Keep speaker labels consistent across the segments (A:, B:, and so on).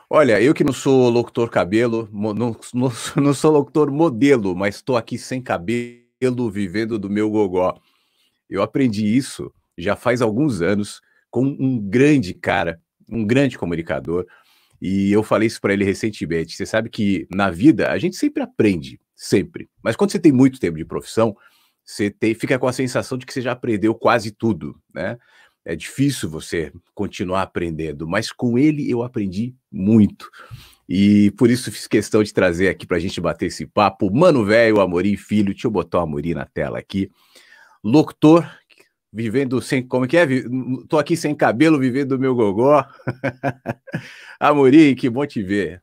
A: Olha, eu que não sou locutor cabelo, não sou locutor modelo, mas estou aqui sem cabelo, vivendo do meu gogó. Eu aprendi isso já faz alguns anos com um grande cara, um grande comunicador, e eu falei isso para ele recentemente. Você sabe que na vida a gente sempre aprende, sempre. Mas quando você tem muito tempo de profissão, fica com a sensação de que você já aprendeu quase tudo, né? É difícil você continuar aprendendo, mas com ele eu aprendi muito. E por isso fiz questão de trazer aqui para a gente bater esse papo. Mano velho, Amorim Filho, deixa eu botar o Amorim na tela aqui. Locutor, vivendo sem. Como é que é? Tô aqui sem cabelo, vivendo do meu gogó. Amorim, que bom te ver.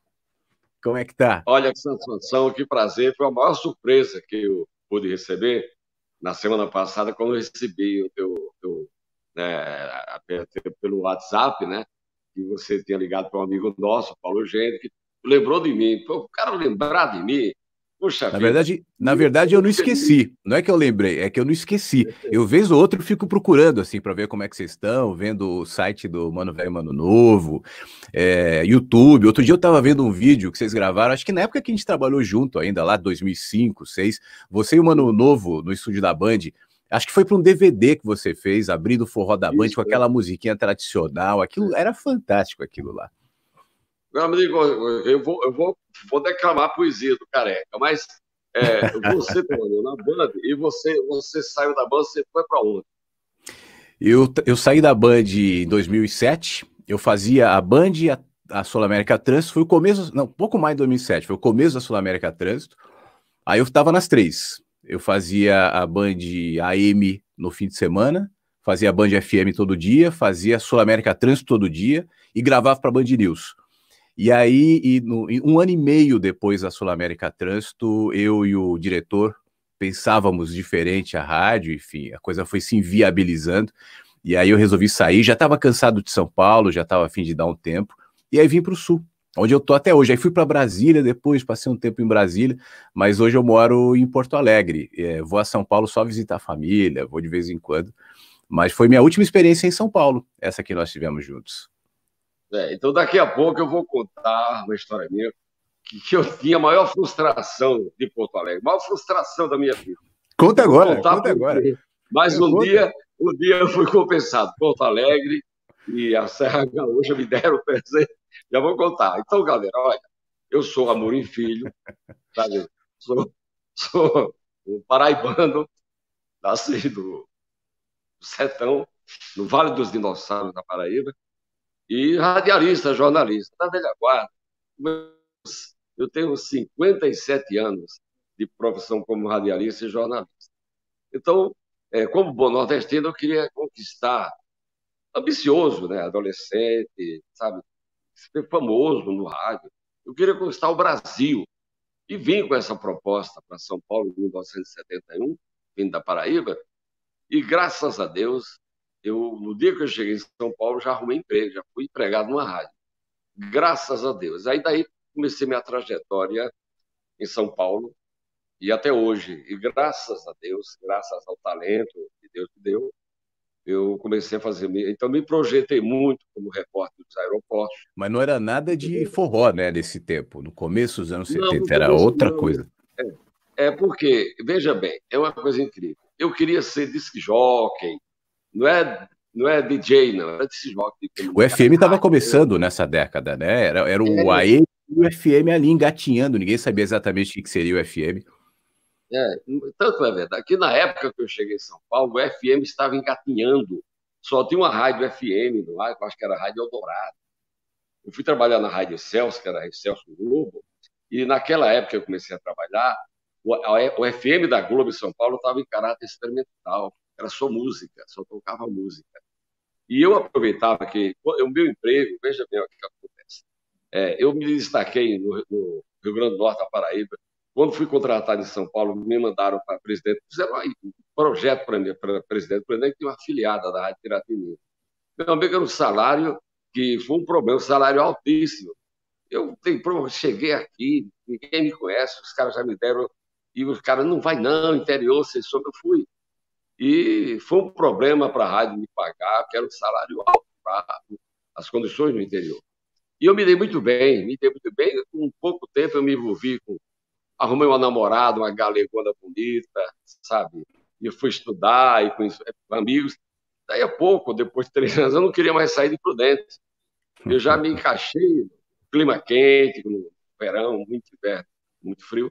A: Como é que tá?
B: Olha que satisfação, que prazer. Foi a maior surpresa que eu pude receber na semana passada, quando eu recebi o teu, né, pelo WhatsApp, né? Que você tinha ligado para um amigo nosso, Paulo Gênero, que lembrou de mim. Pô, o cara lembrar de mim, puxa
A: Na
B: vida.
A: verdade, na
B: E eu fiquei
A: verdade, eu não
B: muito feliz.
A: esqueci. Não é que eu lembrei, é que eu não esqueci. Eu, vez ou outra, fico procurando, assim, para ver como é que vocês estão, vendo o site do Mano Velho Mano Novo, YouTube. Outro dia eu tava vendo um vídeo que vocês gravaram, acho que na época que a gente trabalhou junto ainda, lá 2005, 2006, você e o Mano Novo no estúdio da Band. Acho que foi para um DVD que você fez, abrindo o forró da Band
B: Isso,
A: com
B: né?
A: aquela musiquinha tradicional. Aquilo era fantástico, aquilo lá.
B: Meu amigo, vou declamar a poesia do Careca, mas você trabalhou na Band e você saiu da Band, você foi para onde?
A: Eu saí da Band em 2007, eu fazia a Band e a Sul América Trânsito, foi o começo, não, pouco mais de 2007, foi o começo da Sul América Trânsito, aí eu tava nas três, eu fazia a Band AM no fim de semana, fazia a Band FM todo dia, fazia a Sul América Trânsito todo dia e gravava para Band News. E aí, um ano e meio depois da Sul América Trânsito, eu e o diretor pensávamos diferente a rádio, enfim, a coisa foi se inviabilizando. E aí eu resolvi sair, já estava cansado de São Paulo, já estava a fim de dar um tempo, e aí vim para o Sul, onde eu tô até hoje. Aí fui para Brasília depois, passei um tempo em Brasília, mas hoje eu moro em Porto Alegre. Vou a São Paulo só visitar a família, vou de vez em quando. Mas foi minha última experiência em São Paulo, essa que nós tivemos juntos.
B: Então, daqui a pouco eu vou contar uma história minha que eu tinha a maior frustração de Porto Alegre, a maior frustração da minha vida.
A: Conta
B: Eu vou
A: agora,
B: contar
A: conta
B: por
A: agora.
B: quê. Mas
A: Conta.
B: um dia eu fui compensado. Porto Alegre e a Serra Gaúcha me deram o presente. Já vou contar. Então, galera, olha, eu sou Amorim Filho, sabe? Sou um paraibano, nasci do sertão, no Vale dos Dinossauros, na Paraíba, e radialista, jornalista, da velha guarda. Eu tenho 57 anos de profissão como radialista e jornalista. Então, como bom nordestino, eu queria conquistar, ambicioso, né? Adolescente, sabe? Ser famoso no rádio. Eu queria conquistar o Brasil. E vim com essa proposta para São Paulo em 1971, vindo da Paraíba, e graças a Deus, no dia que eu cheguei em São Paulo, já arrumei emprego, já fui empregado numa rádio. Graças a Deus. Aí daí comecei minha trajetória em São Paulo e até hoje. E graças a Deus, graças ao talento que Deus me deu, eu comecei a fazer. Então, me projetei muito como repórter dos aeroportos.
A: Mas não era nada de forró, né, desse tempo. No começo dos anos
B: Não,
A: 70
B: no
A: era
B: começo
A: outra
B: não.
A: coisa.
B: Porque, veja bem, é uma coisa incrível. Eu queria ser disc jockey, não é DJ, não, era disc jockey,
A: O
B: música
A: FM estava
B: rádio.
A: começando nessa década, né? Era o
B: É,
A: AM e o FM ali engatinhando, ninguém sabia exatamente o que seria o FM.
B: é, tanto é verdade que na época que eu cheguei em São Paulo, o FM estava engatinhando. Só tinha uma rádio FM no ar, eu acho que era a Rádio Eldorado. Eu fui trabalhar na Rádio Celso, que era a Celso Globo, e naquela época que eu comecei a trabalhar, o FM da Globo em São Paulo estava em caráter experimental, era só música, só tocava música. E eu aproveitava que o meu emprego, veja bem o que acontece. Eu me destaquei no Rio Grande do Norte, da Paraíba. Quando fui contratado em São Paulo, me mandaram para presidente, fizeram um projeto para mim, para presidente, que tinha uma afiliada da Rádio Piratini. Meu amigo, era um salário que foi um problema, um salário altíssimo. Cheguei aqui, ninguém me conhece, os caras já me deram, e os caras, não vai não, interior, você soube, eu fui. E foi um problema para a rádio me pagar, que era um salário alto para as condições no interior. E eu me dei muito bem. Com pouco tempo eu me envolvi com... Arrumei uma namorada, uma galegona bonita, sabe? E eu fui estudar e com amigos. Daí a pouco, depois de 3 anos, eu não queria mais sair de Prudente. Eu já me encaixei no clima quente, no verão, muito inverno, muito frio.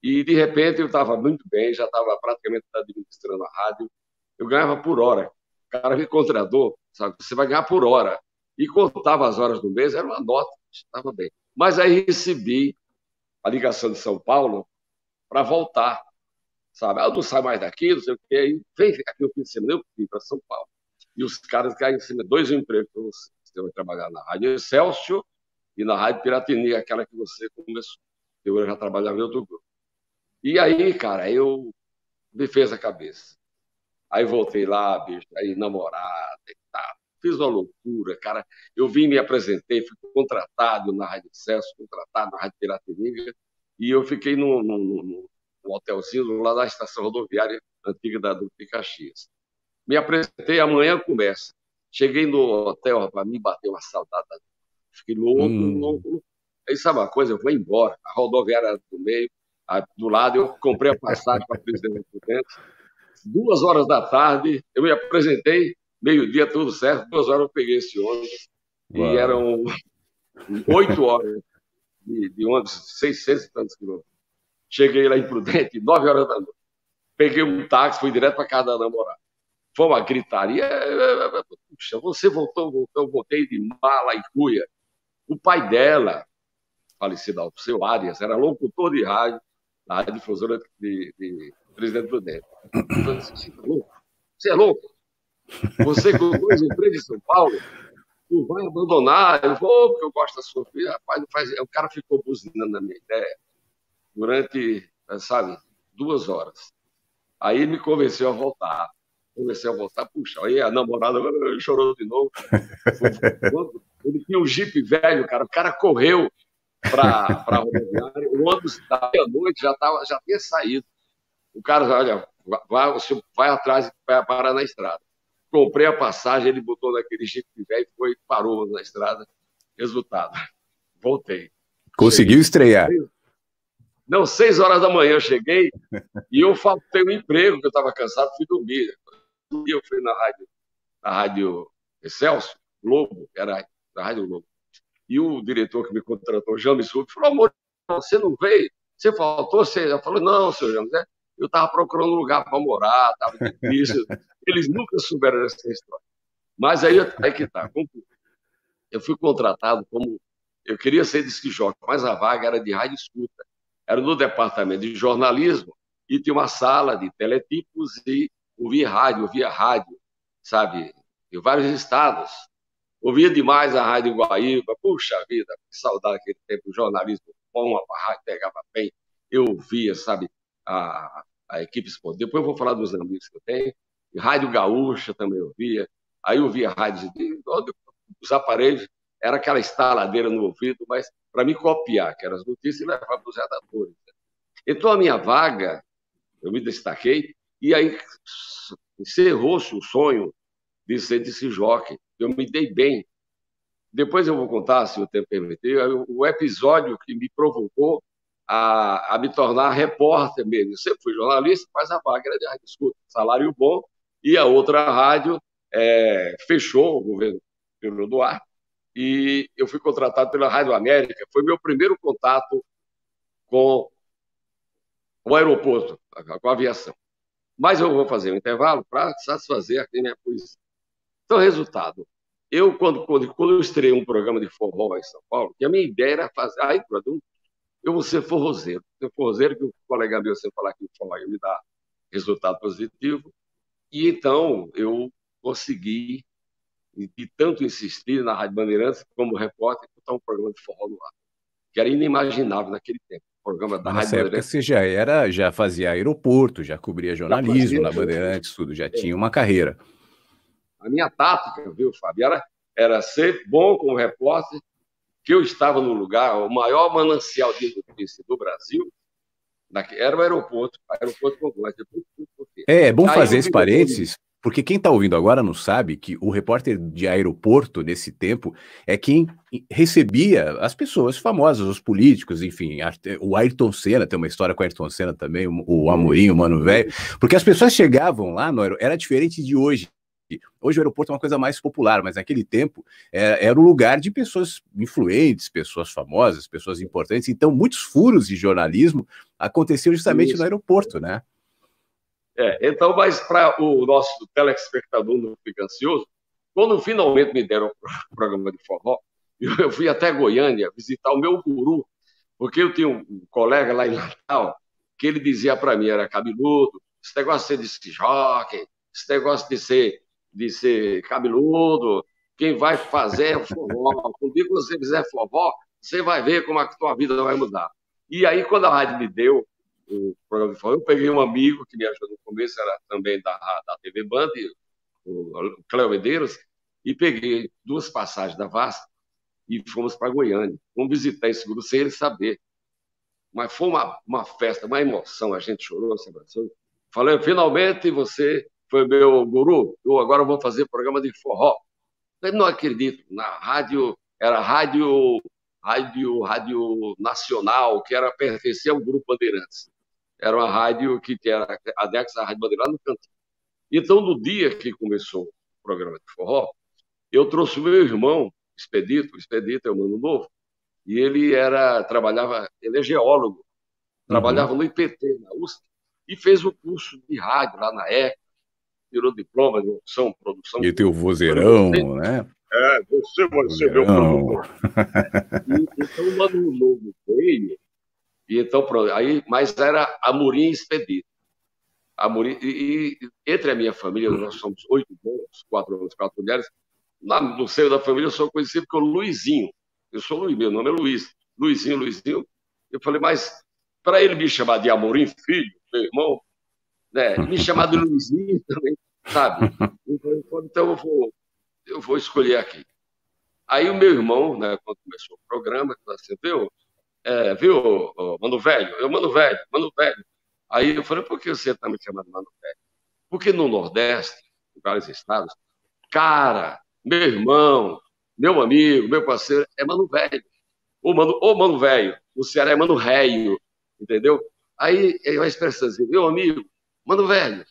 B: E, de repente, eu estava muito bem, já estava praticamente administrando a rádio. Eu ganhava por hora. O cara me contratou, sabe? Você vai ganhar por hora. E contava as horas do mês, era uma nota, estava bem. Mas aí recebi a ligação de São Paulo para voltar, sabe? Eu não saio mais daqui, não sei o quê. Aí vem aqui no fim de semana, eu vim para São Paulo. E os caras caem em cima, 2 empregos para você. Você vai trabalhar na Rádio Excelsior e na Rádio Piratini, aquela que você começou. Eu já trabalhava em outro grupo. E aí, cara, eu me fez a cabeça. Aí voltei lá, bicho, aí namorada e tal. Fiz uma loucura, cara. Eu vim, me apresentei, fui contratado na Rádio Excelsior, contratado na Rádio Piratininga, e eu fiquei num hotelzinho lá na estação rodoviária antiga da Duque de Caxias. Me apresentei, amanhã começa. Cheguei no hotel, rapaz, me bateu uma saudade. Fiquei louco, louco. Aí sabe uma coisa, eu vou embora. A rodoviária do meio, do lado, eu comprei a passagem para Presidente Prudente. 2 horas da tarde, eu me apresentei, meio-dia, tudo certo. 2 horas eu peguei esse ônibus.
A: Uau.
B: E eram 8 horas de ônibus, 600 e tantos quilômetros. Cheguei lá em Prudente, 9 horas da noite. Peguei um táxi, fui direto para casa da namorada. Foi uma gritaria. Puxa, você voltou, eu voltei de mala e cuia. O pai dela, falecido Alceu Arias, era locutor de rádio, na Rádio Difusora de Presidente Prudente. Eu falei assim, você é louco? Você é louco? Você com 2 empregos em São Paulo, não vai abandonar? Eu vou, porque eu gosto da sua filha. Rapaz, não faz... O cara ficou buzinando na minha ideia durante, sabe, 2 horas. Aí ele me convenceu a voltar. Puxa, aí a namorada chorou de novo. Ele tinha um Jeep velho, cara. O cara correu para a rodoviária. O ônibus da meia-noite já tinha saído. O cara, olha, vai atrás e vai parar na estrada. Comprei a passagem, ele botou naquele Jeep velho e parou na estrada. Resultado, voltei.
A: Conseguiu estrear?
B: Não, 6 horas da manhã eu cheguei e eu faltei um emprego, que eu estava cansado, fui dormir. E eu fui na rádio Excelsior, Globo, era na Rádio Globo. E o diretor que me contratou, James Rubio, falou: amor, você não veio? Você faltou? Eu falei: não, senhor James, eu estava procurando um lugar para morar, estava difícil. Eles nunca souberam dessa história. Mas aí que está. Eu fui contratado como... Eu queria ser disc-jockey, mas a vaga era de rádio escuta. Era no departamento de jornalismo e tinha uma sala de teletipos e ouvia rádio, sabe, em vários estados. Ouvia demais a Rádio Guaíba. Puxa vida, que saudade daquele tempo, o jornalismo bom, a rádio pegava bem. Eu ouvia, sabe, a equipe esportiva. Depois eu vou falar dos amigos que eu tenho. E Rádio Gaúcha também eu ouvia. Aí eu ouvia rádio, os aparelhos, era aquela estaladeira no ouvido, mas para me copiar, que eram as notícias, e levar para os redatores. Então a minha vaga, eu me destaquei, e aí encerrou-se o sonho de ser disc-jockey. Eu me dei bem. Depois eu vou contar, se o tempo permitir, o episódio que me provocou a me tornar repórter mesmo. Eu sempre fui jornalista, mas a vaga era de rádio escuta, salário bom, e a outra rádio fechou, o governo Pedro Duarte, e eu fui contratado pela Rádio América. Foi meu primeiro contato com o aeroporto, com a aviação. Mas eu vou fazer um intervalo para satisfazer aqui a minha poesia. Então, resultado. Eu, quando eu estreiei um programa de forró em São Paulo, que a minha ideia era fazer... eu vou ser forrozeiro. Ser forrozeiro, que o colega meu sempre falar que o forró ia me dar resultado positivo. E então eu consegui, de tanto insistir na Rádio Bandeirantes como repórter, botar um programa de forró no ar, que era inimaginável naquele tempo. O programa da
A: Mas
B: Rádio
A: nessa época
B: Bandeirantes.
A: você já fazia aeroporto, já cobria jornalismo na Bandeirantes, tudo, já tinha uma carreira.
B: A minha tática, viu, Fábio, era ser bom como repórter, que eu estava no lugar, o maior manancial de notícias do Brasil, era o aeroporto complexo.
A: É bom fazer esse parênteses, Porque quem está ouvindo agora não sabe que o repórter de aeroporto, nesse tempo, é quem recebia as pessoas famosas, os políticos, enfim. O Ayrton Senna, tem uma história com o Ayrton Senna também, o Amorim, o Mano Velho. Porque as pessoas chegavam lá, era diferente de hoje. Hoje o aeroporto é uma coisa mais popular, mas naquele tempo era um lugar de pessoas influentes, pessoas famosas, pessoas importantes. Então, muitos furos de jornalismo aconteciam justamente no aeroporto, né?
B: Então, mas para o nosso telespectador não ficar ansioso, quando finalmente me deram o programa de forró, eu fui até Goiânia visitar o meu guru, porque eu tinha um colega lá em Natal que ele dizia para mim, era cabeludo, esse negócio de ser jockey, esse negócio de ser cabeludo, quem vai fazer é forró. Quando você fizer forró, você vai ver como a tua vida vai mudar. E aí, quando a rádio me deu o programa de forró, eu peguei um amigo que me ajudou no começo, era também da TV Band, o Cléo Medeiros, e peguei 2 passagens da VASP e fomos para Goiânia. Vamos visitar esse grupo sem ele saber. Mas foi uma festa, uma emoção, a gente chorou, se abraçou. Falei, finalmente você foi meu guru, eu agora vou fazer programa de forró. Eu não acredito, na rádio, era rádio nacional, que pertencia ao Grupo Bandeirantes. Era uma rádio que era anexa à Rádio Bandeirantes no Cantinho. Então, no dia que começou o programa de forró, eu trouxe o meu irmão, o Expedito é o Mano Novo, e ele é geólogo, trabalhava no IPT, na USP, e fez o curso de rádio lá na ECA, tirou diploma de opção, produção.
A: E tem o
B: Falei,
A: vozeirão, né?
B: Você vai ser meu produtor. Então o Mano Novo veio, e então pronto, aí, mas era Amorim e Expedito. Amorim, e entre a minha família, nós somos 8 irmãos, 4 homens, 4 mulheres. No seio da família, eu sou conhecido como Luizinho. Eu sou Luiz, meu nome é Luiz. Luizinho. Eu falei, mas para ele me chamar de Amorim Filho, meu irmão, né, me chamar de Luizinho também, sabe? Então eu vou escolher aqui. Aí o meu irmão, né, quando começou o programa, assim, viu, Mano Velho? Mano Velho. Aí eu falei, por que você está me chamando de Mano Velho? Porque no Nordeste, em vários estados, cara, meu irmão, meu amigo, meu parceiro, é Mano Velho. Ô, Mano Velho. No Ceará é Mano Réio, entendeu? Aí é uma expressão assim, meu amigo, Mano Velho.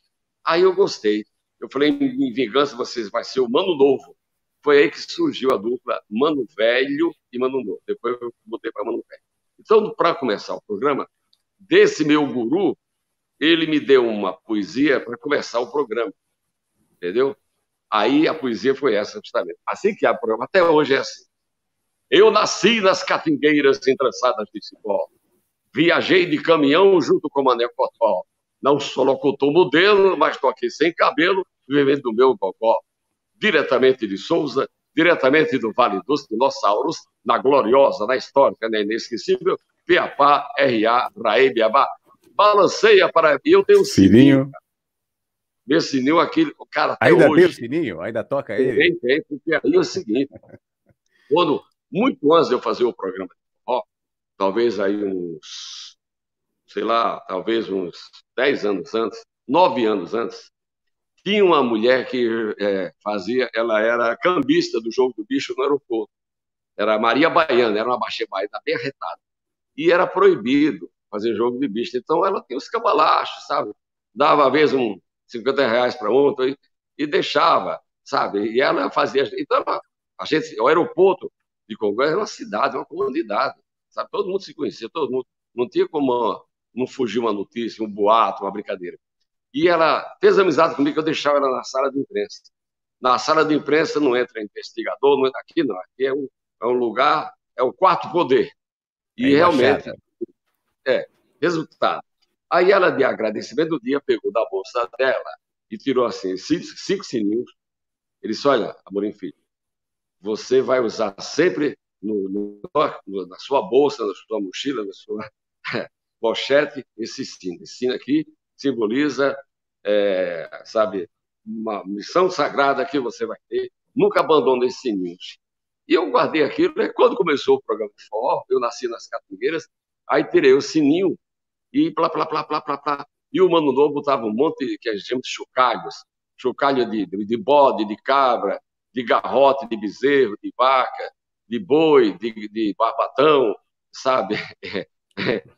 B: Aí eu gostei. Eu falei, em vingança, vocês vai ser o Mano Novo. Foi aí que surgiu a dupla Mano Velho e Mano Novo. Depois eu botei para Mano Velho. Então, para começar o programa, desse meu guru, ele me deu uma poesia para começar o programa, entendeu? Aí a poesia foi essa, justamente. Assim que abre o programa, até hoje é assim. Eu nasci nas catingueiras entrançadas de cipó. Viajei de caminhão junto com o Mané Cotó. Não sou locutor modelo, mas estou aqui sem cabelo, vivendo do meu gogó. Diretamente de Souza, diretamente do Vale dos Dinossauros, na gloriosa, na histórica, na inesquecível, Piapá, R.A., Raí, Biabá. Balanceia para mim, eu tenho um
A: sininho.
B: Meu sininho, aquele, o cara, até
A: ainda
B: hoje.
A: Tem o sininho? Ainda toca ele?
B: Tem, porque aí é o seguinte, muito antes de eu fazer o programa de forró, talvez aí sei lá, talvez uns 10 anos antes, 9 anos antes, tinha uma mulher que ela era cambista do Jogo do Bicho no aeroporto. Era Maria Baiana, era uma baixa baiana bem arretada. E era proibido fazer jogo de bicho. Então ela tinha os cabalachos, sabe? Dava às vezes uns R$50 para outro e deixava, sabe? E ela fazia. Então o aeroporto de Congonhas era uma cidade, uma comunidade, sabe? Todo mundo se conhecia, todo mundo. Não tinha como não fugir uma notícia, um boato, uma brincadeira. E ela fez amizade comigo, eu deixava ela na sala de imprensa. Na sala de imprensa não entra investigador, não entra aqui, não. Aqui é um lugar, é o quarto poder. E realmente, resultado. Aí ela, de agradecimento do dia, pegou da bolsa dela e tirou assim, 5 sininhos. Ele disse, olha, Amorim Filho, você vai usar sempre na sua bolsa, na sua mochila, na sua pochete, esse sino. Esse sino aqui simboliza, sabe, uma missão sagrada que você vai ter. Nunca abandone esses sininhos. E eu guardei aquilo, né? Quando começou o programa de forró, eu nasci nas Catingueiras, aí tirei o sininho e plá. E o Mano Novo botava um monte que a gente chama de chocalhos. chocalho de bode, de cabra, de garrote, de bezerro, de vaca, de boi, de barbatão, sabe?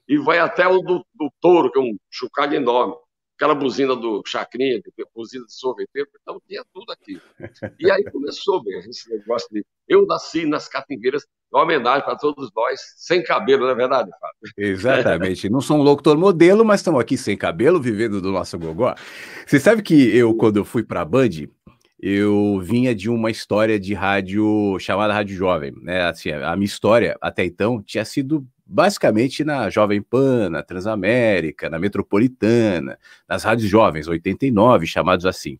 B: E vai até o do touro, que é um chocalho enorme. Aquela buzina do Chacrinha, buzina de sorveteiro, então tinha tudo aqui. E aí começou mesmo esse negócio de... Eu nasci nas Catingueiras, uma homenagem para todos nós, sem cabelo, não é verdade, Fábio?
A: Exatamente. Não sou um locutor modelo, mas estamos aqui sem cabelo, vivendo do nosso gogó. Você sabe que eu, quando eu fui para a Band, eu vinha de uma história de rádio chamada Rádio Jovem, né? Assim, a minha história até então tinha sido basicamente na Jovem Pan, na Transamérica, na Metropolitana, nas rádios jovens, 89, chamados assim.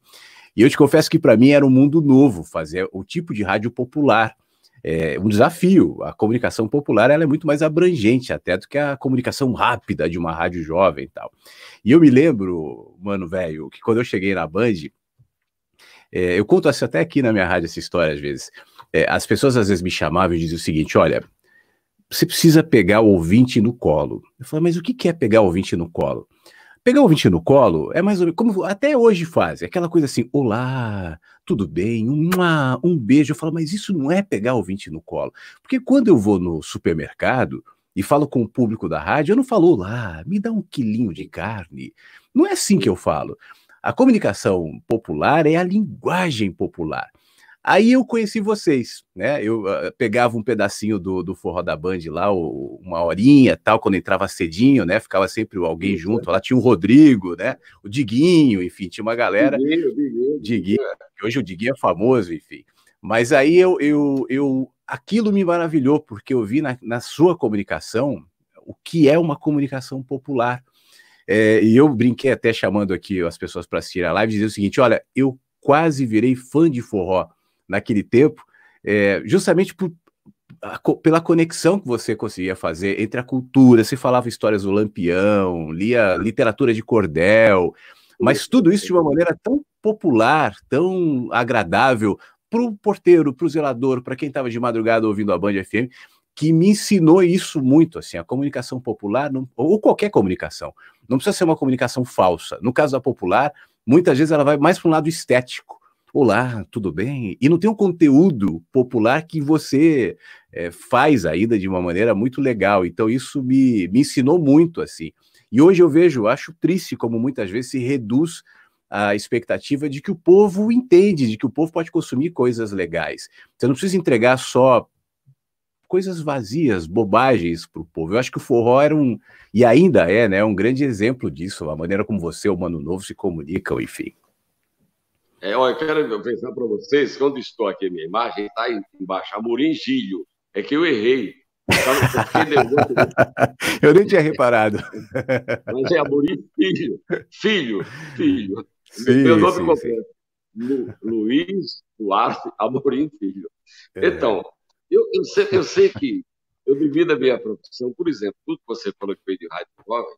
A: E eu te confesso que para mim era um mundo novo fazer o tipo de rádio popular. É um desafio. A comunicação popular ela é muito mais abrangente até do que a comunicação rápida de uma rádio jovem e tal. E eu me lembro, mano, velho, que quando eu cheguei na Band, eu conto assim, até aqui na minha rádio essa história às vezes. As pessoas às vezes me chamavam e diziam o seguinte: olha, você precisa pegar o ouvinte no colo. Eu falei, mas o que é pegar o ouvinte no colo? Pegar o ouvinte no colo é mais ou menos como até hoje faz, é aquela coisa assim, olá, tudo bem, um beijo. Eu falo, mas isso não é pegar o ouvinte no colo. Porque quando eu vou no supermercado e falo com o público da rádio, eu não falo, olá, me dá um quilinho de carne. Não é assim que eu falo. A comunicação popular é a linguagem popular. Aí eu conheci vocês, né? Eu pegava um pedacinho do Forró da Band lá, uma horinha, tal, quando entrava cedinho, né? Ficava sempre alguém junto. Lá tinha o Rodrigo, né? O Diguinho, enfim, tinha uma galera. Diguinho, que hoje o Diguinho é famoso, enfim. Mas aí aquilo me maravilhou, porque eu vi na sua comunicação o que é uma comunicação popular. E eu brinquei até chamando aqui as pessoas para assistir a live, dizendo o seguinte: olha, eu quase virei fã de forró naquele tempo, justamente pela conexão que você conseguia fazer entre a cultura. Você falava histórias do Lampião, lia literatura de cordel, mas tudo isso de uma maneira tão popular, tão agradável para o porteiro, para o zelador, para quem estava de madrugada ouvindo a Band FM, que me ensinou isso muito, assim, a comunicação popular, ou qualquer comunicação, não precisa ser uma comunicação falsa. No caso da popular, muitas vezes ela vai mais para um lado estético. Olá, tudo bem? E não tem um conteúdo popular que você faz ainda de uma maneira muito legal. Então isso me ensinou muito, assim. E hoje eu vejo, acho triste como muitas vezes se reduz a expectativa de que o povo entende, de que o povo pode consumir coisas legais. Você não precisa entregar só coisas vazias, bobagens para o povo. Eu acho que o forró era e ainda é, né, um grande exemplo disso, a maneira como você, o Mano Novo, se comunicam, enfim.
B: Olha, eu quero pensar para vocês, quando estou aqui, minha imagem está embaixo, Amorim Gílio. É que eu errei.
A: Eu nem tinha reparado.
B: Mas é Amorim Filho. Filho.
A: Sim,
B: Meu nome
A: sim,
B: completo. Luiz Duarte Amorim Filho. Então, eu sei que eu devido à minha profissão, por exemplo, tudo que você falou que veio de rádio jovem,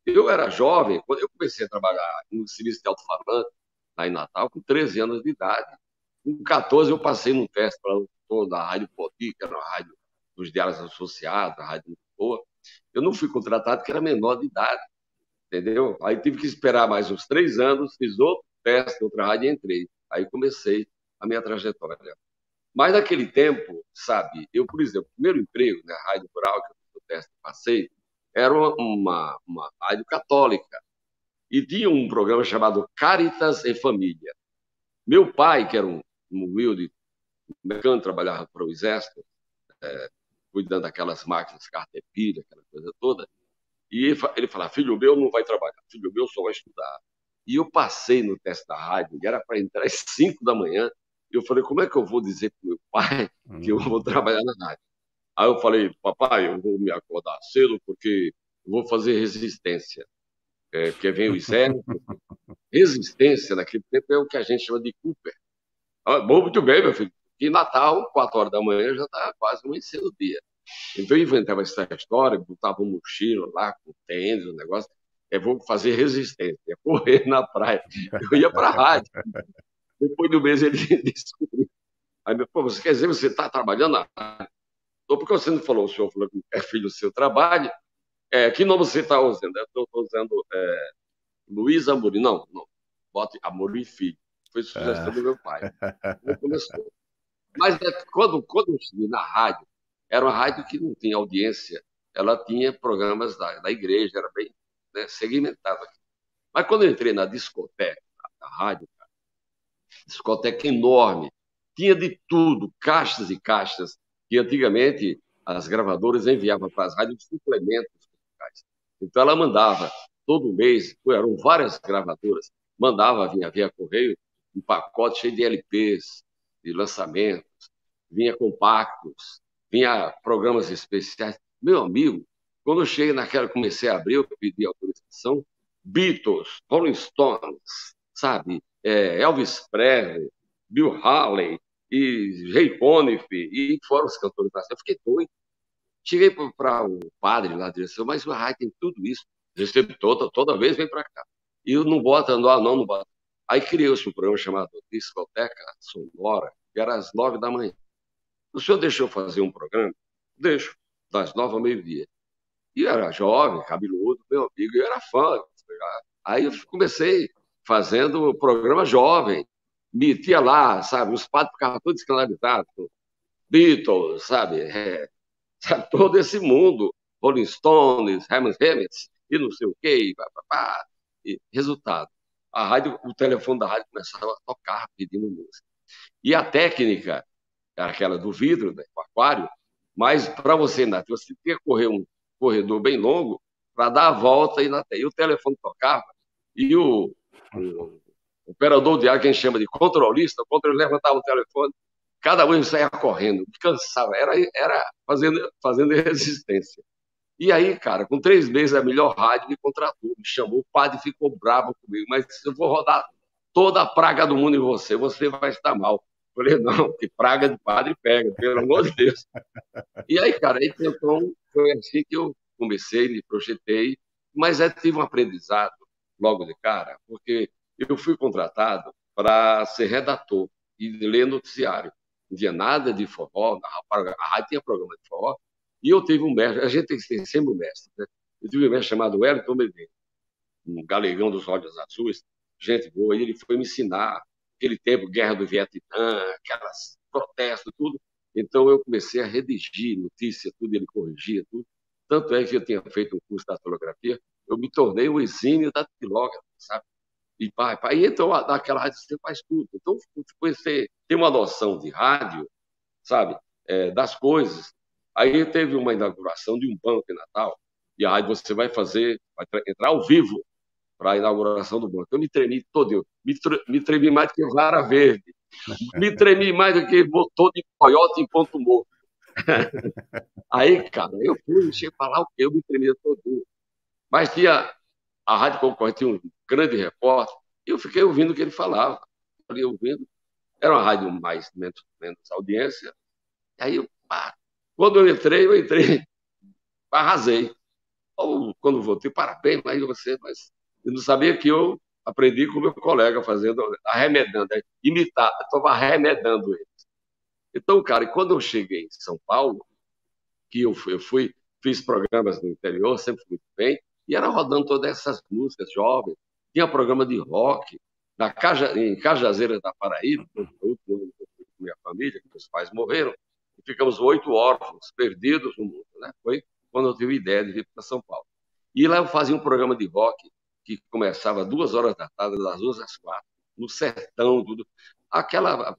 B: eu era jovem, quando eu comecei a trabalhar no serviço de alto-falante, lá em Natal, com 13 anos de idade. Com 14, eu passei num teste para da Rádio Poti, que era uma rádio dos Diários Associados, a rádio muito boa. Eu não fui contratado porque era menor de idade, entendeu? Aí tive que esperar mais uns 3 anos, fiz outro teste, outra rádio e entrei. Aí comecei a minha trajetória. Mas naquele tempo, sabe, eu, por exemplo, o primeiro emprego na Rádio Rural, que eu fiz o teste e passei, era uma rádio católica. E tinha um programa chamado Caritas e Família. Meu pai, que era um humilde mecânico, trabalhava para o Exército, cuidando daquelas máquinas, cartepilha, aquela coisa toda, e ele falava, filho meu não vai trabalhar, filho meu só vai estudar. E eu passei no teste da rádio, e era para entrar às 5 da manhã, e eu falei, como é que eu vou dizer para meu pai que eu vou trabalhar na rádio? Aí eu falei, papai, eu vou me acordar cedo porque eu vou fazer resistência. Porque vem o exército. Resistência, naquele tempo, é o que a gente chama de Cooper. Bom, muito bem, meu filho. E Natal, 4 horas da manhã, já está quase amanhecendo o dia. Então eu inventava essa história, botava um mochila lá, com tênis, um negócio. Vou fazer resistência, correr na praia. Eu ia para a rádio. Depois do mês ele descobriu. Aí, pô, você quer dizer que você está trabalhando na rádio? Ou porque você não falou, o senhor falou que é filho do seu trabalho. Que nome você está usando? Eu estou usando Luiz Amorim. Não, bote Amorim Filho. foi sugestão do meu pai. Aí começou. Mas quando eu estive na rádio, era uma rádio que não tinha audiência, ela tinha programas da igreja, era bem, né, segmentada. Mas quando eu entrei na discoteca, na rádio, discoteca enorme, tinha de tudo, caixas e caixas, que antigamente as gravadoras enviavam para as rádios suplementos musicais. Então ela mandava, todo mês, eram várias gravadoras, mandava, vinha via correio, um pacote cheio de LPs, de lançamentos, vinha compactos, vinha programas especiais. Meu amigo, quando eu cheguei naquela, comecei a abrir, eu pedi autorização, Beatles, Rolling Stones, sabe? Elvis Presley, Bill Haley, e Ray Conniff, e fora os cantores brasileiros. Eu fiquei doido. Cheguei para o padre lá, direção, mas o rádio tem tudo isso. Recebo toda vez, vem para cá. E não bota, não bota. Aí criou-se um programa chamado Discoteca Sonora, que era às 9 da manhã. O senhor deixou fazer um programa? Deixo, das 9 ao meio-dia. E era jovem, cabeludo, meu amigo, e eu era fã. Aí eu comecei fazendo o programa jovem, metia lá, sabe, os padres ficavam todos escandalizados, Beatles, sabe, sabe, todo esse mundo, Rolling Stones, Herman Hermits, e não sei o quê, e resultado, a rádio, o telefone da rádio começava a tocar pedindo música. E a técnica era aquela do vidro, né, o aquário, mas para você, Nath, você tinha que correr um corredor bem longo para dar a volta e o telefone tocava, e o operador de ar, que a gente chama de controlista, quando ele levantava o telefone, cada um saía correndo, cansava, era fazendo resistência. E aí, cara, com 3 meses, a melhor rádio me contratou, me chamou, o padre ficou bravo comigo, mas eu vou rodar toda a praga do mundo em você vai estar mal. Eu falei, não, que praga de padre pega, pelo amor de Deus. E aí, cara, então foi assim que eu comecei, me projetei, mas tive um aprendizado logo de cara, porque eu fui contratado para ser redator e ler noticiário. Não tinha nada de forró, a rádio tinha programa de forró, e eu tive um mestre, a gente tem sempre um mestre, né? Eu tive um mestre chamado Wellington Medeiros, um galegão dos olhos azuis, gente boa, e ele foi me ensinar aquele tempo, guerra do Vietnã, aquelas protestos, tudo. Então eu comecei a redigir notícia, tudo, ele corrigia tudo. Tanto é que eu tinha feito um curso de datilografia, eu me tornei um exímio datilógrafo, sabe? E então naquela rádio você faz tudo. Então você tem uma noção de rádio, sabe? Das coisas. Aí teve uma inauguração de um banco em Natal, e a rádio você vai entrar ao vivo para a inauguração do banco. Eu me tremi todo, me tremi mais do que vara verde, me tremi mais do que motor de coiote em ponto morto. Aí, cara, eu fui, cheguei a falar o quê? Eu me tremia todo. Mas a Rádio Concorrência tinha um grande repórter, e eu fiquei ouvindo o que ele falava. Ali ouvindo. Era uma rádio menos audiência. Aí, quando eu entrei, arrasei. Quando voltei, parabéns, mas eu não sabia que eu aprendi com o meu colega, arremedando, imitar, estava arremedando ele. Então, cara, quando eu cheguei em São Paulo, que eu fiz programas no interior, sempre muito bem, e era rodando todas essas músicas jovens. Tinha programa de rock, em Cajazeiras da Paraíba, o último ano que eu fui com minha família, que meus pais morreram, e ficamos 8 órfãos, perdidos no mundo. Né? Foi quando eu tive a ideia de vir para São Paulo. E lá eu fazia um programa de rock que começava 2 horas da tarde, das 2 às 4, no sertão, tudo. Aquela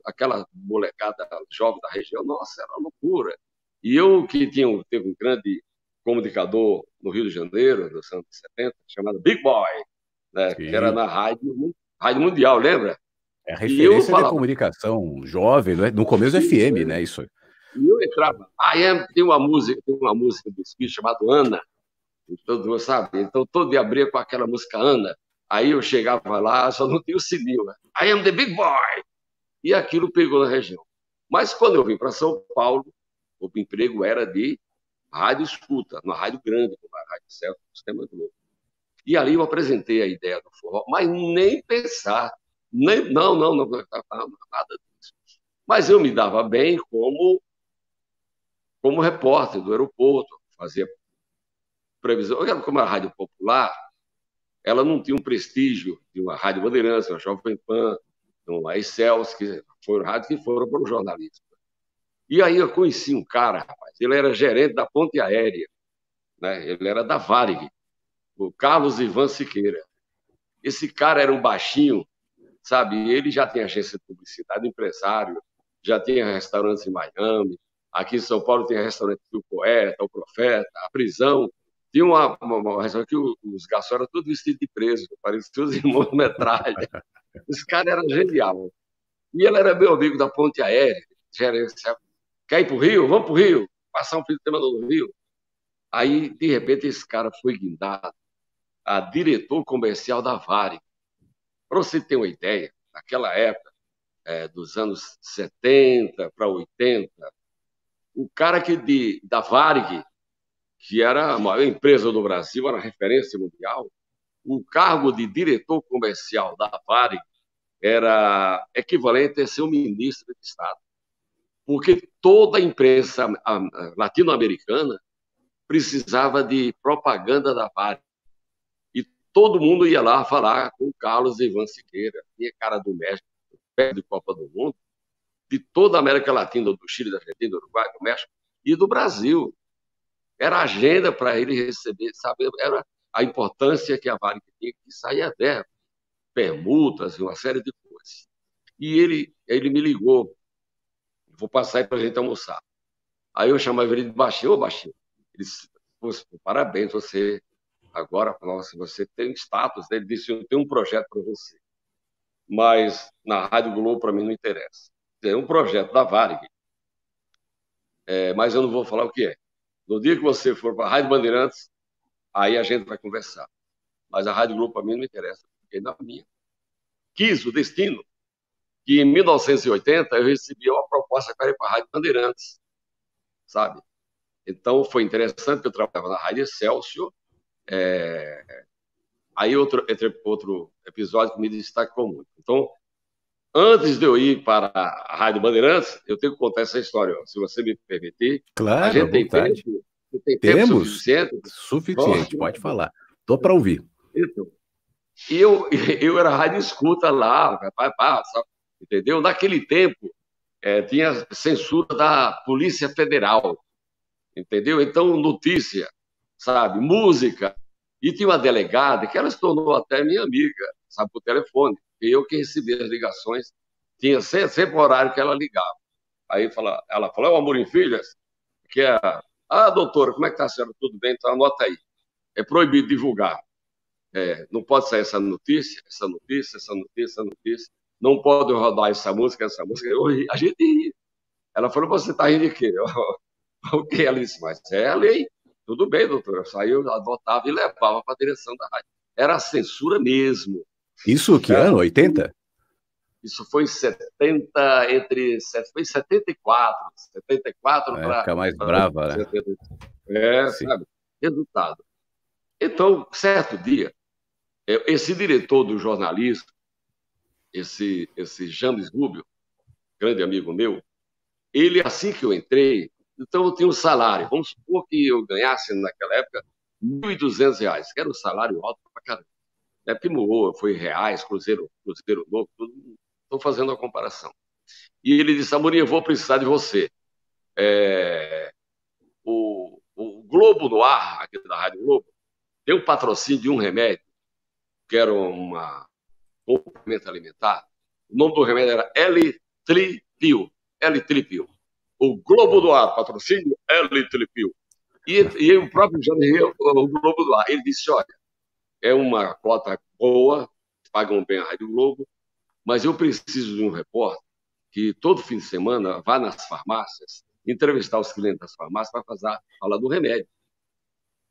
B: molecada jovem da região, nossa, era uma loucura. E eu que teve um grande comunicador no Rio de Janeiro, nos anos 70, chamado Big Boy, né, que era na Rádio Mundial, lembra?
A: É a referência da comunicação jovem, não é? No começo FM, né? Isso.
B: E eu entrava. Tem uma música do Espírito chamada Ana, então, sabe? Então todo dia abria com aquela música Ana. Aí eu chegava lá, só não tinha o sininho, né? I am the Big Boy. E aquilo pegou na região. Mas quando eu vim para São Paulo, o emprego era de rádio escuta, uma rádio grande, como a Rádio Celta, Sistema Globo. E ali eu apresentei a ideia do forró, mas nem pensar, não, nada disso. Mas eu me dava bem como repórter do aeroporto, fazia previsão. Como a rádio popular, ela não tinha um prestígio de uma Rádio Bandeirantes, uma Jovem Pan, no Excelsior, que foram rádio que foram para o jornalismo. E aí eu conheci um cara, rapaz, ele era gerente da Ponte Aérea, né? Ele era da Varig, o Carlos Ivan Siqueira. Esse cara era um baixinho, sabe? Ele já tem agência de publicidade, empresário, já tinha restaurantes em Miami, aqui em São Paulo tem restaurante do Poeta, o Profeta, a Prisão. Tinha uma restaurante que os garçons eram todos vestidos de preso, pareciam os irmãos de metralha. Esse cara era genial. E ele era meu amigo da Ponte Aérea, gerenciava. Quer ir para o Rio? Vamos para o Rio. Passar um fim de semana no Rio. Aí, de repente, esse cara foi guindado a diretor comercial da Varig. Para você ter uma ideia, naquela época, dos anos 70 para 80, o cara da Varig, que era a maior empresa do Brasil, era referência mundial, o cargo de diretor comercial da Varig era equivalente a ser um ministro de Estado. Porque toda a imprensa latino-americana precisava de propaganda da Varig. E todo mundo ia lá falar com o Carlos Ivan Siqueira, tinha cara do México, perto de Copa do Mundo, de toda a América Latina, do Chile, da Argentina, do Uruguai, do México e do Brasil. Era agenda para ele receber, sabe? Era a importância que a Varig tinha, que saía dela, permutas e uma série de coisas. E ele me ligou, vou passar aí para a gente almoçar. Aí eu chamava ele de baixinho, ô baixinho. Ele disse, parabéns, você agora, nossa, você tem status. Ele disse, eu tenho um projeto para você, mas na Rádio Globo para mim não interessa. Tem um projeto da Varig, mas eu não vou falar o que é. No dia que você for para a Rádio Bandeirantes, aí a gente vai conversar. Mas a Rádio Globo para mim não interessa, porque é na minha. Quis o destino que em 1980 eu recebi uma proposta para ir para a Rádio Bandeirantes, sabe? Então foi interessante, porque eu trabalhava na Rádio Excelsior. Aí outro episódio que me destacou muito. Então, antes de eu ir para a Rádio Bandeirantes, eu tenho que contar essa história, se você me permitir.
A: Claro,
B: A gente
A: à vontade.
B: tem tempo
A: Temos
B: suficiente?
A: suficiente, pode falar. Estou para ouvir.
B: Então, eu era rádio escuta lá, entendeu? Naquele tempo, tinha censura da Polícia Federal, entendeu? Então, notícia, sabe? Música. E tinha uma delegada que ela se tornou até minha amiga, sabe, por telefone. E eu que recebia as ligações, tinha sempre o horário que ela ligava. Aí ela falou, o Amorim Filhas, que é, doutora, como é que está a senhora? Tudo bem? Então anota aí. É proibido divulgar. Não pode sair essa notícia, essa notícia, essa notícia, essa notícia. Não pode rodar essa música, essa música. A gente ria. Ela falou, você está rindo de quê? O que? Ela disse, mas é a lei. Tudo bem, doutora. Eu saía, eu adotava e levava para a direção da rádio. Era a censura mesmo.
A: Isso que ano? 80?
B: Isso foi em 70, foi em 74. 74 para...
A: Época mais brava, né?
B: 70, sabe? Resultado. Então, certo dia, esse diretor do jornalismo, esse James Rubio, grande amigo meu, ele, assim que eu entrei, então eu tinha um salário. Vamos supor que eu ganhasse naquela época R$ 1.200, que era um salário alto pra caramba. Pimorou, foi reais, Cruzeiro Novo, tudo. Estou fazendo a comparação. E ele disse, Amorim, eu vou precisar de você. O Globo no Ar, aqui da Rádio Globo, tem um patrocínio de um remédio, que era um complemento alimentar. O nome do remédio era L-Tripil. L-Tripil. O Globo do Ar, patrocínio L-Tripil. E o próprio Janeiro, o Globo do Ar, ele disse, olha, é uma cota boa, pagam bem a Rádio Globo, mas eu preciso de um repórter que todo fim de semana vá nas farmácias, entrevistar os clientes das farmácias para falar do remédio.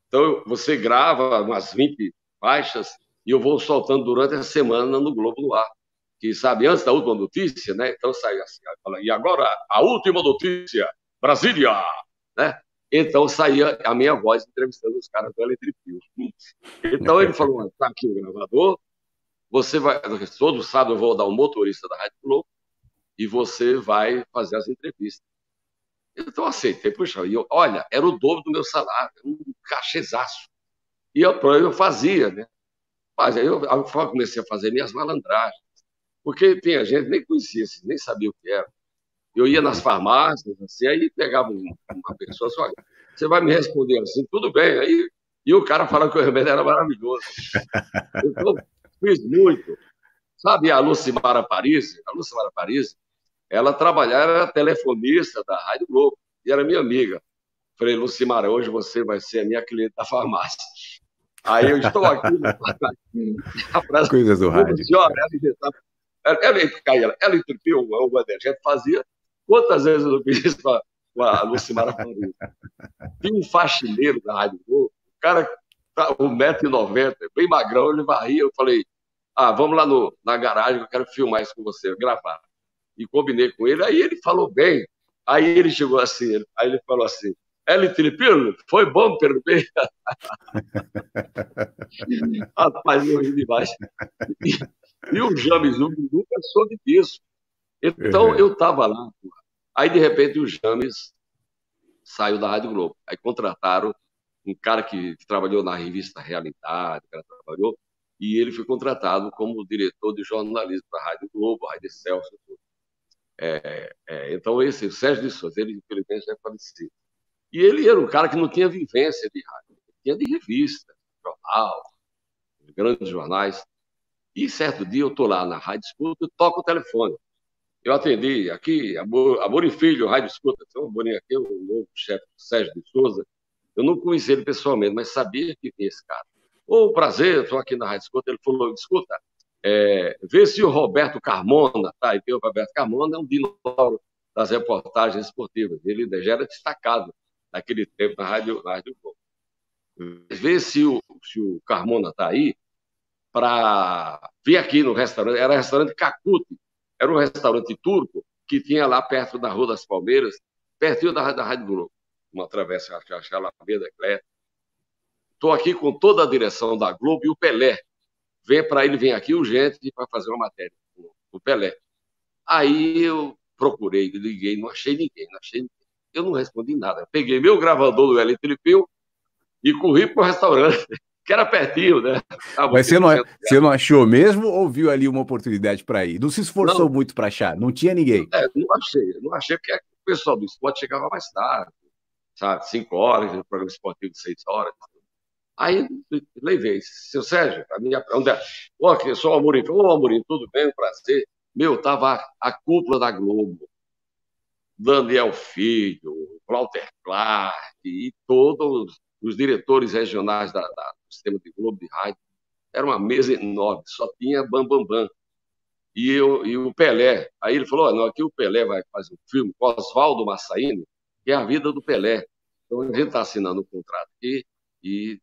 B: Então, você grava umas 20 faixas e eu vou soltando durante a semana no Globo no Ar. Que, sabe, antes da última notícia, né? Então sai assim, e agora a última notícia, Brasília, né? Então saía a minha voz entrevistando os caras do Eletripio. Então ele falou, tá aqui o gravador, você vai, todo sábado eu vou dar um motorista da Rádio Globo e você vai fazer as entrevistas. Então aceitei, puxa, olha, era o dobro do meu salário, um cachezaço. E eu fazia, né? Mas aí eu comecei a fazer minhas malandragens. Porque tinha gente que nem conhecia, assim, nem sabia o que era. Eu ia nas farmácias, assim, aí pegava uma pessoa só, você vai me responder assim, tudo bem. Aí, e o cara falava que o remédio era maravilhoso. Então, fiz muito. Sabe a Lucimara Paris? A Lucimara Paris, ela trabalhava, era telefonista da Rádio Globo, e era minha amiga. Falei, Lucimara, hoje você vai ser a minha cliente da farmácia. Aí eu estou aqui
A: Coisas do rádio.
B: senhora, ela entupiu o energético, fazia. Quantas vezes eu fiz isso com a Lucimara Paris? Tinha um faxineiro da Rádio Globo, o cara, 1,90 m, bem magrão, ele varria. Eu falei, vamos lá na garagem, eu quero filmar isso com você, gravar. E combinei com ele, aí ele falou bem. Aí ele chegou assim, aí ele falou assim, ele tripilo, foi bom pelo bem. Rapaz, eu ri demais. E o James nunca soube disso. Então, eu estava lá. Aí, de repente, o James saiu da Rádio Globo. Aí contrataram um cara que trabalhou na revista Realidade, trabalhou, e ele foi contratado como diretor de jornalismo da Rádio Globo, Rádio Celso. Então, o Sérgio de Souza, ele, infelizmente, é falecido. E ele era um cara que não tinha vivência de rádio, tinha de revista, jornal, grandes jornais. E certo dia eu estou lá na Rádio Escuta e toco o telefone. Eu atendi aqui, Amor e Filho, Rádio Escuta, tem um boninho aqui, o novo chefe Sérgio de Souza. Eu não conhecia ele pessoalmente, mas sabia que tinha esse cara. Prazer, estou aqui na Rádio Escuta. Ele falou, escuta, vê se o Roberto Carmona, tá? E o Roberto Carmona é um dinossauro das reportagens esportivas. Ele já era destacado naquele tempo na Rádio Globo. Vê se o Carmona está aí para vir aqui no restaurante. Era o restaurante Cacuti. Era um restaurante turco que tinha lá perto da Rua das Palmeiras, pertinho da Rádio Globo. Uma travessa, acho que Alameda Eclésia. Estou aqui com toda a direção da Globo e o Pelé. Ele vem aqui urgente para fazer uma matéria com o Pelé. Aí eu procurei, liguei, não achei ninguém. Eu não respondi nada. Peguei meu gravador do L Tripil e corri para o restaurante, que era pertinho, né?
A: Mas você não achou mesmo ou viu ali uma oportunidade para ir? Não se esforçou muito para achar? Não tinha ninguém?
B: Não achei, porque o pessoal do esporte chegava mais tarde, sabe? 5 horas, o programa esportivo de 6 horas. Aí levei, seu Sérgio, onde é? Eu sou o Amorim. Amorim, tudo bem, um prazer. Tava a cúpula da Globo, Daniel Filho, Walter Clark e todos os diretores regionais do sistema de Globo de rádio. Era uma mesa enorme, só tinha Bam. E o Pelé. Aí ele falou, não, aqui o Pelé vai fazer um filme com Oswaldo Massaíno, que é a vida do Pelé. Então a gente está assinando um contrato aqui.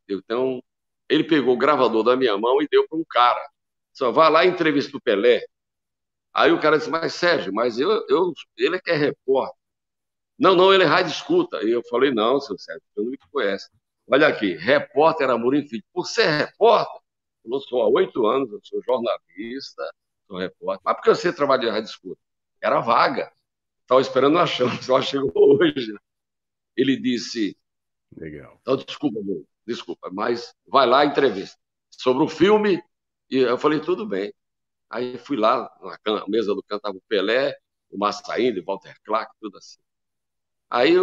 B: Então, ele pegou o gravador da minha mão e deu para um cara. Só vai lá e entrevista o Pelé. Aí o cara disse, mas Sérgio, ele é que é repórter. Não, ele é rádio escuta. E eu falei, não, seu Sérgio, você não me conhece. Olha aqui, repórter Amorim Filho. Por ser repórter, eu sou há 8 anos, eu sou jornalista, sou repórter. Mas por que você trabalha em rádio escuta? Era vaga. Estava esperando uma chance, ela chegou hoje. Ele disse,
A: legal.
B: Então, desculpa, mas vai lá entrevista sobre o filme. E eu falei, tudo bem. Aí fui lá, na mesa do canto, estava o Pelé, o Massaíno, o Walter Clark, tudo assim. Aí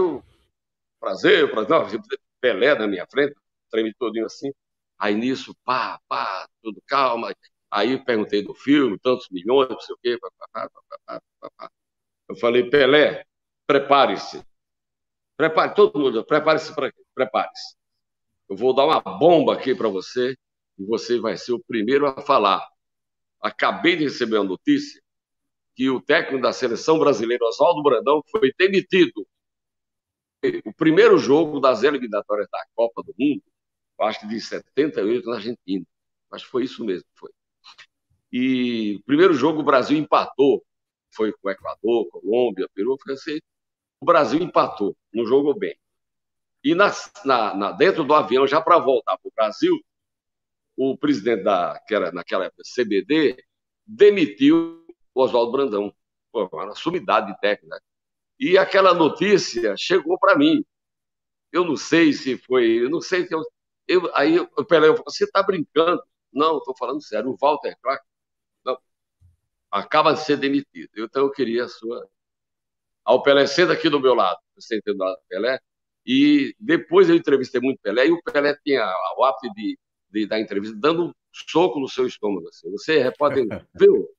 B: prazer, não, Pelé na minha frente, tremi todinho assim. Aí nisso, tudo calma. Aí perguntei do filme, tantos milhões, não sei o quê. Eu falei, Pelé, prepare-se. Todo mundo, prepare-se para quê? Prepare-se. Eu vou dar uma bomba aqui para você e você vai ser o primeiro a falar. Acabei de receber a notícia que o técnico da seleção brasileira, Oswaldo Brandão, foi demitido. O primeiro jogo das eliminatórias da Copa do Mundo, acho que de 78, na Argentina. Acho que foi isso mesmo. Foi. E o primeiro jogo o Brasil empatou. Foi com o Equador, Colômbia, Peru. Foi assim, o Brasil empatou, não jogou bem. E dentro do avião, já para voltar para o Brasil, o presidente que era naquela época CBD, demitiu o Oswaldo Brandão. Pô, uma sumidade de técnico, né? E aquela notícia chegou para mim. Eu não sei se foi... Eu não sei se aí o Pelé falou, você está brincando? Não, estou falando sério. O Walter Clark... Não. acaba de ser demitido. Então eu queria a sua... Ao Pelé, senta aqui do meu lado. Eu sentei do lado do Pelé. E depois eu entrevistei muito Pelé, e o Pelé tinha o hábito de dar entrevista dando um soco no seu estômago. Assim. Você, repórter, viu?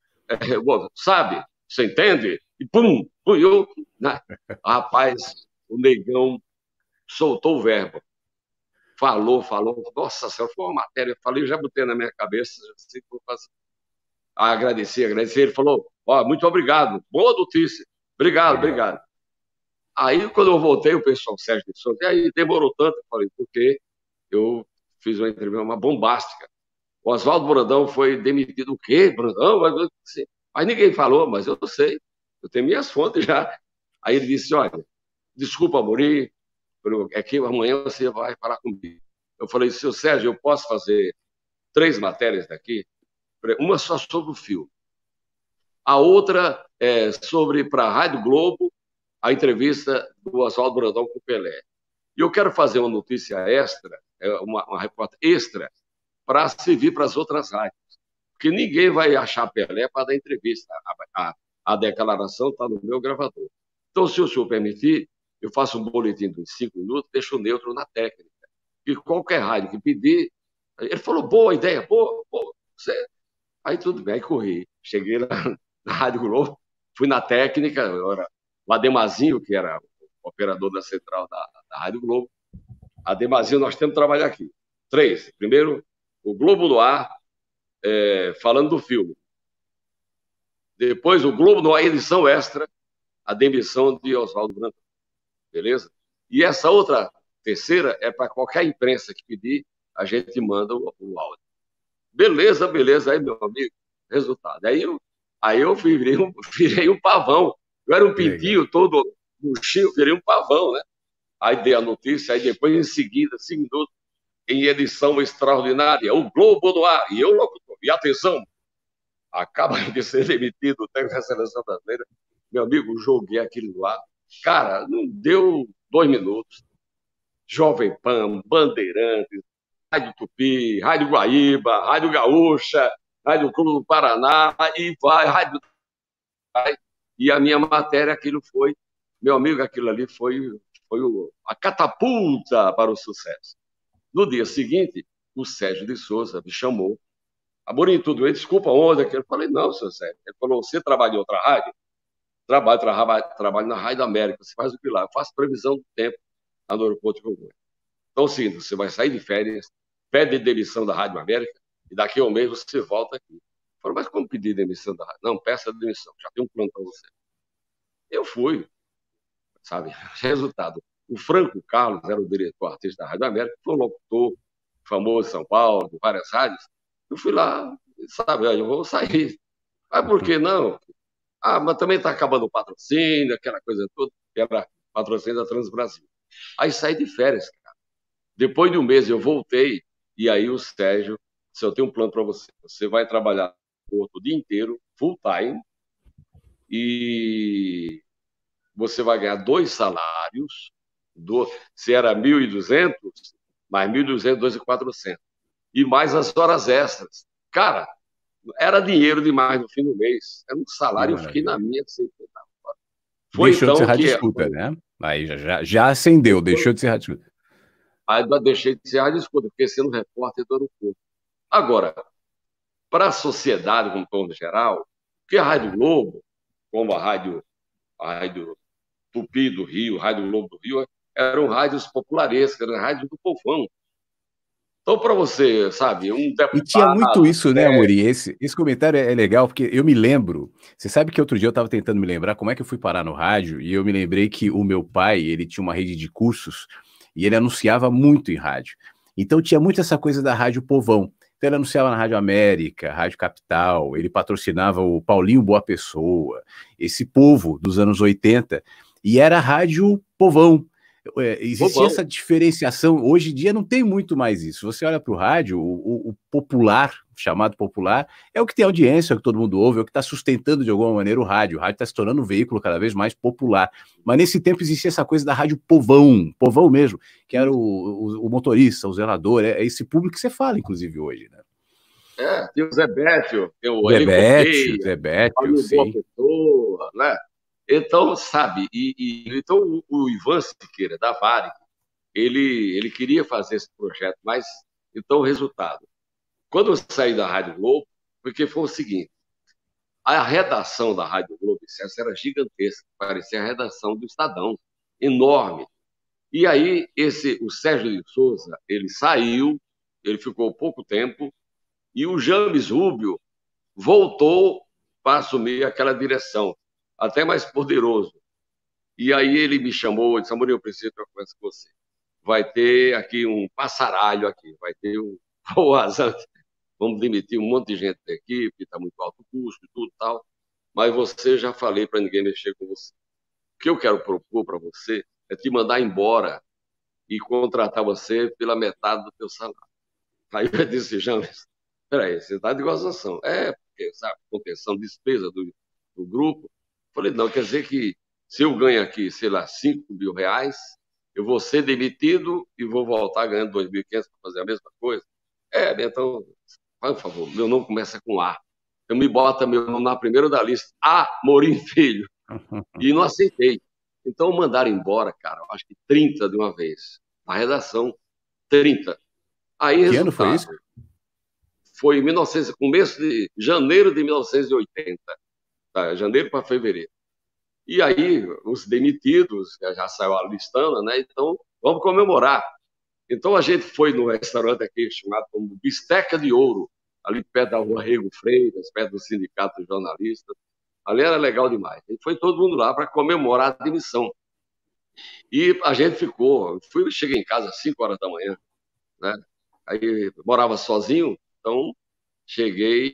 B: Sabe? Você entende? E pum! Pum eu, né? Rapaz, o negão soltou o verbo. Falou. Nossa senhora, foi uma matéria. Eu falei, já botei na minha cabeça. Assim, agradecer. Ele falou, muito obrigado. Boa notícia. Obrigado. Aí, quando eu voltei, o pessoal, Sérgio de Souza, e aí demorou tanto, eu falei, porque eu fiz uma entrevista, uma bombástica. O Oswaldo Brandão foi demitido. O quê, Brandão? Mas ninguém falou, mas eu sei. Eu tenho minhas fontes já. Aí ele disse, olha, desculpa, Amorim, é que amanhã você vai falar comigo. Eu falei, seu Sérgio, eu posso fazer 3 matérias daqui? Uma só sobre o filme. A outra é sobre, para a Rádio Globo, a entrevista do Oswaldo Brandão com o Pelé. E eu quero fazer uma notícia extra, uma repórter extra, para servir para as outras rádios. Porque ninguém vai achar Pelé para dar entrevista. A declaração está no meu gravador. Então, se o senhor permitir, eu faço um boletim de 5 minutos, deixo neutro na técnica. E qualquer rádio que pedir... Ele falou, boa ideia, boa. Aí tudo bem, aí corri. Cheguei lá na Rádio Globo, fui na técnica, era o Ademazinho, que era o operador da central da Rádio Globo. Ademazinho, nós temos que trabalhar aqui. 3. Primeiro, o Globo no Ar, falando do filme. Depois, o Globo no Ar, edição extra, a demissão de Oswaldo Brandão. Beleza? E essa outra, terceira, é para qualquer imprensa que pedir, a gente manda o áudio. Beleza. Aí, meu amigo, resultado. Aí eu virei um pavão. Eu era um pintinho todo murchinho, virei um pavão, né? Aí dei a notícia, aí depois, em seguida, 5 minutos, em edição extraordinária, o Globo no Ar, e eu locutor. E atenção, acaba de ser demitido o técnico da seleção brasileira. Meu amigo, joguei aquilo no ar. Cara, não deu 2 minutos. Jovem Pan, Bandeirantes, Rádio Tupi, Rádio Guaíba, Rádio Gaúcha, Rádio Clube do Paraná, e Rádio... E a minha matéria, aquilo foi... Meu amigo, aquilo ali foi a catapulta para o sucesso. No dia seguinte, o Sérgio de Souza me chamou. Amorim, tudo bem? Desculpa, onde? Eu falei, não, seu Sérgio. Ele falou, você trabalha em outra rádio? Trabalho na Rádio América. Você faz o que lá? Eu faço previsão do tempo lá no aeroporto de Congonhas. Então, sim, você vai sair de férias, pede demissão da Rádio América e daqui a um mês você volta aqui. Eu falei, mas como pedir demissão da rádio? Não, peça demissão, já tem um plano para você. Eu fui, sabe? Resultado. O Franco Carlos era o diretor artístico da Rádio América, foi um locutor famoso em São Paulo, de várias rádios. Eu fui lá, sabe, eu vou sair. Mas por que não? Mas também está acabando o patrocínio, aquela coisa toda, que era patrocínio da Transbrasil. Aí saí de férias, cara. Depois de um mês eu voltei, e aí o Sérgio, se eu tenho um plano para você, você vai trabalhar o dia inteiro, full time, e você vai ganhar 2 salários, se era 1.200, mais 1.200, 2.400, e mais as horas extras. Cara, era dinheiro demais no fim do mês. Era um salário, eu fiquei na minha.
A: Foi deixou então de ser rádio escuta, né? Aí já acendeu, deixou de ser rádio escuta.
B: Aí deixei de ser rádio escuta, porque sendo repórter do aeroporto. Agora, para a sociedade, como tom geral, porque a Rádio Globo, como a Rádio Tupi do Rio, a Rádio Globo do Rio, eram rádios popularescas, eram rádios do povão. Então, para você, sabe, um deputado...
A: E tinha muito isso, né, Amorim? Esse comentário é legal, porque eu me lembro... Você sabe que outro dia eu estava tentando me lembrar como é que eu fui parar no rádio, e eu me lembrei que o meu pai, ele tinha uma rede de cursos, e ele anunciava muito em rádio. Então tinha muito essa coisa da Rádio Povão. Então ele anunciava na Rádio América, Rádio Capital, ele patrocinava o Paulinho Boa Pessoa, esse povo dos anos 80, e era Rádio Povão. Existia essa diferenciação, hoje em dia não tem muito mais isso. Você olha para o rádio, o popular, chamado popular, é o que tem audiência, é o que todo mundo ouve, é o que está sustentando de alguma maneira o rádio está se tornando um veículo cada vez mais popular, mas nesse tempo existia essa coisa da rádio povão mesmo, que era o motorista, o zelador, é esse público que você fala, inclusive, hoje, né?
B: Tem o Zé Bétio, tem o Eli
A: Zé
B: Correia,
A: Bétio,
B: Paulinho Boa
A: sim.
B: Pessoa, né? Então, sabe, então o Ivan Siqueira, da Varig, ele queria fazer esse projeto, mas então o resultado. Quando eu saí da Rádio Globo, porque foi o seguinte, a redação da Rádio Globo essa era gigantesca, parecia a redação do Estadão, enorme. E aí o Sérgio de Souza, ele saiu, ele ficou pouco tempo, e o James Rubio voltou para assumir aquela direção, até mais poderoso. E aí ele me chamou e disse, Amorim, eu preciso de uma conversa com você. Vai ter aqui um passaralho aqui, vai ter um vamos demitir um monte de gente da equipe, está muito alto o custo e tudo tal, mas você já falei para ninguém mexer com você. O que eu quero propor para você é te mandar embora e contratar você pela metade do teu salário. Aí eu disse, James, peraí, você está de gozação. Porque, sabe, contenção, despesa do grupo. Falei, não, quer dizer que se eu ganho aqui, sei lá, 5 mil reais, eu vou ser demitido e vou voltar ganhando 2.500 para fazer a mesma coisa? Então, por favor, meu nome começa com A. Eu me bota meu nome na primeira da lista, Amorim Filho. E não aceitei. Então mandaram embora, cara, acho que 30 de uma vez. Na redação, 30. Aí,
A: Que ano foi isso?
B: resultado, foi em 1900, começo de janeiro de 1980, tá? Janeiro para fevereiro. E aí, os demitidos, já saiu a listana, né? Então, vamos comemorar. Então, a gente foi no restaurante aqui chamado como Bisteca de Ouro, ali perto da rua Rego Freitas, perto do Sindicato dos Jornalistas. Ali era legal demais. E foi todo mundo lá para comemorar a demissão. E a gente ficou. Cheguei em casa às 5 horas da manhã, né? Aí morava sozinho, então cheguei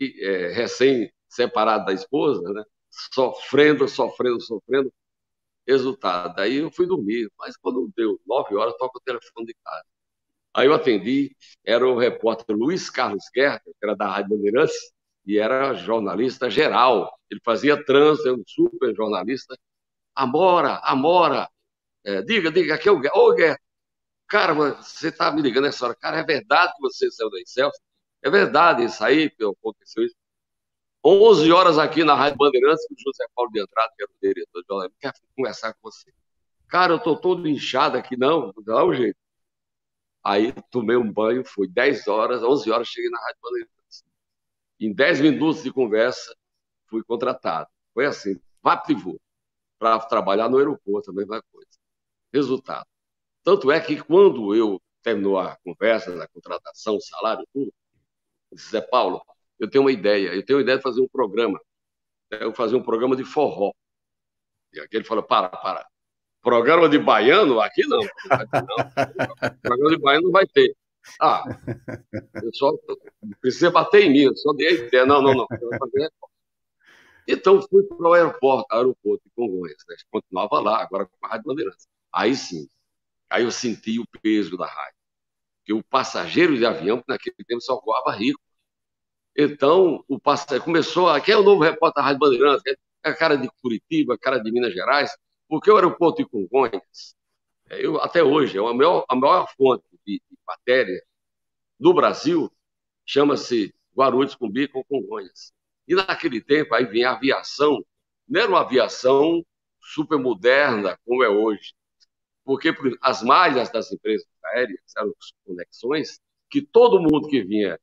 B: recém-separado da esposa, né? Sofrendo, sofrendo, sofrendo. Resultado. Aí eu fui dormir, mas quando deu 9 horas, toca o telefone de casa. Aí eu atendi, era o repórter Luiz Carlos Guerra, que era da Rádio Bandeirantes, e era jornalista geral. Ele fazia trânsito, era um super jornalista. Amora, diga, aqui é o Guerra. Ô, Guerra, cara, você tá me ligando nessa hora. Cara, é verdade que você saiu da Excelsior? É verdade, isso aí, que aconteceu isso. 11 horas aqui na Rádio Bandeirantes, o José Paulo de Andrade, que era o diretor de jornalismo, quer conversar com você. Cara, eu tô todo inchado aqui, não, dá um jeito. Aí tomei um banho, foi 10 horas, 11 horas, cheguei na Rádio Bandeirantes. Em 10 minutos de conversa, fui contratado. Foi assim, vaptivou, para trabalhar no aeroporto, a mesma coisa. Resultado. Tanto é que quando eu terminou a conversa, a contratação, o salário, tudo, eu disse, Zé Paulo, eu tenho uma ideia de fazer um programa. Eu fazer um programa de forró. E aqui ele falou, para. Programa de baiano? Aqui não. Não vai ter, não. Programa de baiano não vai ter. Eu só precisa bater em mim, eu só dei a ideia. Não. Eu vou fazer. Então fui para o aeroporto de Congonhas. Né? Continuava lá, agora com a Rádio Bandeirantes. Aí sim, aí eu senti o peso da rádio. Porque o passageiro de avião, que naquele tempo só voava rico. Então, o passageiro começou. Aqui é o novo repórter da Rádio Bandeirantes, é a cara de Curitiba, a cara de Minas Gerais, porque o aeroporto de Congonhas, até hoje, é a maior fonte de matéria do Brasil, chama-se Guarulhos, Cumbica ou Congonhas. E naquele tempo, aí vinha a aviação, não era uma aviação super moderna como é hoje, porque as malhas das empresas aéreas eram as conexões que todo mundo que vinha,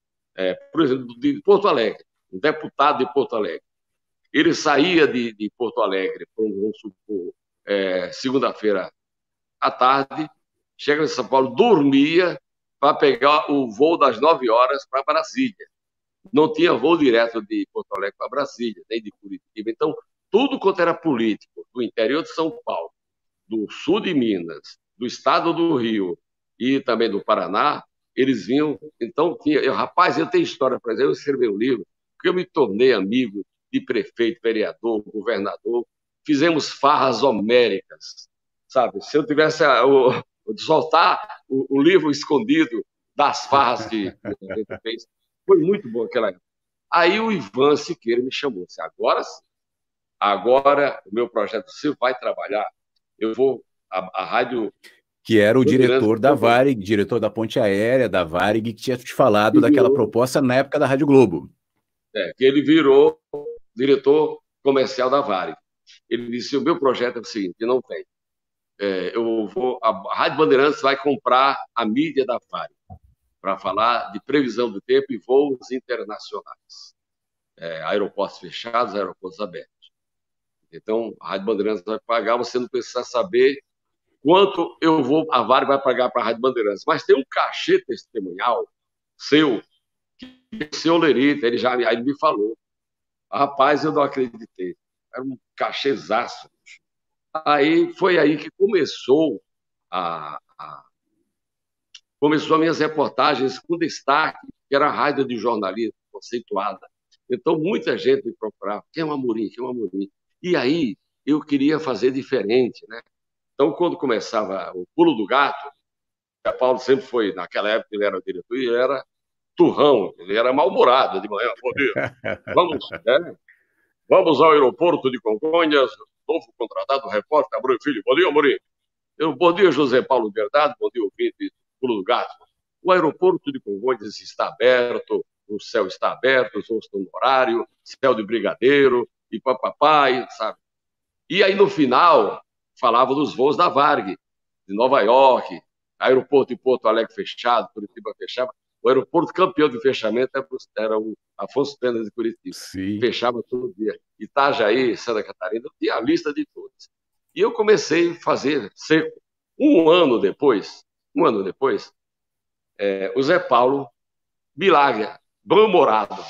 B: por exemplo, de Porto Alegre, um deputado de Porto Alegre, ele saía de Porto Alegre, vamos supor, segunda-feira à tarde, chega em São Paulo, dormia para pegar o voo das 9 horas para Brasília. Não tinha voo direto de Porto Alegre para Brasília, nem de Curitiba. Então, tudo quanto era político do interior de São Paulo, do sul de Minas, do estado do Rio e também do Paraná, eles vinham. Então, rapaz, eu tenho história para dizer, eu escrevi um livro, porque eu me tornei amigo de prefeito, vereador, governador, fizemos farras homéricas, sabe? Se eu tivesse soltar o livro escondido das farras que a gente fez, foi muito bom aquela época. Aí o Ivan Siqueira me chamou, disse, agora o meu projeto, você vai trabalhar, eu vou, a rádio
A: Que era o
B: Bandeirantes
A: diretor da Varig, diretor da Ponte Aérea, da Varig, que tinha te falado daquela proposta na época da Rádio Globo.
B: Que ele virou diretor comercial da Varig. Ele disse, o meu projeto é o seguinte, não tem. A Rádio Bandeirantes vai comprar a mídia da Varig para falar de previsão do tempo e voos internacionais. Aeroportos fechados, aeroportos abertos. Então, a Rádio Bandeirantes vai pagar, você não precisa saber quanto a Varig vai pagar para a Rádio Bandeirantes. Mas tem um cachê testemunhal seu, que é o seu Lerita, ele me falou. Rapaz, eu não acreditei. Era um cachezaço. Foi aí que começou as minhas reportagens com destaque, que era a rádio de jornalismo conceituada. Então, muita gente me procurava, quem é o Amorim, quem é o Amorim? E aí, eu queria fazer diferente, né? Então, quando começava o Pulo do Gato, o Paulo sempre foi, naquela época, ele era diretor e era turrão, ele era mal-humorado de manhã. Bom dia, vamos ao aeroporto de Congonhas, novo contratado, repórter Amorim Filho. Bom dia, Amorim. Bom dia, José Paulo Verdade, bom dia, ouvinte do Pulo do Gato. O aeroporto de Congonhas está aberto, o céu está aberto, os voos estão no horário, céu de brigadeiro, e papai, sabe? E aí, no final, falava dos voos da Varig, de Nova York, aeroporto de Porto Alegre fechado, Curitiba fechava. O aeroporto campeão de fechamento era o Afonso Pena de Curitiba.
A: Sim.
B: Fechava todo dia. Itajaí, Santa Catarina, eu tinha a lista de todos. E eu comecei a fazer seco. Um ano depois, o Zé Paulo Bilaglia, bem-humorado.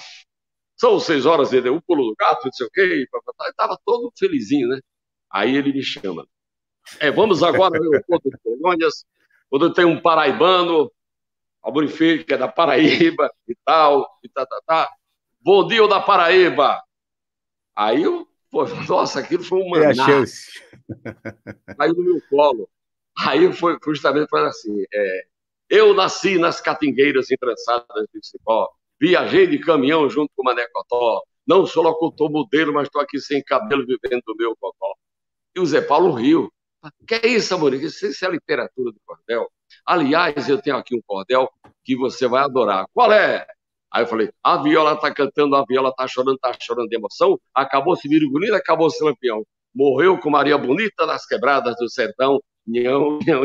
B: São 6 horas, de um pulo do gato, não sei o quê. Estava todo felizinho, né? Aí ele me chama. Vamos agora ao aeroporto de Congonhas, onde tem um paraibano, Amorim Filho, que é da Paraíba e tal, e tá. Bom dia, da Paraíba. Aí nossa, aquilo foi um maná.
A: É a chance.
B: Aí no meu colo. Aí foi justamente assim, eu nasci nas catingueiras entrançadas de Cipó, viajei de caminhão junto com o Mané Cotó, não sou locutor modelo, mas estou aqui sem cabelo vivendo do meu cotó. E o Zé Paulo riu. Que é isso, Amorim? Isso é literatura do cordel. Aliás, eu tenho aqui um cordel que você vai adorar. Qual é? Aí eu falei, a viola está cantando, a viola está chorando de emoção, acabou-se Virgulino, acabou-se Lampião. Morreu com Maria Bonita nas quebradas do sertão. Nhão, nhão.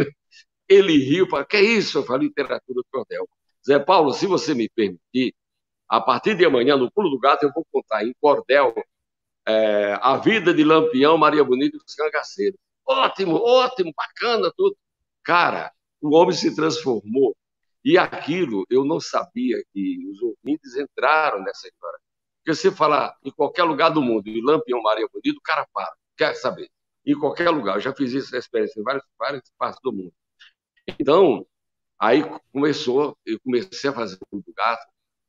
B: Ele riu, falou, que é isso? Eu falei, literatura do cordel. Zé Paulo, se você me permitir, a partir de amanhã, no Pulo do Gato, eu vou contar em cordel a vida de Lampião, Maria Bonita e os cangaceiros. Ótimo, bacana tudo. Cara, o homem se transformou. E aquilo eu não sabia que os ouvintes entraram nessa história. Porque você falar em qualquer lugar do mundo, de Lampião, Maria Bonita, o cara para, quer saber. Em qualquer lugar. Eu já fiz essa experiência em várias partes do mundo. Então, aí eu comecei a fazer o Pulo do Gato.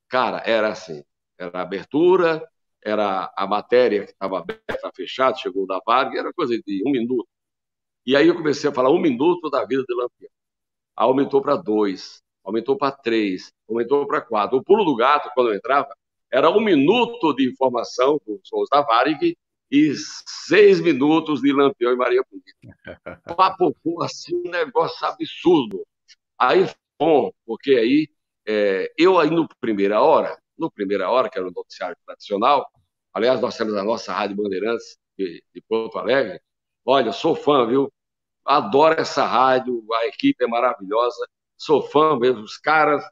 B: Cara, era assim, era a abertura, era a matéria que estava aberta, fechada, chegou da Varig, era coisa de 1 minuto. E aí eu comecei a falar 1 minuto da vida de Lampião. Aí aumentou para 2, aumentou para 3, aumentou para 4. O Pulo do Gato, quando eu entrava, era 1 minuto de informação dos shows da Varig e 6 minutos de Lampião e Maria Bonita. Papo assim, um negócio absurdo. Aí, bom, porque aí eu aí no Primeira Hora, que era o noticiário tradicional, aliás, nós temos a nossa Rádio Bandeirantes de Porto Alegre, olha, sou fã, viu? Adoro essa rádio, a equipe é maravilhosa, sou fã mesmo, os caras,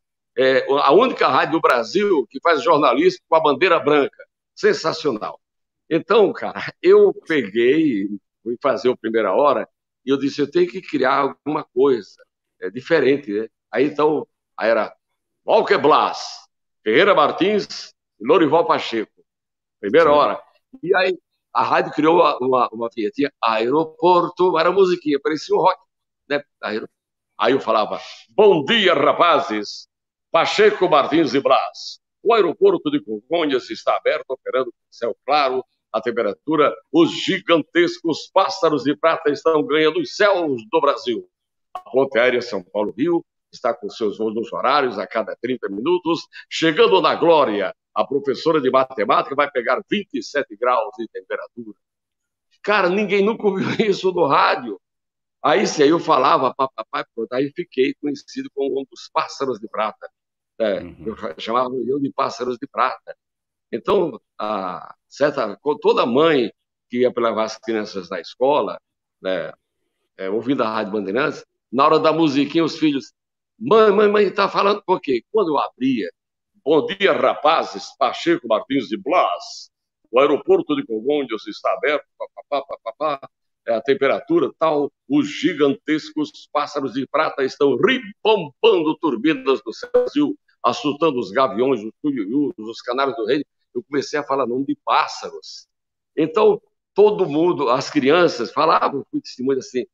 B: a única rádio do Brasil que faz jornalismo com a bandeira branca, sensacional. Então, cara, eu peguei, fui fazer o Primeira Hora, e eu disse, eu tenho que criar alguma coisa diferente, né? Aí era Walker Blas, Ferreira Martins e Lorival Pacheco. Primeira Hora. E aí a rádio criou uma vinhetinha, aeroporto, era musiquinha, parecia um rock. Né? Aí eu falava, bom dia, rapazes, Pacheco, Martins e Blas. O aeroporto de Congonhas está aberto, operando com céu claro, a temperatura, os gigantescos pássaros de prata estão ganhando os céus do Brasil. A ponte aérea São Paulo-Rio está com seus voos nos horários a cada 30 minutos. Chegando na glória, a professora de matemática vai pegar 27 graus de temperatura. Cara, ninguém nunca ouviu isso no rádio. Aí sim, aí eu falava, papai, pronto, aí fiquei conhecido como um dos pássaros de prata. Eu
A: Uhum.
B: chamava eu de pássaros de prata. Então, com toda mãe que ia levar as crianças na escola, né, ouvindo a Rádio Bandeirantes, na hora da musiquinha, os filhos, mãe, tá falando por quê? Quando eu abria, bom dia, rapazes, Pacheco Martins de Blas, o aeroporto de Congonhas está aberto, papapá, papapá, a temperatura tal, os gigantescos pássaros de prata estão ribombando turbinas do Brasil, assustando os gaviões, os tuiuius, os canários do rei. Eu comecei a falar nome de pássaros. Então, todo mundo, as crianças, falavam, fui testemunho assim,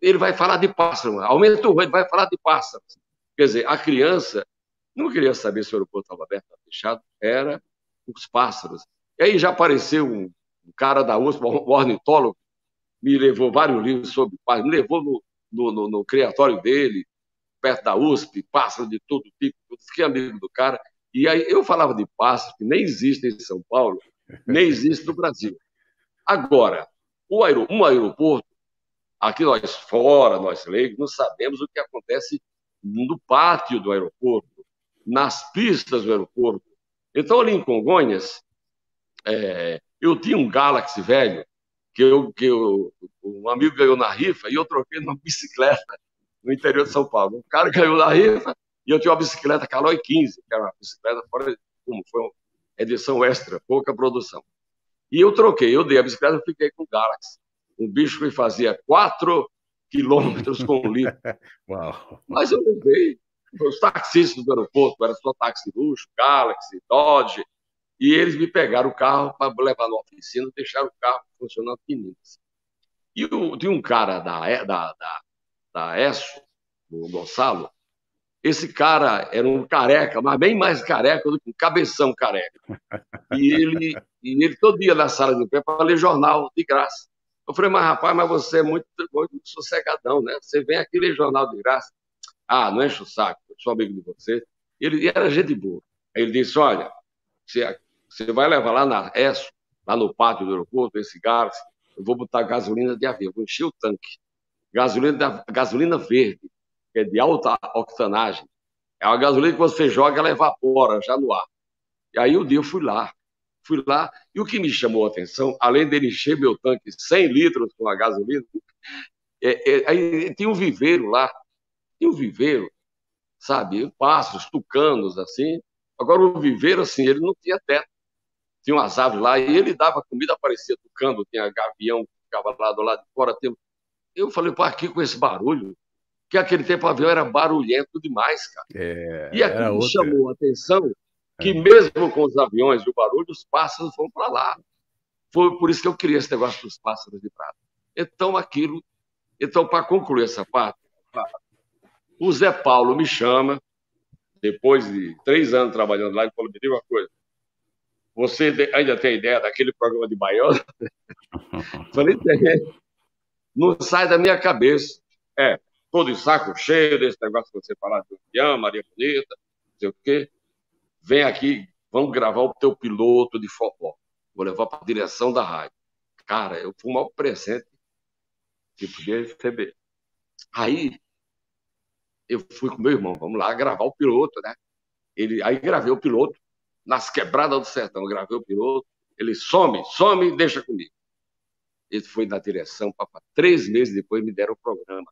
B: ele vai falar de pássaro, aumenta o ruído, vai falar de pássaros. Quer dizer, a criança não queria saber se o aeroporto estava aberto ou fechado, era os pássaros. E aí já apareceu um cara da USP, um ornitólogo, me levou vários livros sobre pássaros, me levou no criatório dele, perto da USP, pássaros de todo tipo, eu fiquei amigo do cara. E aí eu falava de pássaros que nem existem em São Paulo, nem existe no Brasil. Agora, um aeroporto, aqui nós fora, nós leigos, não sabemos o que acontece no pátio do aeroporto, nas pistas do aeroporto. Então, ali em Congonhas, eu tinha um Galaxy velho, um amigo ganhou na rifa e eu troquei numa bicicleta no interior de São Paulo. O cara ganhou na rifa e eu tinha uma bicicleta Caloi 15, que era uma bicicleta fora, como foi uma edição extra, pouca produção. E eu troquei, eu dei a bicicleta e fiquei com o Galaxy. Um bicho que fazia 4 quilômetros com litro.
A: Uau.
B: Mas eu levei os taxistas do aeroporto, era só táxi luxo, Galaxy, Dodge, e eles me pegaram o carro para levar na oficina, deixaram o carro funcionando fininho. E tinha um cara da ESSO, o Gonçalo, esse cara era um careca, mas bem mais careca do que um cabeção careca. E ele todo dia na sala de pé para ler jornal de graça. Eu falei, mas rapaz, mas você é muito sossegadão, né? Você vem aqui ler jornal de graça. Ah, não enche o saco, eu sou amigo de você. Ele era gente boa. Aí ele disse, olha, você vai levar lá na ESSO, lá no pátio do aeroporto, esse gás, eu vou botar gasolina de avião, vou encher o tanque. Gasolina verde, que é de alta octanagem. É uma gasolina que você joga, ela evapora já no ar. E aí um dia eu fui lá, e o que me chamou a atenção, além dele encher meu tanque 100 litros com a gasolina, aí tinha um viveiro lá, tinha um viveiro, sabe, pássaros, tucanos, assim. Agora o viveiro, assim, ele não tinha teto, tinha umas árvores lá, e ele dava comida, aparecia tucano, tinha gavião que ficava lá do lado de fora. Eu falei, pô, aqui com esse barulho, que aquele tempo o avião era barulhento demais, cara. E
A: Era
B: aquilo me
A: outra.
B: chamou a atenção, que mesmo com os aviões e o barulho, os pássaros vão para lá. Foi por isso que eu queria esse negócio dos pássaros de prata. Então, para concluir essa parte, o Zé Paulo me chama, depois de 3 anos trabalhando lá, ele falou, me diga uma coisa, você ainda tem ideia daquele programa de baiano? Falei, tem. Não sai da minha cabeça. Tô de saco cheio desse negócio que você falar de avião, Maria Bonita, não sei o quê. Vem aqui, vamos gravar o teu piloto de forró. Vou levar para a direção da rádio. Cara, eu fui o maior presente que podia receber. Aí, eu fui com meu irmão, vamos lá gravar o piloto, né? Aí gravei o piloto, nas quebradas do sertão, gravei o piloto. Ele some, deixa comigo. Ele foi na direção, papai. 3 meses depois me deram o programa.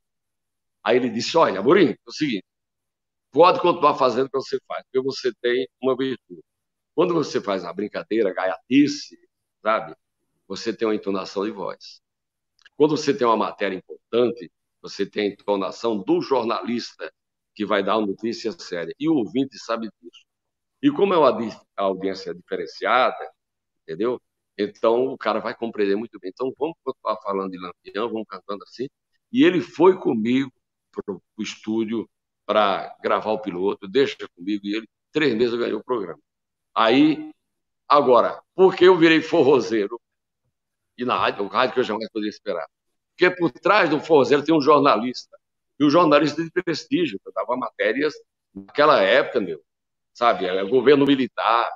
B: Aí ele disse, olha, Amorim, é o seguinte, pode continuar fazendo o que você faz, porque você tem uma virtude. Quando você faz uma brincadeira, gaiatice, sabe? Você tem uma entonação de voz. Quando você tem uma matéria importante, você tem a entonação do jornalista que vai dar uma notícia séria. E o ouvinte sabe disso. E como é uma audiência diferenciada, entendeu? Então o cara vai compreender muito bem. Então vamos continuar falando de Lampião, vamos cantando assim. E ele foi comigo para o estúdio para gravar o piloto, deixa comigo, e ele, 3 meses, ganhou o programa. Aí, agora, por que eu virei forrozeiro? E na rádio, o rádio que eu jamais poderia esperar. Porque por trás do forrozeiro tem um jornalista. E o jornalista de prestígio, que dava matérias naquela época, sabe? Governo militar,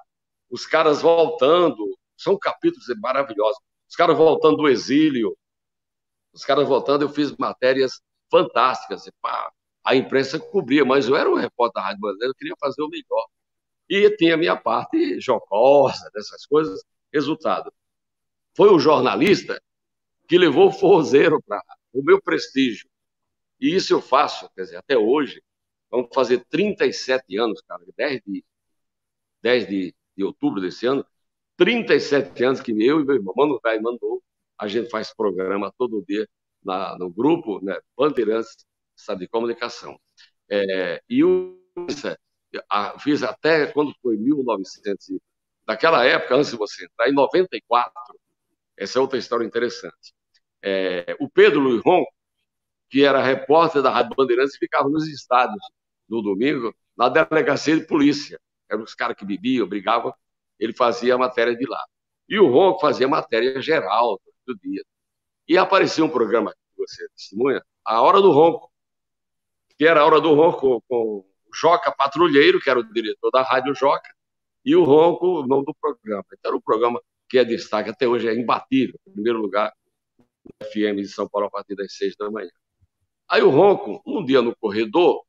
B: os caras voltando, são capítulos maravilhosos. Os caras voltando do exílio, os caras voltando, eu fiz matérias fantásticas. E, pá, a imprensa cobria, mas eu era um repórter da Rádio Bandeirantes, eu queria fazer o melhor. E tinha a minha parte jocosa, dessas coisas. Resultado, foi o jornalista que levou o forrozeiro para o meu prestígio. E isso eu faço, quer dizer, até hoje, vamos fazer 37 anos, cara, 10 de outubro desse ano, 37 anos que eu e meu irmão, Mano Velho mandou, a gente faz programa todo dia no grupo, né, Bandeirantes, sabe, de comunicação. E eu fiz até quando foi 1900, naquela época, antes de você entrar, em 94, essa é outra história interessante. O Pedro Luiz Ronco, que era repórter da Rádio Bandeirantes, ficava nos estádios no domingo, na delegacia de polícia. Eram os caras que bebiam, brigavam, ele fazia a matéria de lá. E o Ronco fazia a matéria geral do dia. E apareceu um programa que você testemunha, A Hora do Ronco, que era a Hora do Ronco com o Joca Patrulheiro, que era o diretor da Rádio Joca, e o Ronco, o nome do programa. Então, era um programa que é destaque até hoje, é imbatível, em primeiro lugar, no FM de São Paulo, a partir das 6 da manhã. Aí o Ronco, um dia no corredor,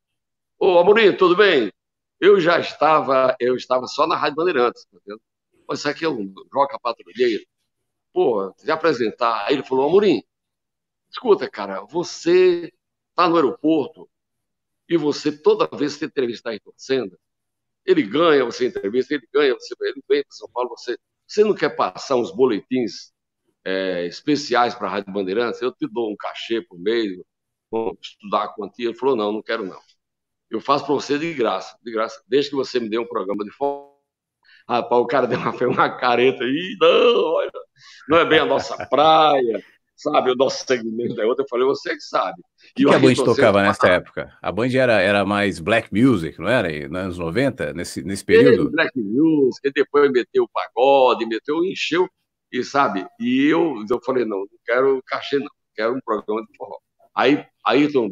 B: ô Amorim, tudo bem? Eu estava só na Rádio Bandeirantes, tá vendo? Mas isso aqui é um Joca Patrulheiro. Pô, se apresentar. Aí ele falou, Amorim, escuta, cara, você tá no aeroporto e você, toda vez que você entrevistar Ayrton Senna, ele ganha, você entrevista, ele ganha, ele vem para São Paulo, você não quer passar uns boletins especiais para a Rádio Bandeirantes? Eu te dou um cachê por mês, vamos estudar a quantia. Ele falou, não quero não. Eu faço para você de graça, desde que você me dê um programa de foto. Rapaz, o cara deu uma careta aí, não, olha, não é bem a nossa praia, sabe, o nosso segmento é outro. Eu falei, você que sabe.
A: O que a Band tocava nessa época? A Band era mais black music, não era? Nos anos 90, nesse período?
B: Black music, e depois meteu o pagode, encheu, e sabe, e eu falei, não quero cachê não, quero um programa de forró. Aí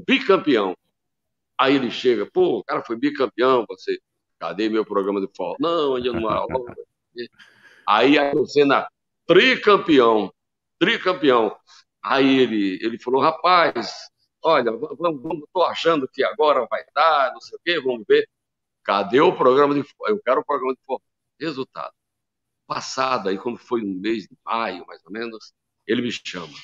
B: bicampeão. Aí ele chega, pô, o cara foi bicampeão, você, cadê meu programa de forró? Não, ainda não há. Aí a cena, tricampeão. Aí ele falou, rapaz, olha, tô achando que agora vai dar, não sei o quê, vamos ver. Cadê o programa de forró? Eu quero o programa de forró. Resultado. Passado, aí quando foi no mês de maio, mais ou menos, ele me chama.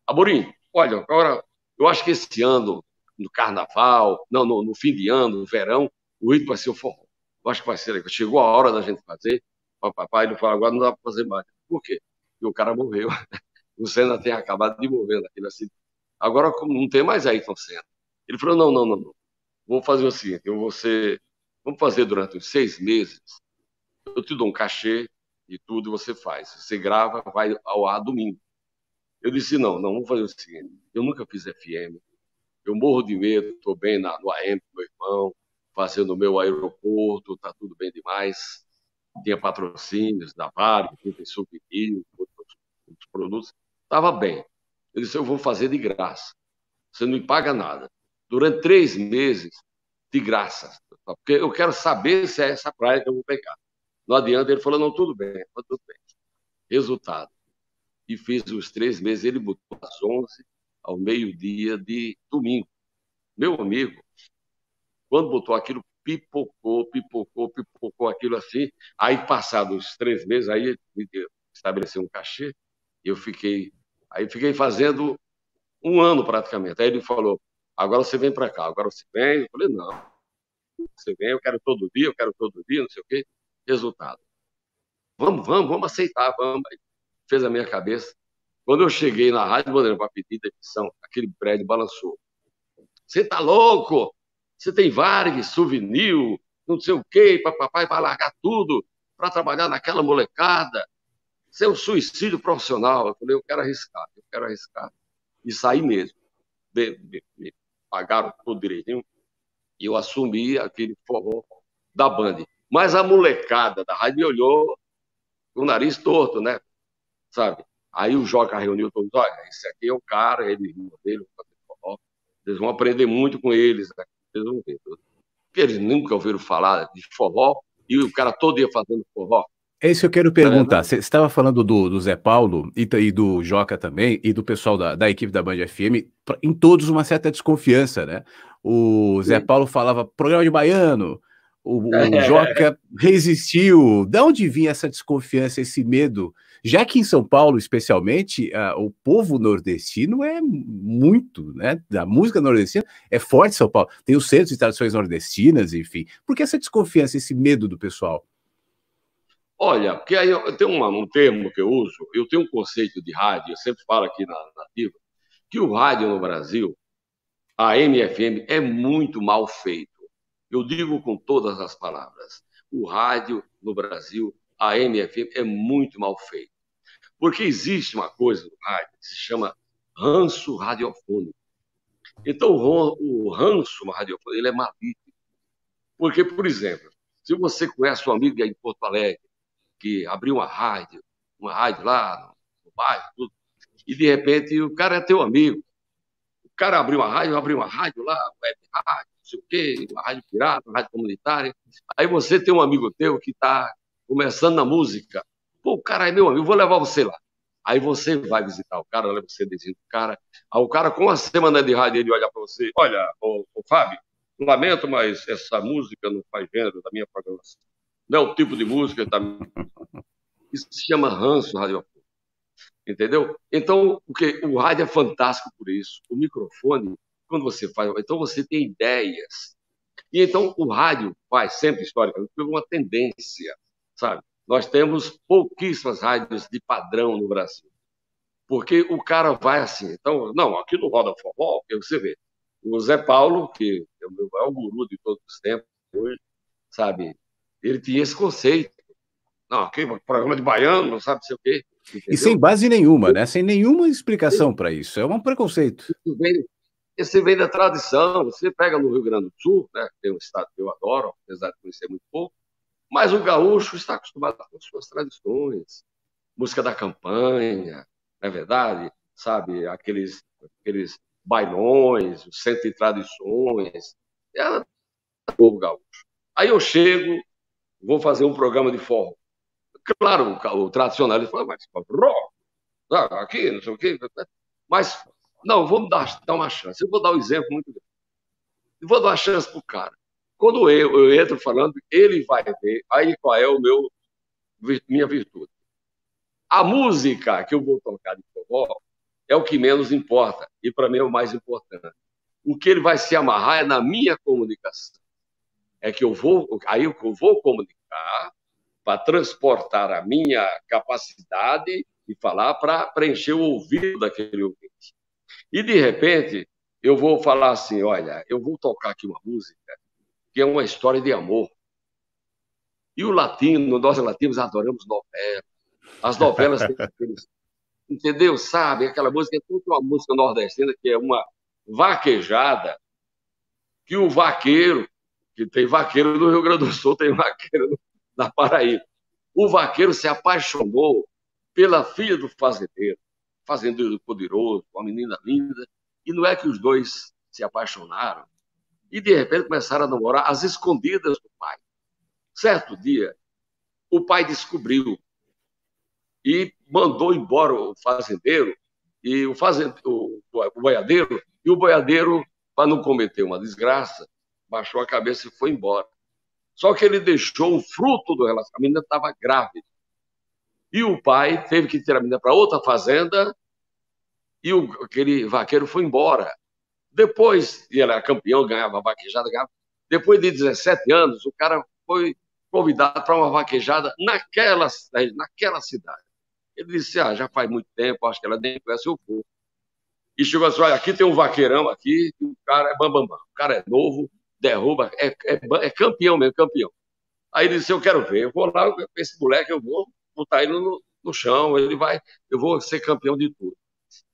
B: Amorim, olha, agora, eu acho que esse ano, no carnaval, não, no fim de ano, no verão, o ritmo vai ser o forró. Eu acho que vai ser. Chegou a hora da gente fazer. O papai ele falou, agora não dá para fazer mais. Por quê? Porque o cara morreu. O Senna tem acabado de morrer naquele acidente. Agora não tem mais Ayrton Senna. Ele falou, não. Vamos fazer o seguinte, vamos fazer durante uns 6 meses, eu te dou um cachê e tudo você faz. Você grava, vai ao ar domingo. Eu disse, não, vamos fazer o seguinte, eu nunca fiz FM, eu morro de medo, estou bem no AM com meu irmão, fazendo o meu aeroporto, está tudo bem demais. Tinha patrocínios da Varig, tem souvenir, outros produtos, estava bem. Eu disse, eu vou fazer de graça, você não me paga nada. Durante 3 meses, de graça, porque eu quero saber se é essa praia que eu vou pegar. Não adianta, ele falou, não, tudo bem. Resultado, e fiz os 3 meses, ele botou às 11 ao meio-dia de domingo. Meu amigo, quando botou aquilo, pipocou aquilo assim, aí passados os 3 meses, aí estabeleceu um cachê, fiquei fazendo 1 ano praticamente. Aí ele falou, agora você vem para cá, agora você vem. Eu falei, não, você vem, eu quero todo dia, não sei o quê. Resultado, vamos aceitar, vamos. Aí fez a minha cabeça. Quando eu cheguei na Rádio Bandeirantes para pedir demissão, aquele prédio balançou. Você tá louco? Você tem Varig, souvenir, não sei o quê, papai vai largar tudo para trabalhar naquela molecada. Isso é um suicídio profissional. Eu falei, eu quero arriscar. E saí mesmo. Me pagaram tudo direitinho e eu assumi aquele forró da Band. Mas a molecada da rádio me olhou com o nariz torto, né? Sabe? Aí o Joca reuniu todos, olha, esse aqui é o cara, ele irmão dele, vocês vão aprender muito com eles, né? Vocês vão ver. Porque eles nunca ouviram falar de forró, e o cara todo dia fazendo forró.
A: É isso que eu quero
B: Né?
A: perguntar. Você estava falando do Zé Paulo e do Joca também, e do pessoal da equipe da Band FM, em todos uma certa desconfiança, né? O Zé Paulo falava programa de baiano, o Joca resistiu. De onde vinha essa desconfiança, esse medo? Já que em São Paulo, especialmente, o povo nordestino é muito, né? A música nordestina é forte em São Paulo. Tem os centros de tradições nordestinas, enfim. Por que essa desconfiança, esse medo do pessoal?
B: Olha, porque aí eu tenho um termo que eu uso, eu tenho um conceito de rádio, eu sempre falo aqui na Nativa, que o rádio no Brasil, a MFM, é muito mal feito. Eu digo com todas as palavras. O rádio no Brasil, a MFM, é muito mal feito. Porque existe uma coisa no rádio que se chama ranço radiofônico. Então, o ranço radiofônico ele é maligno. Porque, por exemplo, se você conhece uma amiga em Porto Alegre, que abriu uma rádio lá no bairro, tudo, e de repente o cara é teu amigo. O cara abriu uma rádio lá, web rádio, não sei o quê, uma rádio pirata, uma rádio comunitária. Aí você tem um amigo teu que está começando na música. Pô, o cara é meu amigo, vou levar você lá. Aí você vai visitar o cara, leva você visita o cara. Aí o cara, com uma semana de rádio, ele olha para você: olha, ô Fábio, lamento, mas essa música não faz gênero da minha programação. Não é o tipo de música. Isso se chama ranço radiofônico. Entendeu? Então, o rádio é fantástico por isso. O microfone, quando você faz, então você tem ideias. E então o rádio faz sempre historicamente por uma tendência, sabe? Nós temos pouquíssimas rádios de padrão no Brasil, porque o cara vai assim. Então, não, aqui no Roda Forró, que você vê, o Zé Paulo, que é o guru de todos os tempos hoje, sabe? Ele tinha esse conceito. Não, aqui programa de baiano, não sabe sei o quê,
A: E sem
B: entendeu?
A: base nenhuma, né? Sem nenhuma explicação para isso. É um preconceito.
B: Esse vem da tradição. Você pega no Rio Grande do Sul, né, que tem um estado que eu adoro, apesar de conhecer muito pouco, mas o gaúcho está acostumado com as suas tradições. Música da campanha, não é verdade? Sabe, aqueles bailões, o centro de tradições. É o povo gaúcho. Aí eu chego, vou fazer um programa de forró. Claro, o tradicional, ele fala, mas rock, aqui, não sei o quê. Mas, não, vamos dar uma chance. Eu vou dar um exemplo muito grande. Eu vou dar uma chance para o cara. Quando eu entro falando, ele vai ver aí qual é minha virtude. A música que eu vou tocar de forró é o que menos importa, e para mim é o mais importante. O que ele vai se amarrar é na minha comunicação. É que aí eu vou comunicar para transportar a minha capacidade e falar para preencher o ouvido daquele ouvinte. E, de repente, eu vou falar assim, olha, eu vou tocar aqui uma música que é uma história de amor. E o latino, nós latinos adoramos novelas. As novelas têm aqueles, entendeu? Sabe? Aquela música, é tudo uma música nordestina, que é uma vaquejada, que o vaqueiro, que tem vaqueiro no Rio Grande do Sul, tem vaqueiro na Paraíba. O vaqueiro se apaixonou pela filha do fazendeiro, fazendeiro poderoso, uma menina linda, e não é que os dois se apaixonaram e de repente começaram a namorar às escondidas do pai. Certo dia, o pai descobriu e mandou embora o fazendeiro e o boiadeiro, e o boiadeiro, para não cometer uma desgraça, baixou a cabeça e foi embora. Só que ele deixou o fruto do relacionamento, a menina estava grávida. E o pai teve que tirar a menina para outra fazenda e aquele vaqueiro foi embora. Depois, e ele era campeão, ganhava vaquejada, ganhava. Depois de 17 anos, o cara foi convidado para uma vaquejada naquela cidade. Ele disse, já faz muito tempo, acho que ela nem conhece o povo. E chegou assim, olha, aqui tem um vaqueirão aqui, o cara é bambambam. O cara é novo, derruba, é campeão mesmo, campeão. Aí ele disse, eu quero ver, eu vou lá, esse moleque, eu vou botar ele no chão, eu vou ser campeão de tudo.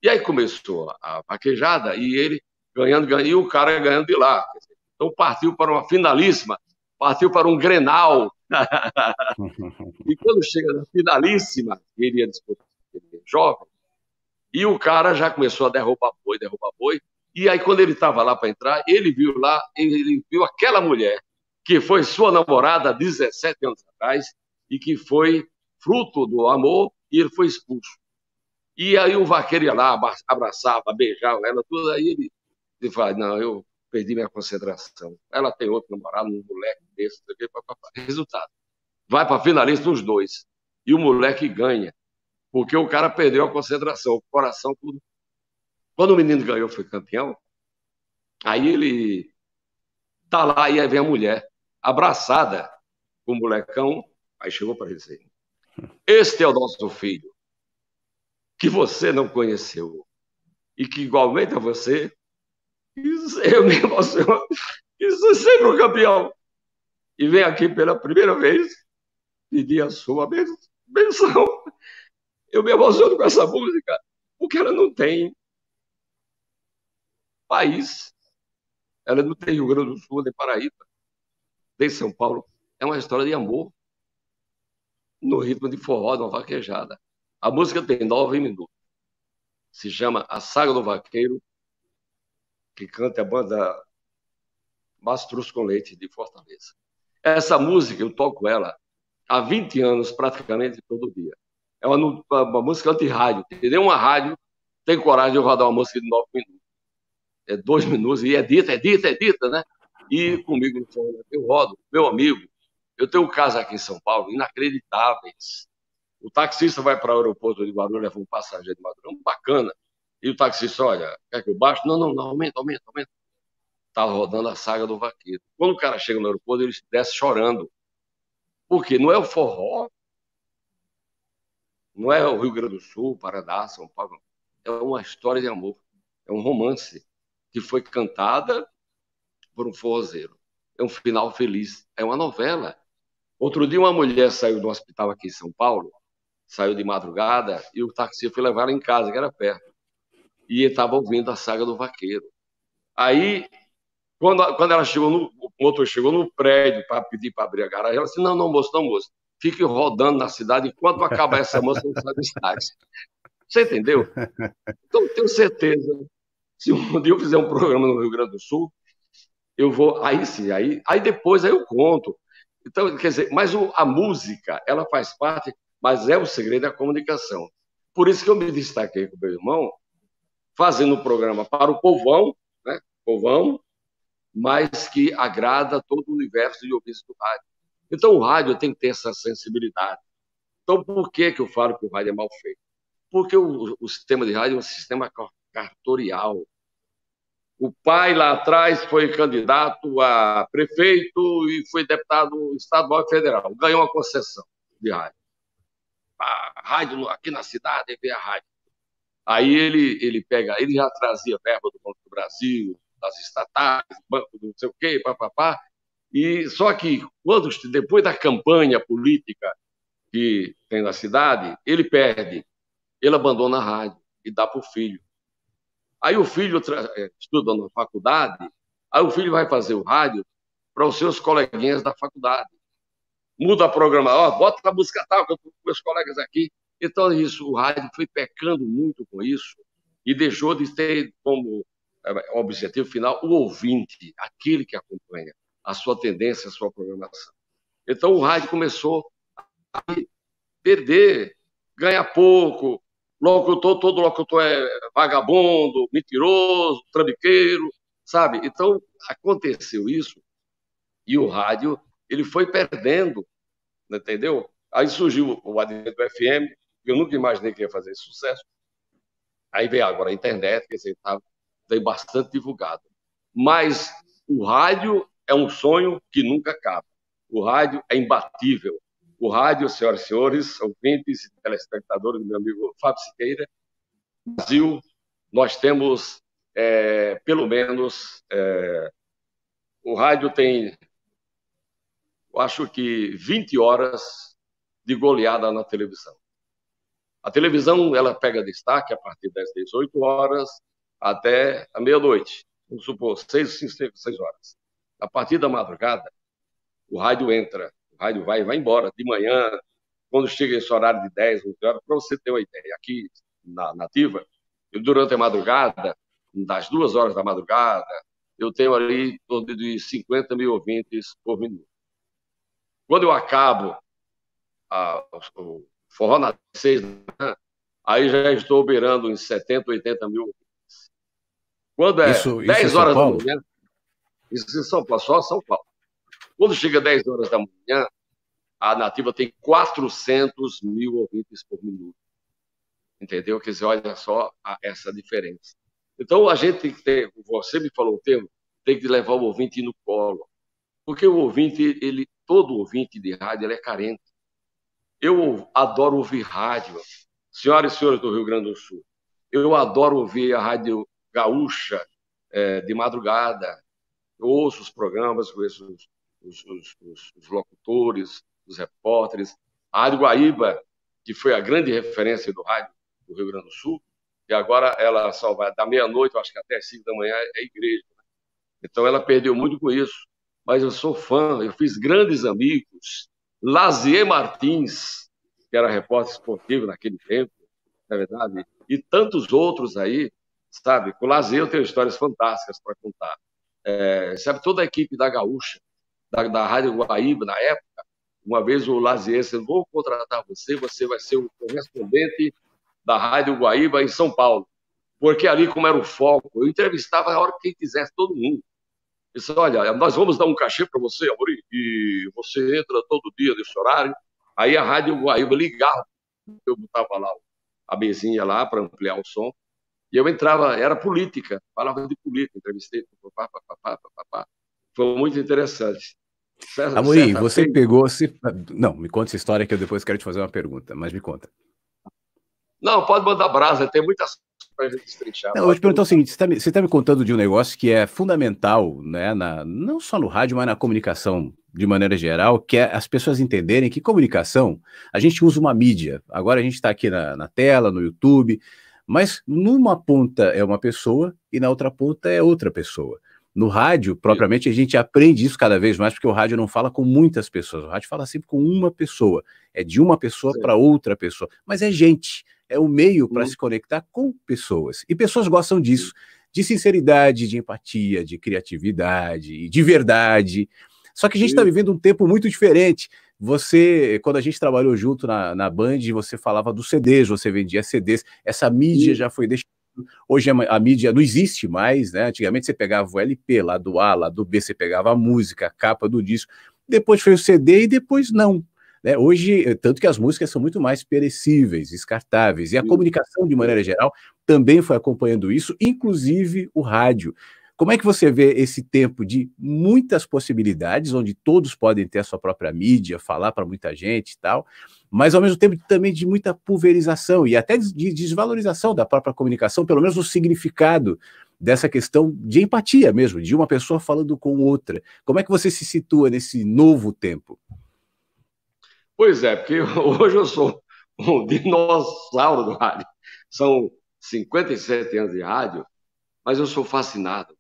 B: E aí começou a vaquejada e ele ganhando, e o cara ganhando de lá. Então partiu para uma finalíssima, partiu para um Grenal. E quando chega na finalíssima, ele ia disputar, ele é jovem, e o cara já começou a derrubar boi. E aí, quando ele estava lá para entrar, ele viu aquela mulher que foi sua namorada há 17 anos atrás e que foi fruto do amor, e ele foi expulso. E aí o vaqueiro ia lá, abraçava, beijava ela, tudo. Aí ele fala, não, eu perdi minha concentração. Ela tem outro namorado, um moleque desse, papapá. Resultado, vai para finalista os dois. E o moleque ganha, porque o cara perdeu a concentração, o coração, tudo. Quando o menino ganhou, foi campeão, aí ele tá lá e aí vem a mulher, abraçada com o molecão, aí chegou para ele dizer, este é o nosso filho, que você não conheceu, e que igualmente a você, eu me emociono, isso é sempre o campeão. E vem aqui pela primeira vez pedir a sua benção. Eu me emociono com essa música, porque ela não tem país, ela não tem Rio Grande do Sul, nem Paraíba, nem São Paulo. É uma história de amor, no ritmo de forró, de uma vaquejada. A música tem 9 minutos. Se chama A Saga do Vaqueiro, que canta a banda Mastruz com Leite, de Fortaleza. Essa música, eu toco ela há 20 anos, praticamente todo dia. É uma música anti-rádio. Nenhuma rádio tem coragem de rodar uma música de 9 minutos. É 2 minutos, e é dita, né? E comigo, eu rodo, meu amigo, eu tenho um caso aqui em São Paulo, inacreditáveis. O taxista vai para o aeroporto de Guarulhos, leva um passageiro de madrugada, bacana. E o taxista, olha, quer que eu baixo? Não, aumenta. Tá rodando a Saga do Vaqueiro. Quando o cara chega no aeroporto, ele desce chorando. Por quê? Não é o forró, não é o Rio Grande do Sul, Paraná, São Paulo. É uma história de amor. É um romance que foi cantada por um forrozeiro. É um final feliz. É uma novela. Outro dia, uma mulher saiu do hospital aqui em São Paulo, saiu de madrugada, e o taxista foi levar ela em casa, que era perto. E ele estava ouvindo a Saga do Vaqueiro. Aí, quando ela chegou o motor chegou no prédio para pedir para abrir a garagem, ela disse, não, moço. Fique rodando na cidade, enquanto acabar essa moça, não sai do estádio. Você entendeu? Então, eu tenho certeza, se um dia eu fizer um programa no Rio Grande do Sul, eu vou, aí sim, aí depois aí eu conto. Então, quer dizer, mas a música, ela faz parte, mas é o segredo da comunicação. Por isso que eu me destaquei com o meu irmão, fazendo um programa para o povão, né? Povão, mas que agrada todo o universo de ouvintes do rádio. Então, o rádio tem que ter essa sensibilidade. Então, por que eu falo que o rádio é mal feito? Porque o sistema de rádio é um sistema cartorial. O pai, lá atrás, foi candidato a prefeito e foi deputado estadual e federal. Ganhou uma concessão de rádio. A rádio aqui na cidade, vê a rádio. Aí ele já trazia verba do Banco do Brasil, das estatais, banco do não sei o quê, papapá. E só que depois da campanha política que tem na cidade, ele perde, ele abandona a rádio e dá para o filho. Aí o filho estuda na faculdade, aí o filho vai fazer o rádio para os seus coleguinhas da faculdade. Muda a programação, bota a música tal, que eu estou com meus colegas aqui. Então, isso, o rádio foi pecando muito com isso e deixou de ter como objetivo final o ouvinte, aquele que acompanha a sua tendência, a sua programação. Então, o rádio começou a perder, ganha pouco, todo locutor é vagabundo, mentiroso, trambiqueiro, sabe? Então, aconteceu isso e o rádio ele foi perdendo, entendeu? Aí surgiu o advento do FM, que eu nunca imaginei que ia fazer sucesso. Aí veio agora a internet, que tem bastante divulgado. Mas o rádio é um sonho que nunca acaba. O rádio é imbatível. O rádio, senhoras e senhores, ouvintes e telespectadores do meu amigo Fábio Siqueira, no Brasil, nós temos, pelo menos, o rádio tem, eu acho que 20 horas de goleada na televisão. A televisão, ela pega destaque a partir das 18 horas até a meia-noite. Vamos supor, 6 horas. A partir da madrugada, o rádio entra, o rádio vai embora de manhã, quando chega esse horário de 10, 11 horas, para você ter uma ideia. Aqui, na Nativa, durante a madrugada, das 2 horas da madrugada, eu tenho ali em torno de 50 mil ouvintes por minuto. Quando eu acabo forró nas 6 da manhã, aí já estou beirando em 70, 80 mil. Quando é
A: Isso em
B: 10
A: São
B: horas da
A: Paulo?
B: manhã, isso em São Paulo, só São Paulo. Quando chega 10 horas da manhã, a Nativa tem 400 mil ouvintes por minuto. Entendeu? Quer dizer, olha só essa diferença. Então, a gente tem que ter, você me falou o termo, tem que levar o ouvinte no colo. Porque o ouvinte, todo ouvinte de rádio, ele é carente. Eu adoro ouvir rádio. Senhoras e senhores do Rio Grande do Sul, eu adoro ouvir a Rádio Gaúcha de madrugada. Eu ouço os programas, conheço os locutores, os repórteres. A Rádio Guaíba, que foi a grande referência do rádio do Rio Grande do Sul, e agora ela só vai da meia-noite, acho que até as 5 da manhã é igreja. Então ela perdeu muito com isso. Mas eu sou fã, eu fiz grandes amigos. Lazier Martins, que era repórter esportivo naquele tempo, na verdade, e tantos outros aí, sabe? Com o Lazier eu tenho histórias fantásticas para contar. Sabe, toda a equipe da Gaúcha, da Rádio Guaíba, na época, uma vez o Lazier disse: vou contratar você, você vai ser o correspondente da Rádio Guaíba em São Paulo. Porque ali, como era o foco, eu entrevistava a hora que quisesse todo mundo. Eu disse: olha, nós vamos dar um cachê para você, Amorim, e você entra todo dia nesse horário. Aí a Rádio Guaíba ligava, eu botava lá a mesinha lá para ampliar o som, e eu entrava, era política, falava de política, entrevistei, foi muito interessante.
A: Amorim,
B: Certa
A: você
B: feita.
A: pegou. Não, me conta essa história que eu depois quero te fazer uma pergunta, mas me conta.
B: Não, pode mandar brasa, tem muitas coisas para a gente destrinchar,
A: Não, eu vou
B: pode
A: te perguntar o
B: perguntar.
A: seguinte: você tá me contando de um negócio que é fundamental, né, não só no rádio, mas na comunicação de maneira geral, que é as pessoas entenderem que comunicação, a gente usa uma mídia. Agora a gente está aqui na tela, no YouTube, mas numa ponta é uma pessoa e na outra ponta é outra pessoa. No rádio,
B: Isso,
A: propriamente, a gente aprende isso cada vez mais, porque o rádio não fala com muitas pessoas, o rádio fala sempre com uma pessoa, é de uma pessoa
B: sim.
A: para outra pessoa, mas é gente, é o meio para
B: Hum,
A: se conectar com pessoas. E pessoas gostam disso, de sinceridade, de empatia, de criatividade, de verdade. Só que a gente está
B: isso,
A: vivendo um tempo muito diferente. Você, quando a gente trabalhou junto na Band, você falava dos CDs, você vendia CDs, essa mídia
B: isso,
A: já foi deixada. Hoje a mídia não existe mais, né? Antigamente você pegava o LP lá do A, lá do B, você pegava a música, a capa do disco, depois foi o CD e depois não. Né? Hoje, tanto que as músicas são muito mais perecíveis, descartáveis, e a
B: isso,
A: comunicação, de
B: isso.
A: maneira geral, também foi acompanhando isso, inclusive o rádio. Como é que você vê esse tempo de muitas possibilidades, onde todos podem ter a sua própria mídia, falar para muita gente e tal, mas ao mesmo tempo também de muita pulverização e até de desvalorização da própria comunicação, pelo menos o significado dessa questão de empatia mesmo, de uma pessoa falando com outra. Como é que você se situa nesse novo tempo?
B: Pois é, porque hoje eu sou um dinossauro do rádio. São 57 anos de rádio, mas eu sou fascinado.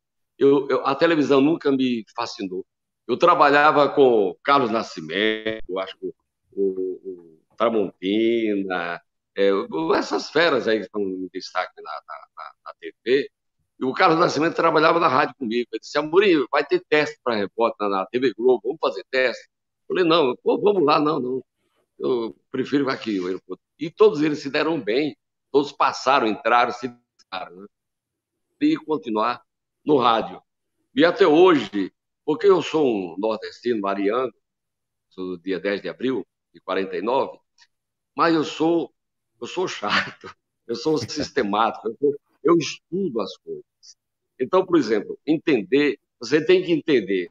B: A televisão nunca me fascinou. Eu trabalhava com Carlos Nascimento, eu acho que o Tramontina, essas feras aí que estão em destaque na TV. E o Carlos Nascimento trabalhava na rádio comigo. Ele disse: Amorim, vai ter teste para repórter na TV Globo, vamos fazer teste? Eu falei: não, pô, vamos lá, não, não. Eu prefiro aqui o aeroporto. E todos eles se deram bem, todos passaram, entraram, se deram, né? E continuar no rádio. E até hoje, porque eu sou um nordestino, mariano, sou do dia 10 de abril de 49, mas eu sou chato, eu sou sistemático, eu estudo as coisas. Então, por exemplo, você tem que entender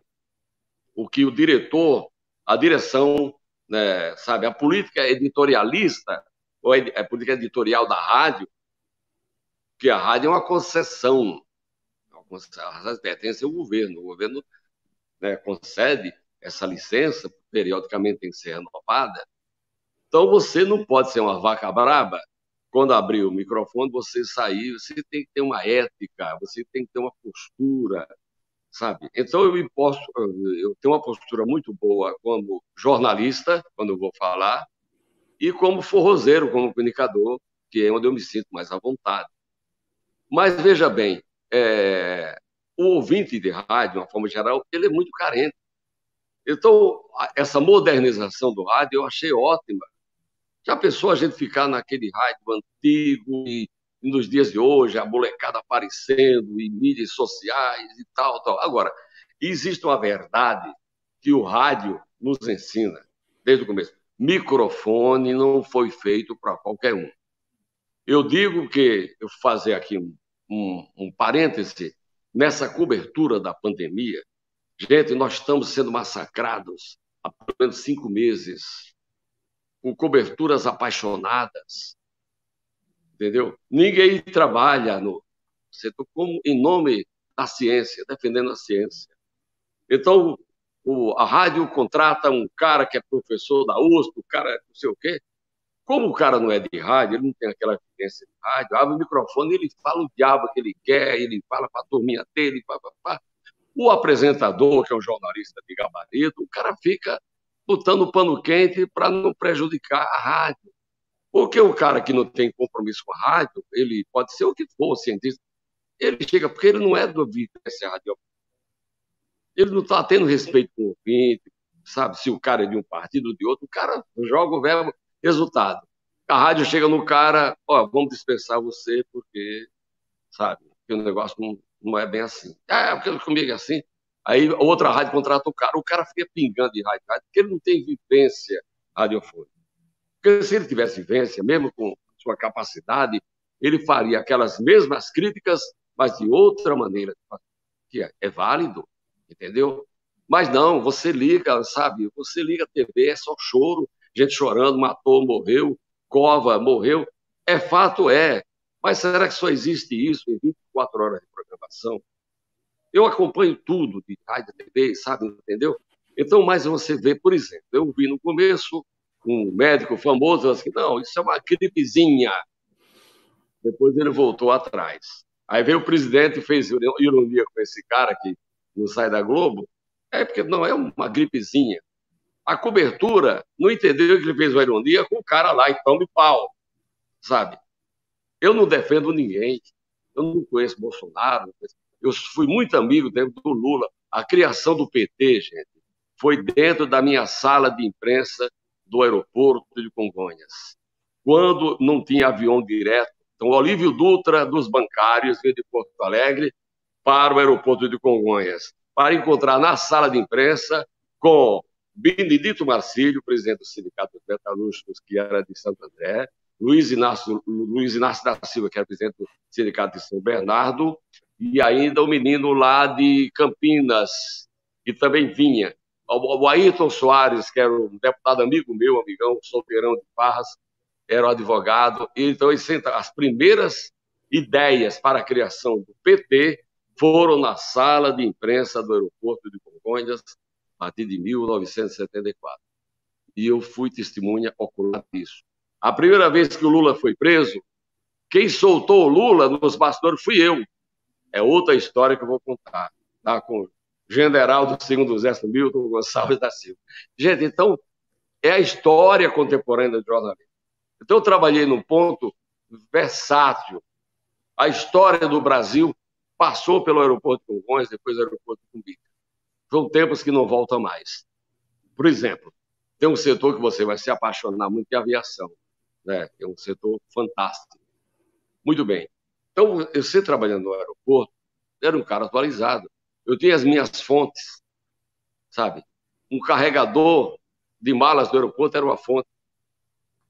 B: o que o diretor, a direção, né, sabe, a política editorialista, ou a política editorial da rádio, que a rádio é uma concessão, a rádio pertence ao governo, o governo, né, concede essa licença, periodicamente tem que ser renovada. Então você não pode ser uma vaca braba. Quando abrir o microfone, você sair, você tem que ter uma ética, você tem que ter uma postura, sabe? Então eu tenho uma postura muito boa como jornalista, quando eu vou falar, e como forrozeiro, como comunicador, que é onde eu me sinto mais à vontade. Mas veja bem, o ouvinte de rádio, de uma forma geral, ele é muito carente. Então, essa modernização do rádio eu achei ótima, Já pensou a gente ficar naquele rádio antigo e nos dias de hoje, a molecada aparecendo em mídias sociais e tal, tal. Agora, existe uma verdade que o rádio nos ensina desde o começo. Microfone não foi feito para qualquer um. Eu digo que, eu vou fazer aqui um parêntese, nessa cobertura da pandemia, gente, nós estamos sendo massacrados há pelo menos 5 meses, com coberturas apaixonadas, entendeu? Ninguém trabalha no setor como em nome da ciência, defendendo a ciência. Então, a rádio contrata um cara que é professor da USP, o cara é não sei o quê. Como o cara não é de rádio, ele não tem aquela vivência de rádio, abre o microfone, ele fala o diabo que ele quer, ele fala para a turminha dele, pá, pá, pá. O apresentador, que é um jornalista de gabarito, o cara fica botando pano quente para não prejudicar a rádio. Porque o cara que não tem compromisso com a rádio, ele pode ser o que for, cientista, ele chega, porque ele não é do vivência rádio. Ele não está tendo respeito com o ouvinte, sabe? Se o cara é de um partido ou de outro, o cara joga o verbo resultado. A rádio chega no cara, ó, vamos dispensar você porque, sabe, que o negócio não é bem assim. Porque comigo é assim. Aí outra rádio contrata o cara fica pingando de rádio, porque ele não tem vivência radiofônica. Porque se ele tivesse vivência, mesmo com sua capacidade, ele faria aquelas mesmas críticas, mas de outra maneira, que é válido, entendeu? Mas não, você liga, sabe? Você liga a TV, é só choro, gente chorando, matou, morreu, cova, morreu. É fato, é. Mas será que só existe isso em 24 horas de programação? Eu acompanho tudo de rádio, TV, sabe? Entendeu? Então, mas você vê, por exemplo, eu vi no começo um médico famoso assim, não, isso é uma gripezinha. Depois ele voltou atrás. Aí veio o presidente e fez ironia com esse cara que não sai da Globo. É porque não é uma gripezinha. A cobertura não entendeu que ele fez uma ironia com o cara lá, então de pau, sabe? Eu não defendo ninguém. Eu não conheço Bolsonaro. Eu fui muito amigo do Lula. A criação do PT, gente, foi dentro da minha sala de imprensa do aeroporto de Congonhas. Quando não tinha avião direto, então, Olívio Dutra, dos bancários, veio de Porto Alegre para o aeroporto de Congonhas, para encontrar na sala de imprensa com Benedito Marcílio, presidente do Sindicato dos Metalúrgicos, que era de Santo André, Luiz Inácio da Silva, que era presidente do Sindicato de São Bernardo, e ainda o menino lá de Campinas, que também vinha. O Ayrton Soares, que era um deputado amigo meu, amigão, solteirão de Parras, era o advogado. Então, as primeiras ideias para a criação do PT foram na sala de imprensa do aeroporto de Congonhas, a partir de 1974. E eu fui testemunha ocular disso. A primeira vez que o Lula foi preso, quem soltou o Lula nos bastidores fui eu. É outra história que eu vou contar, tá? Com o general do 2º Exército, Milton Gonçalves da Silva. Gente, então, é a história contemporânea do jornalismo. Então, eu trabalhei num ponto versátil. A história do Brasil passou pelo aeroporto de Congonhas, depois do aeroporto de Cumbica. São tempos que não voltam mais. Por exemplo, tem um setor que você vai se apaixonar muito, que é a aviação, né? É um setor fantástico. Muito bem. Então, eu sempre trabalhando no aeroporto, era um cara atualizado. Eu tinha as minhas fontes, sabe? Um carregador de malas do aeroporto era uma fonte.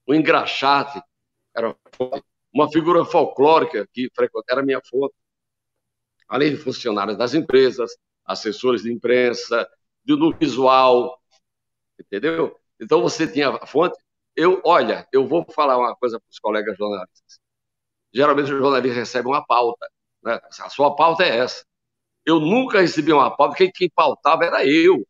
B: Um engraxate era uma fonte. Uma figura folclórica que era a minha fonte. Além de funcionários das empresas, assessores de imprensa, do visual, entendeu? Então, você tinha a fonte. Olha, eu vou falar uma coisa para os colegas jornalistas. Geralmente, os jornalistas recebem uma pauta, né? A sua pauta é essa. Eu nunca recebi uma pauta, quem pautava era eu.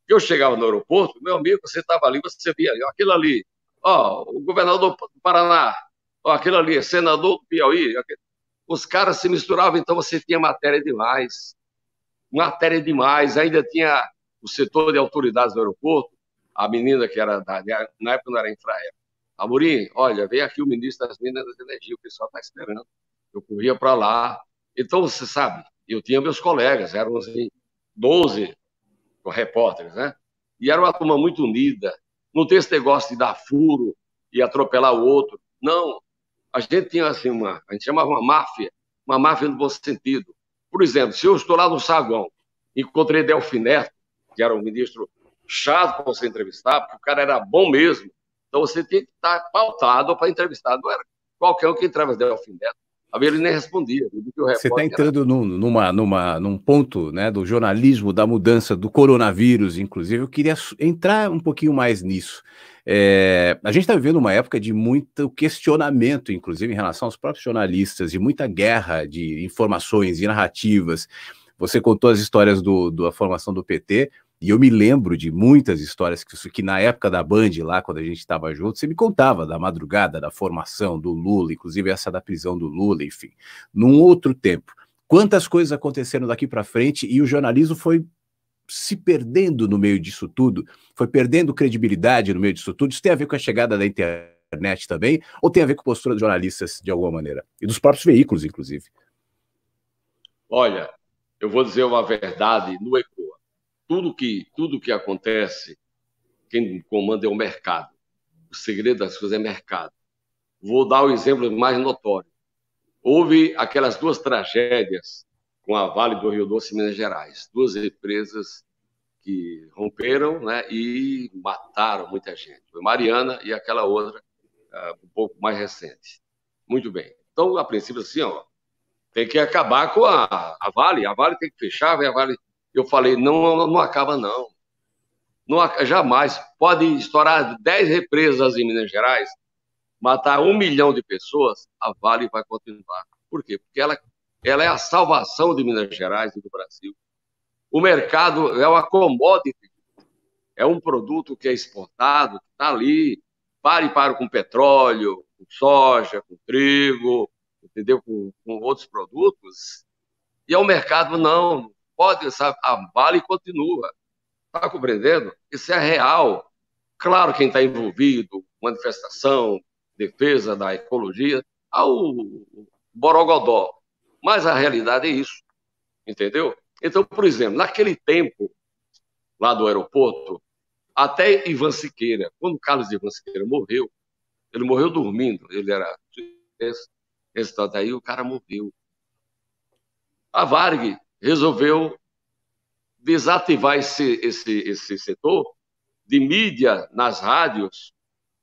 B: Eu chegava no aeroporto, meu amigo, você estava ali, você via aquilo ali, ó, o governador do Paraná, ó, aquilo ali, senador do Piauí. Os caras se misturavam, então você tinha matéria demais. Matéria demais. Ainda tinha o setor de autoridades do aeroporto, a menina que era na época não era Infraero. Amorim, olha, vem aqui o ministro das Minas e Energia, o pessoal está esperando. Eu corria para lá. Então, você sabe, eu tinha meus colegas, eram assim, 12 repórteres, né? E era uma turma muito unida. Não tem esse negócio de dar furo, e atropelar o outro. Não, a gente tinha assim a gente chamava uma máfia no bom sentido. Por exemplo, se eu estou lá no saguão, encontrei Delfim Neto, que era um ministro chato para você entrevistar, porque o cara era bom mesmo. Então você tinha que estar pautado para entrevistar. Não era qualquer um que entrava Delfim Neto. Aí ele nem respondia. O
A: Você está
B: repórter era...
A: entrando num ponto, né, do jornalismo, da mudança do coronavírus, inclusive. Eu queria entrar um pouquinho mais nisso. A gente está vivendo uma época de muito questionamento, inclusive em relação aos próprios jornalistas, de muita guerra de informações e narrativas. Você contou as histórias da formação do PT, e eu me lembro de muitas histórias que na época da Band, lá quando a gente estava junto, você me contava da madrugada, da formação do Lula, inclusive essa da prisão do Lula, enfim, num outro tempo. Quantas coisas aconteceram daqui para frente e o jornalismo foi se perdendo no meio disso tudo, foi perdendo credibilidade no meio disso tudo. Isso tem a ver com a chegada da internet também, ou tem a ver com a postura dos jornalistas de alguma maneira? E dos próprios veículos, inclusive.
B: Olha, eu vou dizer uma verdade no ECOA. Tudo que acontece, quem comanda é o mercado. O segredo das coisas é mercado. Vou dar o exemplo mais notório. Houve aquelas duas tragédias com a Vale do Rio Doce, Minas Gerais. Duas empresas que romperam, né, e mataram muita gente. Foi Mariana e aquela outra, um pouco mais recente. Muito bem. Então, a princípio, assim, ó, tem que acabar com a Vale. A Vale tem que fechar, a Vale... Eu falei, não acaba, não. Jamais. Pode estourar 10 represas em Minas Gerais, matar 1 milhão de pessoas, a Vale vai continuar. Por quê? Porque ela é a salvação de Minas Gerais e do Brasil. O mercado é uma commodity, é um produto que é exportado, que está ali, para com petróleo, com soja, com trigo, entendeu? Com outros produtos. E o mercado não pode, sabe? A Vale continua. Está compreendendo? Isso é real. Claro, quem está envolvido, manifestação, defesa da ecologia, ao borogodó. Mas a realidade é isso, entendeu? Então, por exemplo, naquele tempo, lá do aeroporto, até Ivan Siqueira, quando Carlos Ivan Siqueira morreu, ele morreu dormindo, ele era... Esse tanto aí, o cara morreu. A Varig resolveu desativar esse setor de mídia nas rádios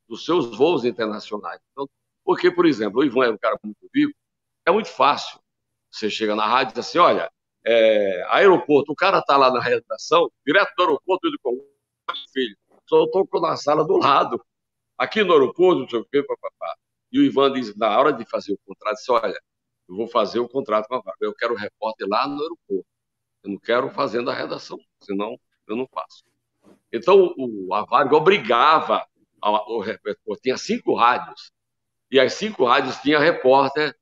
B: dos seus voos internacionais. Então, porque, por exemplo, o Ivan é um cara muito vivo, é muito fácil. Você chega na rádio e diz assim, olha, aeroporto, o cara está lá na redação, direto do aeroporto, ele com filho, só estou na sala do lado, aqui no aeroporto, não sei o quê, papapá. E o Ivan diz, na hora de fazer o contrato, disse, olha, eu vou fazer o contrato com a Varig, eu quero o repórter lá no aeroporto, eu não quero fazendo a redação, senão eu não faço. Então, a Varig obrigava o repórter, tinha 5 rádios, e as 5 rádios tinham repórter,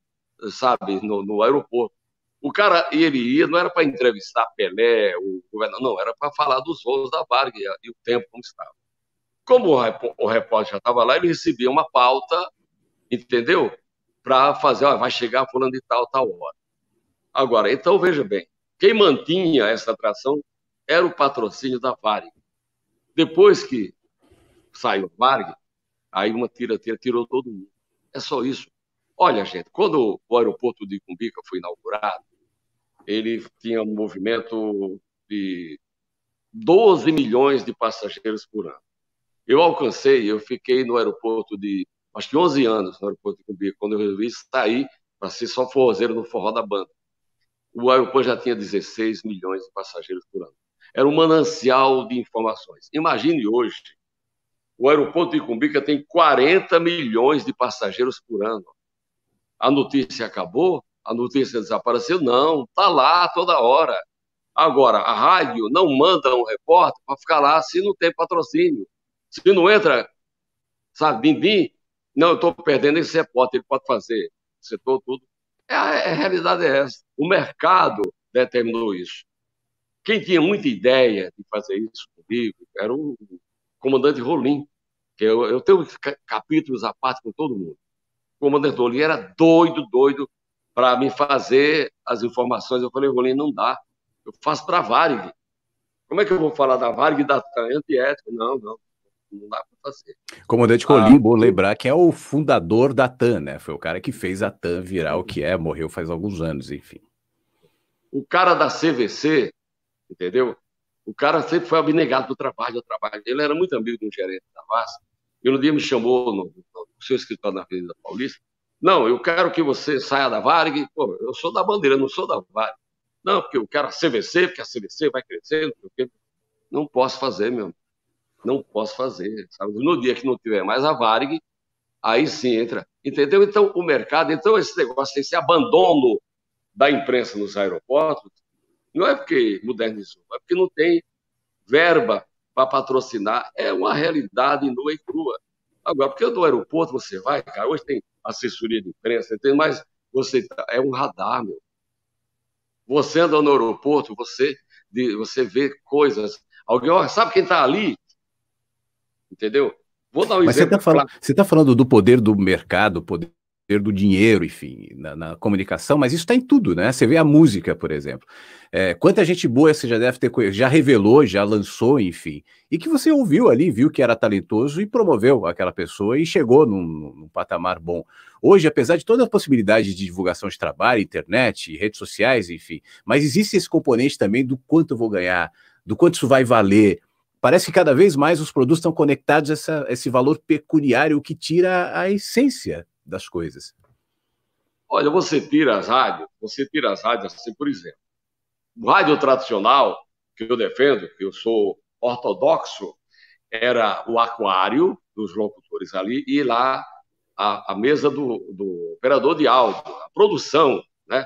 B: sabe, no aeroporto. O cara, ele ia, não era para entrevistar Pelé, o governador, não, era para falar dos voos da Varig e o tempo como estava. Como o repórter já estava lá, ele recebia uma pauta, entendeu? Para fazer, ó, vai chegar fulano de tal hora. Agora, então, veja bem, quem mantinha essa atração era o patrocínio da Varig. Depois que saiu a Varig, aí uma tira-tira tirou todo mundo. É só isso. Olha, gente, quando o aeroporto de Cumbica foi inaugurado, ele tinha um movimento de 12 milhões de passageiros por ano. Eu fiquei no aeroporto de, acho que 11 anos, no aeroporto de Cumbica, quando eu resolvi sair para ser só forrozeiro no forró da banda. O aeroporto já tinha 16 milhões de passageiros por ano. Era um manancial de informações. Imagine hoje, o aeroporto de Cumbica tem 40 milhões de passageiros por ano. A notícia acabou? A notícia desapareceu? Não, está lá toda hora. Agora, a rádio não manda um repórter para ficar lá se não tem patrocínio. Se não entra, sabe, din-din, não, eu estou perdendo esse repórter, ele pode fazer. Setor tudo. A realidade é essa. O mercado determinou isso. Quem tinha muita ideia de fazer isso comigo era o comandante Rolim, que eu tenho capítulos à parte com todo mundo. O comandante Rolim era doido para me fazer as informações. Eu falei, Rolim, não dá. Eu faço para a Varig. Como é que eu vou falar da Varig e da antiética? Não não dá para fazer.
A: Comandante Colim, bom lembrar que é o fundador da TAM, né? Foi o cara que fez a TAM virar o que é, morreu faz alguns anos, enfim.
B: O cara da CVC, entendeu? O cara sempre foi abnegado do trabalho, Ele era muito amigo de um gerente da VASP, e um dia me chamou no seu escritório na Avenida Paulista. Não, eu quero que você saia da Varig. Pô, eu sou da Bandeira, não sou da Varig. Não, porque eu quero a CVC, porque a CVC vai crescendo. Não posso fazer, meu. Não posso fazer. Sabe? No dia que não tiver mais a Varig, aí sim entra. Entendeu? Então, o mercado, então esse negócio, esse abandono da imprensa nos aeroportos, não é porque modernizou, é porque não tem verba para patrocinar. É uma realidade nua e crua. Agora, porque do aeroporto você vai, cara, hoje tem assessoria de imprensa, tem mais, é um radar, meu. Você anda no aeroporto, você vê coisas. Alguém, ó, sabe quem está ali? Entendeu? Vou dar um
A: Mas
B: exemplo.
A: Você tá falando do poder do mercado, poder do dinheiro, enfim, na comunicação, mas isso está em tudo, né? Você vê a música, por exemplo. Quanta gente boa você já deve ter conhecido, já revelou, já lançou, enfim, e que você ouviu ali, viu que era talentoso e promoveu aquela pessoa e chegou num patamar bom. Hoje, apesar de toda a possibilidade de divulgação de trabalho, internet, redes sociais, enfim, mas existe esse componente também do quanto eu vou ganhar, do quanto isso vai valer. Parece que cada vez mais os produtos estão conectados a esse valor pecuniário, o que tira a essência das coisas.
B: Olha, você tira as rádios assim, por exemplo. O rádio tradicional, que eu defendo, que eu sou ortodoxo, era o aquário dos locutores ali e lá a mesa do operador de áudio, a produção, né?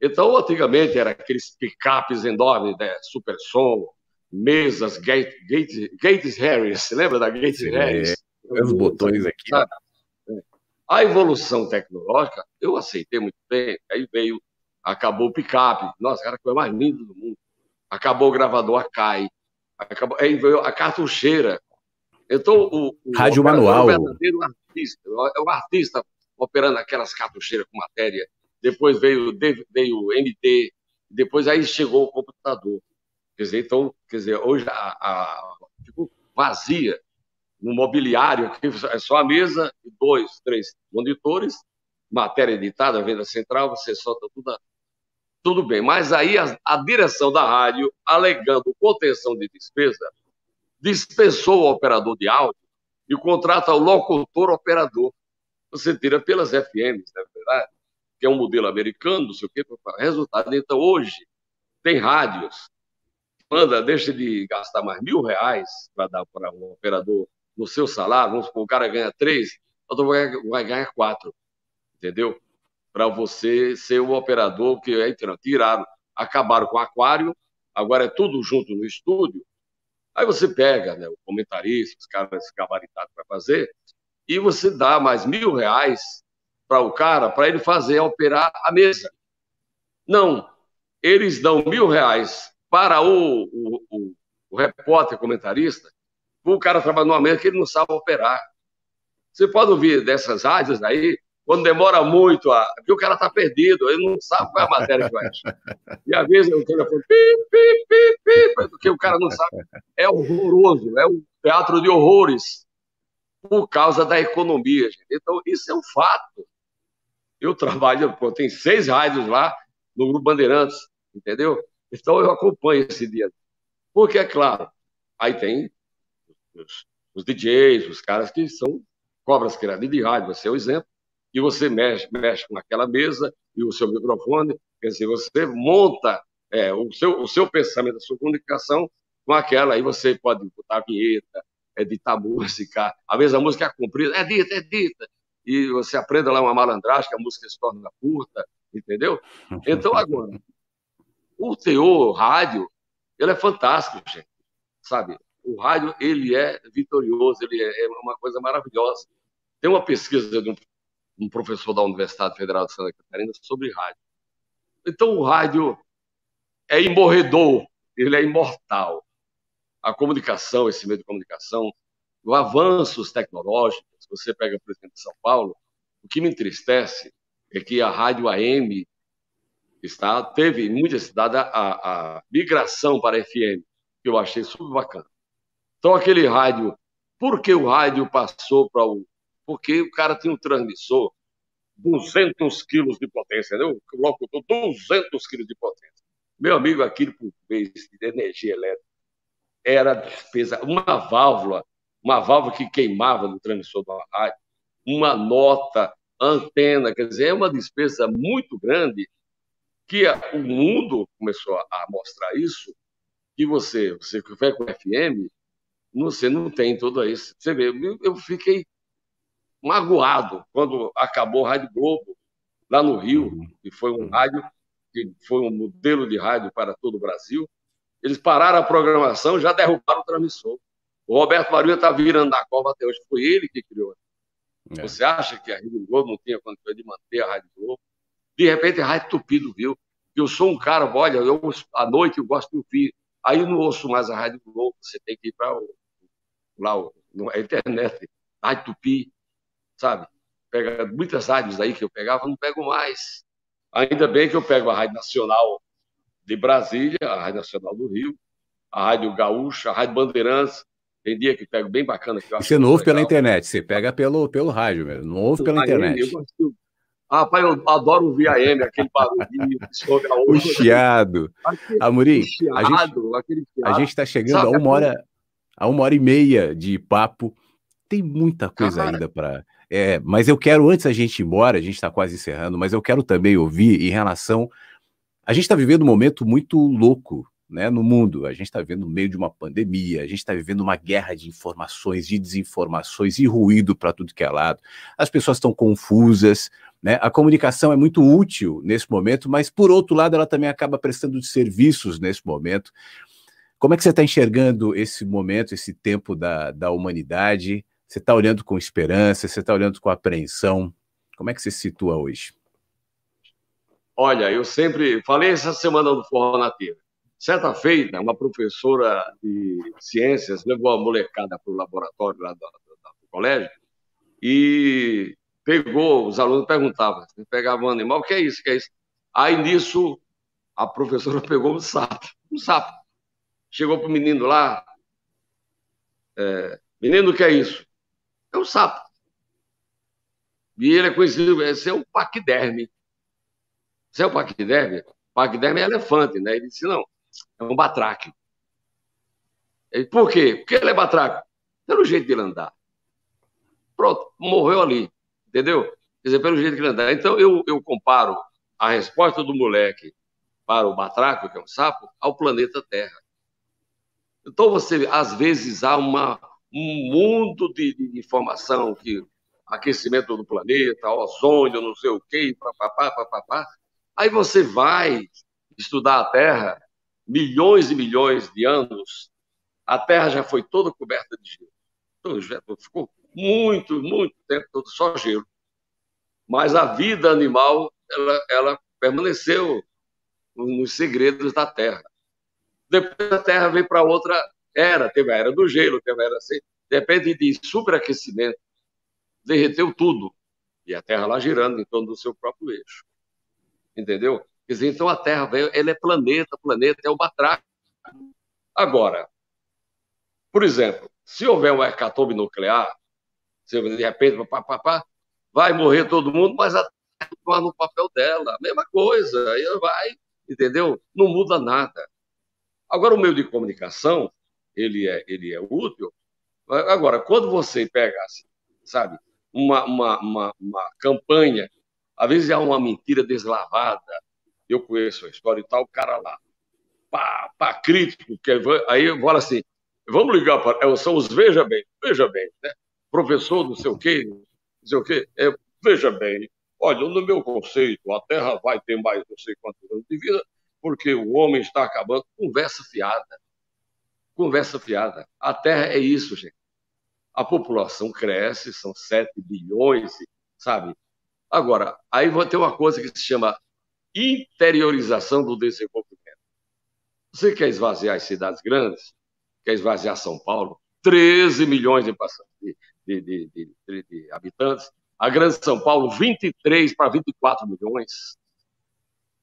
B: Então, antigamente, era aqueles picapes enormes, né? Super som, mesas, Gates Harris, lembra da Gates Harris?
A: Os botões aqui.
B: A evolução tecnológica, eu aceitei muito bem, aí acabou o picape, nossa, era a coisa mais linda do mundo. Acabou o gravador Akai, aí veio a cartucheira. Então, o
A: rádio
B: operador
A: manual.
B: é um verdadeiro artista, é um artista operando aquelas cartucheiras com matéria. Depois veio o MD, depois aí chegou o computador. Quer dizer, hoje ficou vazia no mobiliário, que é só a mesa e 2, 3 monitores, matéria editada, venda central, você solta tudo bem. Mas aí a direção da rádio, alegando contenção de despesa, dispensou o operador de áudio e contrata o locutor operador. Você tira pelas FMs, não é verdade? Que é um modelo americano, não sei o quê, resultado. Então, hoje, tem rádios, deixa de gastar mais R$ 1.000 para dar para um operador no seu salário, vamos supor, o cara ganha 3, o outro vai ganhar 4, entendeu? Para você ser o operador, que aí acabaram com o aquário, agora é tudo junto no estúdio. Aí você pega, né, o comentarista, os caras gabaritados para fazer, e você dá mais R$ 1.000 para o cara, para ele operar a mesa. Não, eles dão R$ 1.000 para o repórter comentarista, o cara trabalha numa mesa que ele não sabe operar. Você pode ouvir dessas rádios aí, quando demora muito, porque o cara está perdido, ele não sabe qual é a matéria que vai achar. E às vezes o telefone, porque o cara não sabe. É horroroso, é um teatro de horrores por causa da economia, gente. Então, isso é um fato. Eu trabalho, tem 6 rádios lá no Grupo Bandeirantes, entendeu? Então, eu acompanho esse dia. Porque, é claro, aí tem os DJs, os caras que são cobras criadas de rádio, você é o exemplo, e você mexe com aquela mesa e o seu microfone, quer dizer, você monta o seu pensamento, a sua comunicação com aquela, aí você pode botar vinheta, editar música, às vezes a música é comprida, é dita, e você aprende lá uma malandragem, que a música se torna curta, entendeu? Então, agora, o teor rádio, ele é fantástico, gente, sabe? O rádio, ele é vitorioso, ele é uma coisa maravilhosa. Tem uma pesquisa de um professor da Universidade Federal de Santa Catarina sobre rádio. Então, o rádio é imorredor, ele é imortal. A comunicação, esse meio de comunicação, os avanços tecnológicos, você pega, por exemplo, São Paulo, o que me entristece é que a rádio AM teve em muitas cidades a migração para FM, que eu achei super bacana. Então, aquele rádio Por que o rádio passou para o... Porque o cara tinha um transmissor 200 quilos de potência, né? O locutor 200 quilos de potência. Meu amigo, aquilo por mês de energia elétrica era despesa. Uma válvula que queimava no transmissor da rádio, uma nota, antena, quer dizer, é uma despesa muito grande que o mundo começou a mostrar isso, que você que vai com FM, você não tem tudo isso. Você vê, eu fiquei magoado quando acabou a Rádio Globo, lá no Rio,
A: Uhum,
B: que foi um
A: uhum.
B: rádio, que foi um modelo de rádio para todo o Brasil. Eles pararam a programação, já derrubaram o transmissor. O Roberto Marinho está virando na cova até hoje. Foi ele que criou.
A: É.
B: Você acha que a Rádio Globo não tinha condições de manter a Rádio Globo? De repente, a Rádio Tupi do Rio. Eu sou um cara, olha, à noite eu gosto de ouvir. Aí eu não ouço mais a Rádio Globo, você tem que ir para lá, a internet, Rádio Tupi, sabe? Pega muitas rádios aí que eu pegava, não pego mais. Ainda bem que eu pego a Rádio Nacional de Brasília, a Rádio Nacional do Rio, a Rádio Gaúcha, a Rádio Bandeirantes. Tem dia que pego bem bacana, que eu
A: E
B: acho
A: você não
B: muito
A: ouve pela
B: legal.
A: internet, você pega pelo rádio mesmo, não ouve pela
B: AM, eu
A: internet.
B: gosto de... Ah, rapaz, eu adoro ouvir AM, aquele barulhinho que sobe a
A: O
B: outra,
A: chiado.
B: o
A: Amorim,
B: chiado, aquele
A: a
B: chiado.
A: gente está chegando
B: Sabe, aquilo,
A: a 1 hora e meia de papo. Tem muita coisa
B: cara,
A: ainda para. É, mas eu quero, antes da gente ir embora, a gente está quase encerrando, mas eu quero também ouvir em relação. A gente está vivendo um momento muito louco, né, no mundo. A gente está vivendo no meio de uma pandemia, a gente está vivendo uma guerra de informações, de desinformações e ruído para tudo que é lado. As pessoas estão confusas, né? A comunicação é muito útil nesse momento, mas por outro lado ela também acaba prestando serviços nesse momento. Como é que você está enxergando esse momento, esse tempo da humanidade? Você está olhando com esperança, você está olhando com apreensão? Como é que você se situa hoje?
B: olha, eu sempre falei essa semana no Forró Nativo. Certa feita, uma professora de ciências levou a molecada para o laboratório lá do colégio e pegou, os alunos perguntavam, pegavam um animal, o que é isso, o que é isso? Aí nisso, a professora pegou um sapo. Chegou para o menino lá, menino, o que é isso? É um sapo. E ele é conhecido, esse é o paquiderme. Esse é o paquiderme? Paquiderme é elefante, né? Ele disse, não, é um batráquio. Ele, por quê? Porque ele é batráquio. Pelo jeito de ele andar. Pronto, morreu ali, entendeu? Quer dizer, pelo jeito que ele andar. Então, eu comparo a resposta do moleque para o batráquio, que é um sapo, ao planeta Terra. Então, você, às vezes, há um mundo de informação, que aquecimento do planeta, ozônio, não sei o quê, papapá, papapá. Aí você vai estudar a Terra, milhões e milhões de anos, a Terra já foi toda coberta de gelo. Então, já ficou muito, muito tempo todo só gelo. Mas a vida animal, ela permaneceu nos segredos da Terra. Depois a Terra veio para outra era, teve a era do gelo, teve a era assim, depende de superaquecimento, derreteu tudo. E a Terra lá girando em torno do seu próprio eixo. Entendeu? Quer dizer, então a Terra veio, ela é planeta, planeta é o batráquio. Agora, por exemplo, se houver uma hecatombe nuclear, se de repente vai morrer todo mundo, mas a Terra vai no papel dela, a mesma coisa, aí vai, entendeu? Não muda nada. Agora, o meio de comunicação, ele é útil. Agora, quando você pega, assim, sabe, uma campanha, às vezes há uma mentira deslavada, eu conheço a história e tal, o cara lá, pá, crítico, aí eu falo assim, vamos ligar para... São os veja bem, né? Professor não sei o quê, não sei o quê, veja bem, olha, no meu conceito, a Terra vai ter mais não sei quantos anos de vida, porque o homem está acabando. Conversa fiada. Conversa fiada. A Terra é isso, gente. A população cresce, são 7 bilhões, sabe? Agora, aí vai ter uma coisa que se chama interiorização do desenvolvimento. Você quer esvaziar as cidades grandes? Quer esvaziar São Paulo? 13 milhões de habitantes. A Grande São Paulo, 23 para 24 milhões.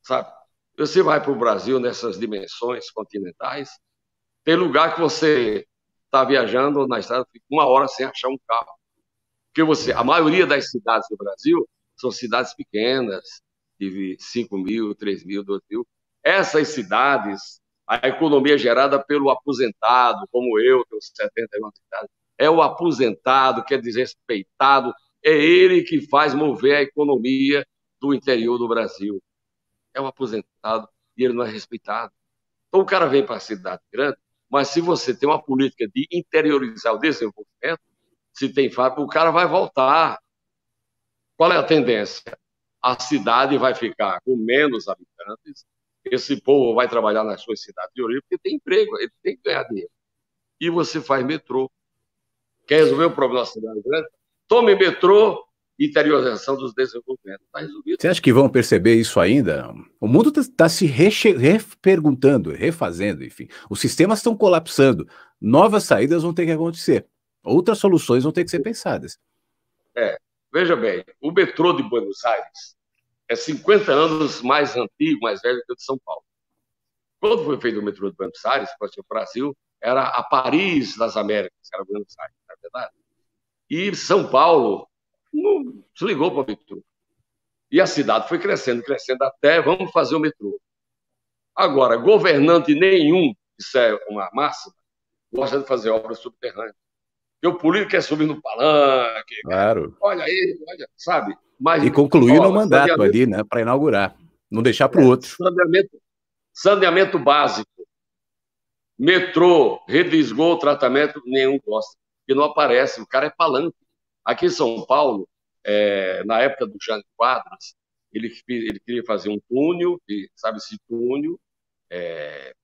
B: Sabe? Você vai para o Brasil nessas dimensões continentais, tem lugar que você está viajando na estrada, fica 1 hora sem achar um carro. Porque a maioria das cidades do Brasil são cidades pequenas, de 5 mil, 3 mil, 2 mil. Essas cidades, a economia é gerada pelo aposentado, como eu, tenho 71 anos, é o aposentado que é desrespeitado, é ele que faz mover a economia do interior do Brasil. É o aposentado e ele não é respeitado. Então o cara vem para a cidade grande, mas se você tem uma política de interiorizar o desenvolvimento, se tem fábrica, o cara vai voltar. Qual é a tendência? A cidade vai ficar com menos habitantes, esse povo vai trabalhar nas suas cidades de origem, porque tem emprego, ele tem que ganhar dinheiro. E você faz metrô. Quer resolver o problema da cidade grande? Tome metrô, interiorização dos desenvolvimentos. Está resolvido.
A: Você acha que vão perceber isso ainda? O mundo está se reperguntando, refazendo, enfim. Os sistemas estão colapsando. Novas saídas vão ter que acontecer. Outras soluções vão ter que ser pensadas.
B: Veja bem, o metrô de Buenos Aires é 50 anos mais antigo, mais velho que o de São Paulo. Quando foi feito o metrô de Buenos Aires, para o Brasil, era a Paris das Américas, era Buenos Aires, na verdade. E São Paulo não se ligou para o metrô. E a cidade foi crescendo, crescendo até vamos fazer o metrô. Agora, governante nenhum, isso é uma máxima, gosta de fazer obras subterrâneas. Porque o político quer subir no palanque,
A: Claro.
B: olha aí, olha, sabe? Mas,
A: E concluir no mandato ali, né, para inaugurar. Não deixar para o outro.
B: Saneamento básico. Metrô, rede de esgoto, tratamento, nenhum gosta. Porque não aparece, o cara é palanque. Aqui em São Paulo, na época do Jânio Quadros, ele queria fazer um túnel, sabe esse túnel,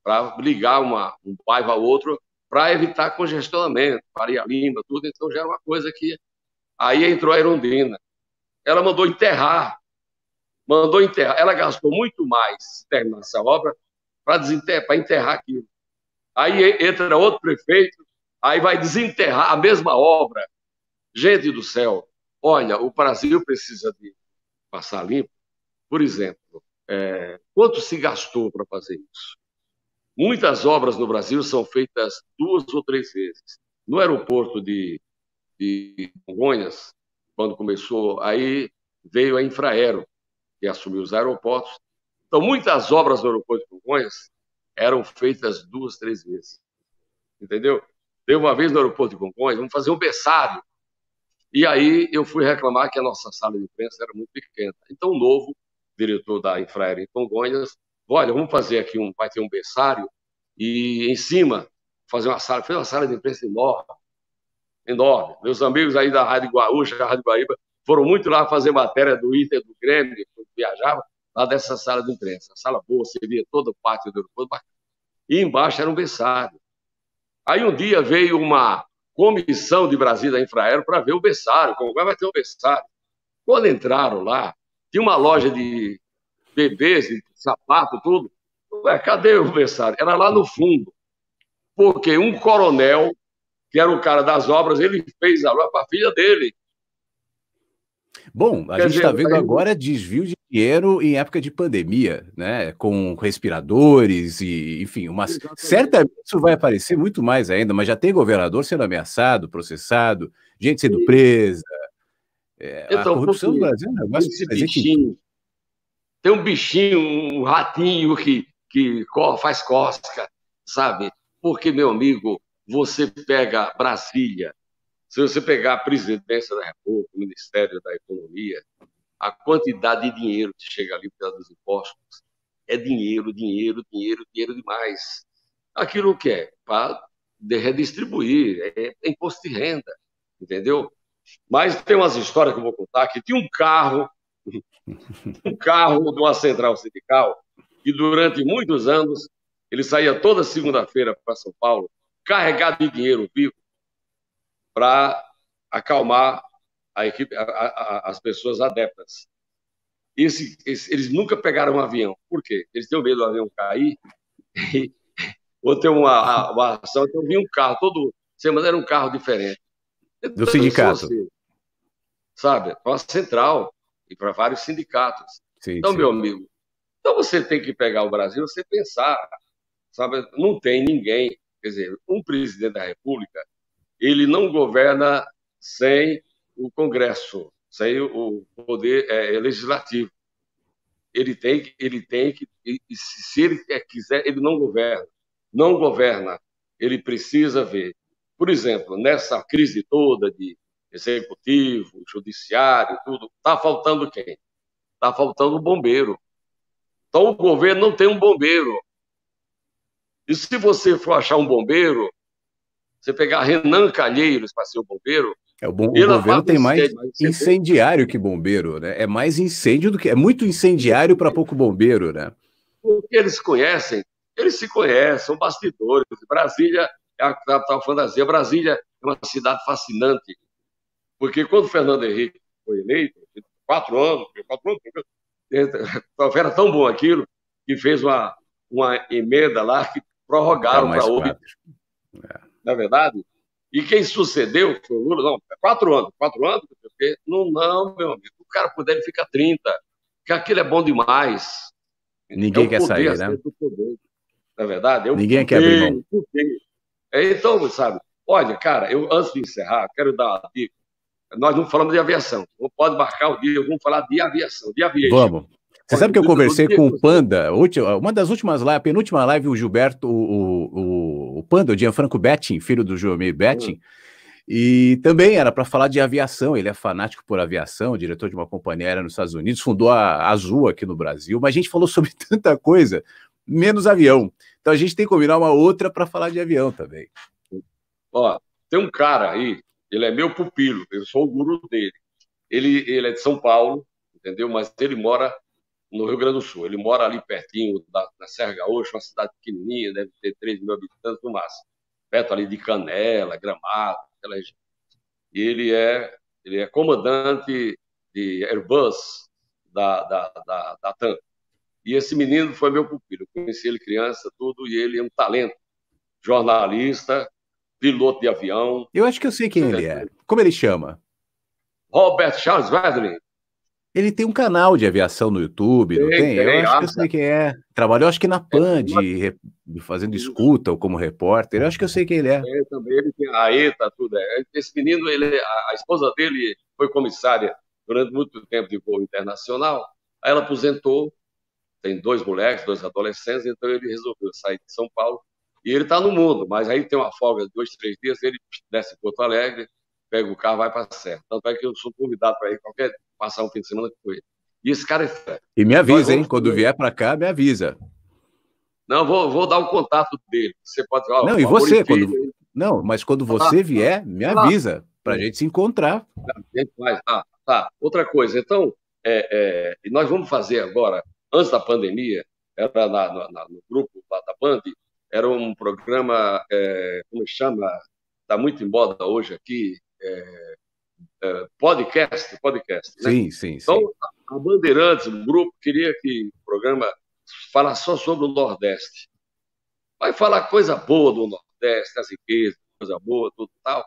B: para ligar um bairro ao outro, para evitar congestionamento, Faria Lima, tudo. Então já era uma coisa que... Aí entrou a Erundina. Ela mandou enterrar. Ela gastou muito mais se terminar essa obra para enterrar aquilo. Aí entra outro prefeito, aí vai desenterrar a mesma obra. Gente do céu, olha, o Brasil precisa de passar limpo. Por exemplo, quanto se gastou para fazer isso? Muitas obras no Brasil são feitas 2 ou 3 vezes. No aeroporto de Congonhas, quando começou, aí veio a Infraero, que assumiu os aeroportos. Então, muitas obras no aeroporto de Congonhas eram feitas 2, 3 vezes. Entendeu? Teve uma vez no aeroporto de Congonhas, vamos fazer um berçário. E aí eu fui reclamar que a nossa sala de imprensa era muito pequena. Então, o novo diretor da Infraero em Congonhas, olha, vamos fazer aqui vai ter um berçário e em cima fazer uma sala, fez uma sala de imprensa enorme, enorme. Meus amigos aí da Rádio Guaúcha, da Rádio Guaíba, foram muito lá fazer matéria do Inter, do Grêmio, que viajava, lá dessa sala de imprensa. A sala boa, você via todo o pátio do aeroporto, e embaixo era um berçário. Aí um dia veio uma comissão de Brasília da Infraero para ver o berçário, como vai ter um berçário. Quando entraram lá, tinha uma loja de bebês, de sapato, tudo. Ué, cadê o berçário? Era lá no fundo. Porque um coronel, que era o cara das obras, ele fez a loja para a filha dele.
A: Bom, a gente está vendo agora desvio de dinheiro em época de pandemia, né? Com respiradores e, enfim, certamente isso vai aparecer muito mais ainda, mas já tem governador sendo ameaçado, processado, gente sendo presa.
B: Então,
A: a corrupção no Brasil é um negócio
B: bichinho, tem um bichinho, um ratinho que faz cosca, sabe? Porque, meu amigo, você pega Brasília, se você pegar a presidência da República, o Ministério da Economia, a quantidade de dinheiro que chega ali por causa dos impostos é dinheiro, dinheiro, dinheiro, dinheiro demais. Aquilo que é para redistribuir, é imposto de renda, entendeu? Mas tem umas histórias que eu vou contar, que tinha um carro de uma central sindical, que durante muitos anos ele saía toda segunda-feira para São Paulo, carregado de dinheiro vivo, para acalmar a equipe, as pessoas adeptas. Eles nunca pegaram um avião. Por quê? Eles têm medo do avião cair ou ter uma ação. Então, vinha um carro todo semana, era um carro diferente.
A: Do sindicato.
B: Sabe? Para uma central e para vários sindicatos.
A: Sim,
B: então,
A: sim.
B: Meu amigo, então você tem que pegar o Brasil, você pensar, sabe? Não tem ninguém. Quer dizer, um presidente da República, ele não governa sem o Congresso, sem o poder legislativo. Ele tem que, se ele quiser, ele não governa. Não governa. Ele precisa ver. Por exemplo, nessa crise toda de executivo, judiciário, tudo, está faltando quem? Está faltando o bombeiro. Então, o governo não tem um bombeiro. E se você for achar um bombeiro, você pegar Renan Calheiros para ser o bombeiro,
A: O
B: ele
A: governo
B: apaga
A: tem mais
B: incêndio, mas
A: incendiário que bombeiro, né? É mais incêndio do que. É muito incendiário para pouco bombeiro, né?
B: porque eles se conhecem, são bastidores. Brasília, estava falando assim, Brasília é uma cidade fascinante, porque quando o Fernando Henrique foi eleito, 4 anos, era tão bom aquilo, que fez uma emenda lá que
A: Para
B: prorrogaram para
A: mais
B: 8,
A: 4. É.
B: na é verdade. E quem sucedeu foi o Lula, não, 4 anos, 4 anos, porque não, meu amigo, o cara puder, ele fica 30, porque aquilo é bom demais. É
A: Ninguém
B: o
A: quer
B: poder,
A: sair,
B: a
A: né?
B: sede do poder. Na verdade, é o
A: Ninguém quer abrir
B: poder,
A: mão.
B: o poder. Então, sabe, olha, cara, eu antes de encerrar, quero dar uma dica. Nós não falamos de aviação. Não pode marcar o dia, vamos falar de aviação, de aviation.
A: Vamos. Você
B: Olha,
A: sabe que eu
B: no
A: conversei
B: dia
A: com
B: que
A: o
B: você...
A: Panda, uma das últimas lives, a penúltima live, o Gilberto, o Panda, o Gianfranco Betting, filho do Joemir Betting, e também era para falar de aviação. Ele é fanático por aviação, diretor de uma companhia aérea nos Estados Unidos, fundou a Azul aqui no Brasil, mas a gente falou sobre tanta coisa, menos avião. Então a gente tem que combinar uma outra para falar de avião também.
B: Ó, tem um cara aí, ele é meu pupilo, eu sou o guru dele. Ele é de São Paulo, entendeu? Mas ele mora no Rio Grande do Sul. Ele mora ali pertinho na Serra Gaúcha, uma cidade pequenininha, deve ter 3 mil habitantes no máximo. Perto ali de Canela, Gramado, aquela região. E ele é comandante de Airbus da TAM. E esse menino foi meu pupilo. Eu conheci ele criança, tudo, e ele é um talento. Jornalista, piloto de avião.
A: Eu acho que eu sei quem ele é. Como ele chama?
B: Robert Charles Wedley.
A: Ele tem um canal de aviação no YouTube, não tem? Eu acho que eu sei quem é. Trabalhou, acho que na PAN, fazendo escuta ou como repórter. Eu acho que eu sei quem ele é.
B: Também ele tem a ETA, tudo. Esse menino, a esposa dele foi comissária durante muito tempo de voo internacional. Aí ela aposentou, tem 2 moleques, 2 adolescentes, então ele resolveu sair de São Paulo. E ele está no mundo, mas aí tem uma folga de 2, 3 dias, ele desce em Porto Alegre, pega o carro, vai para a Serra. Tanto é que eu sou convidado para ir passar um fim de semana com ele. E esse cara é fera.
A: E me avisa, hein? Quando vier para cá, me avisa.
B: Não, vou dar o contato dele. Você pode falar,
A: não, e você, não, mas quando você vier, me avisa, para a gente se encontrar.
B: A gente vai. Tá. Outra coisa, então, nós vamos fazer agora, antes da pandemia, era no grupo lá da Band, era um programa, como chama, está muito em moda hoje aqui, podcast, né?
A: Sim.
B: Então, a Bandeirantes, o grupo, queria que o programa falasse só sobre o Nordeste. Vai falar coisa boa do Nordeste, as riquezas, coisa boa, tudo tal.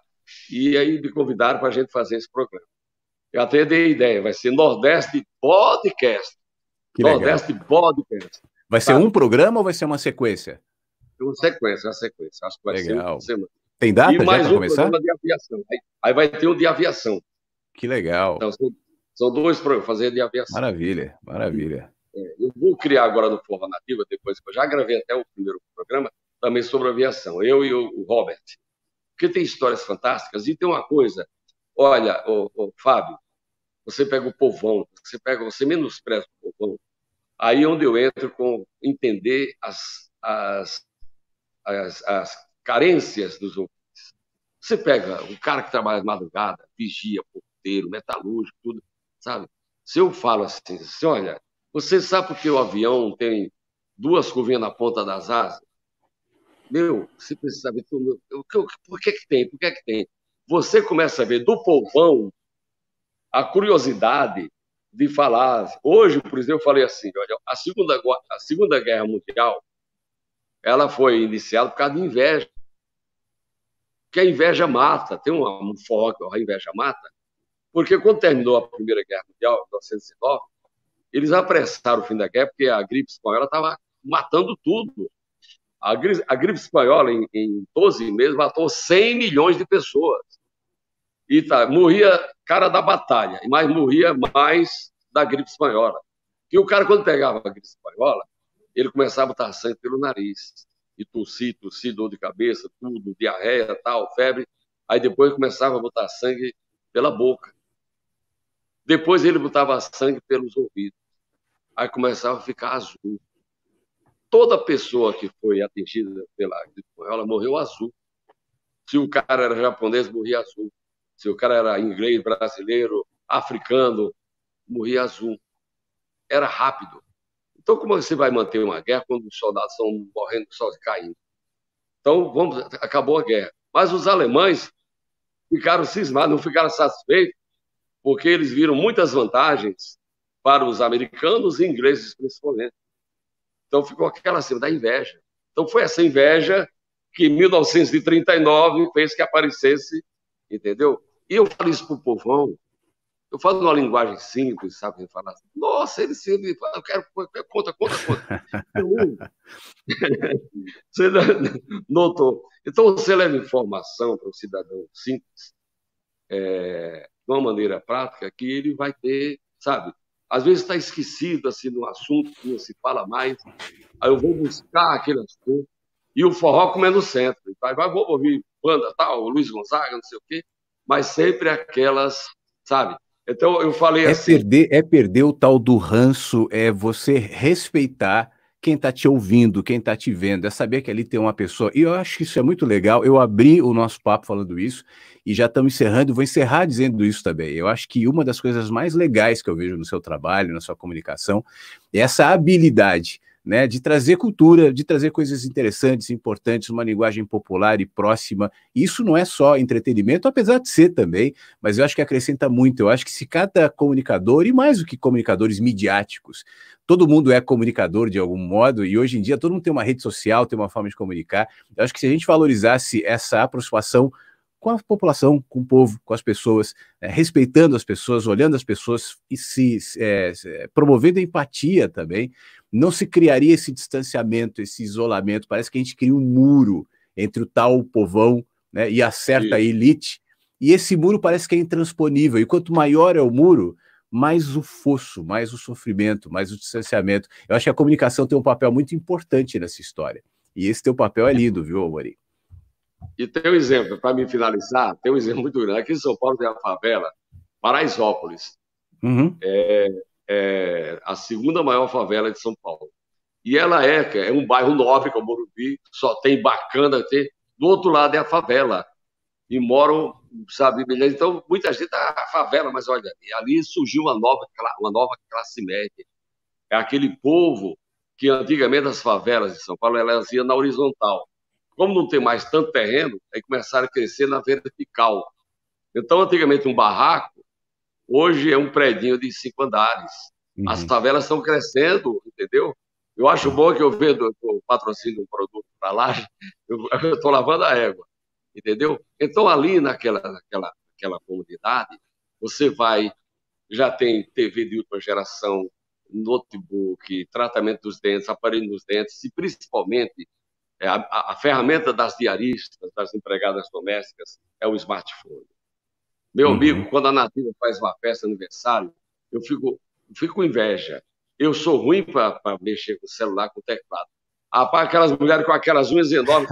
B: E aí me convidaram para a gente fazer esse programa. Eu até dei ideia, vai ser Nordeste Podcast.
A: Que
B: Nordeste
A: legal.
B: Podcast.
A: Vai ser um programa ou vai ser uma sequência?
B: Uma sequência. Acho que vai
A: legal.
B: ser uma semana.
A: Tem data
B: e mais
A: já para começar?
B: Programa de aviação. Aí vai ter um de aviação.
A: Que legal.
B: Então, são 2 programas, fazer de aviação.
A: Maravilha.
B: Eu vou criar agora no Forma Nativa, depois que eu já gravei até o primeiro programa, também sobre aviação, eu e o Robert. Porque tem histórias fantásticas. E tem uma coisa, olha, Fábio, você pega o povão, você menospreza o povão, aí é onde eu entro com entender as carências dos ouvintes. Você pega o cara que trabalha de madrugada, vigia, porteiro, metalúrgico, tudo, sabe? Se eu falo assim, olha, você sabe por que o avião tem 2 curvinhas na ponta das asas? Você precisa saber por que tem, Você começa a ver do povão a curiosidade de falar. Hoje, por exemplo, eu falei assim, olha, a segunda Guerra Mundial, ela foi iniciada por causa de inveja. Porque a inveja mata. Tem um forró que a inveja mata. Porque quando terminou a Primeira Guerra Mundial, em 1909, eles apressaram o fim da guerra porque a gripe espanhola estava matando tudo. A gripe espanhola, em 12 meses, matou 100 milhões de pessoas. E morria cara da batalha, mas morria mais da gripe espanhola. E o cara, quando pegava a gripe espanhola, ele começava a botar sangue pelo nariz. E tossir, dor de cabeça, tudo, diarreia, tal, febre. Aí depois começava a botar sangue pela boca. Depois ele botava sangue pelos ouvidos. Aí começava a ficar azul. Toda pessoa que foi atingida pela gripe espanhola morreu azul. Se o cara era japonês, morria azul. Se o cara era inglês, brasileiro, africano, morria azul. Era rápido. Então, como você vai manter uma guerra quando os soldados estão morrendo só caindo? Então, acabou a guerra. Mas os alemães ficaram cismados, não ficaram satisfeitos, porque eles viram muitas vantagens para os americanos e ingleses, principalmente. Então, ficou aquela cena da inveja. Então, foi essa inveja que, em 1939, fez que aparecesse, entendeu? E eu falo isso para o povão, eu falo numa linguagem simples, sabe? Falar assim, nossa, ele sempre fala, eu quero conta. Você notou? Então, você leva informação para o cidadão simples, de uma maneira prática, que ele vai ter, sabe? Às vezes está esquecido assim, no assunto que não se fala mais, aí eu vou buscar aquele assunto, e o forró como é no centro. Vou ouvir banda tal, Luiz Gonzaga, não sei o quê, mas sempre aquelas, sabe? Então, eu falei assim...
A: É perder o tal do ranço, é você respeitar quem está te ouvindo, quem está te vendo, é saber que ali tem uma pessoa. E eu acho que isso é muito legal. Eu abri o nosso papo falando isso e já estamos encerrando. Vou encerrar dizendo isso também. Eu acho que uma das coisas mais legais que eu vejo no seu trabalho, na sua comunicação, é essa habilidade, né, de trazer cultura, de trazer coisas interessantes, importantes, uma linguagem popular e próxima. Isso não é só entretenimento, apesar de ser também, mas eu acho que acrescenta muito. Eu acho que se cada comunicador, e mais do que comunicadores midiáticos, todo mundo é comunicador de algum modo, e hoje em dia todo mundo tem uma rede social, tem uma forma de comunicar. Eu acho que se a gente valorizasse essa aproximação com a população, com o povo, com as pessoas, respeitando as pessoas, olhando as pessoas e promovendo a empatia também, não se criaria esse distanciamento, esse isolamento. Parece que a gente cria um muro entre o tal povão, né, e a certa elite, e esse muro parece que é intransponível, e quanto maior é o muro, mais o fosso, mais o sofrimento, mais o distanciamento. Eu acho que a comunicação tem um papel muito importante nessa história, e esse teu papel é lindo, viu, Amorim?
B: E tem um exemplo, para me finalizar, tem um exemplo muito grande. Aqui em São Paulo tem a favela Paraisópolis.
A: Uhum.
B: É a segunda maior favela de São Paulo. E ela é um bairro nobre, como o Morumbi, só tem bacana. Do outro lado é a favela. E moram, sabe, milhões. Então, muita gente a favela, mas olha, ali surgiu uma nova classe média. É aquele povo que antigamente as favelas de São Paulo elas iam na horizontal. Como não tem mais tanto terreno, aí começaram a crescer na vertical. Então, antigamente, um barraco, hoje é um predinho de 5 andares.
A: Uhum.
B: As favelas estão crescendo, entendeu? Eu acho bom que eu vendo o patrocínio um produto para lá, eu estou lavando a égua, entendeu? Então, ali naquela comunidade, você já tem TV de última geração, notebook, tratamento dos dentes, aparelho nos dentes, e principalmente a ferramenta das diaristas, das empregadas domésticas, é o smartphone. Meu amigo, quando a Nativa faz uma festa aniversário, eu fico com inveja. Eu sou ruim para mexer com o celular, com o teclado. Rapaz, aquelas mulheres com aquelas unhas enormes,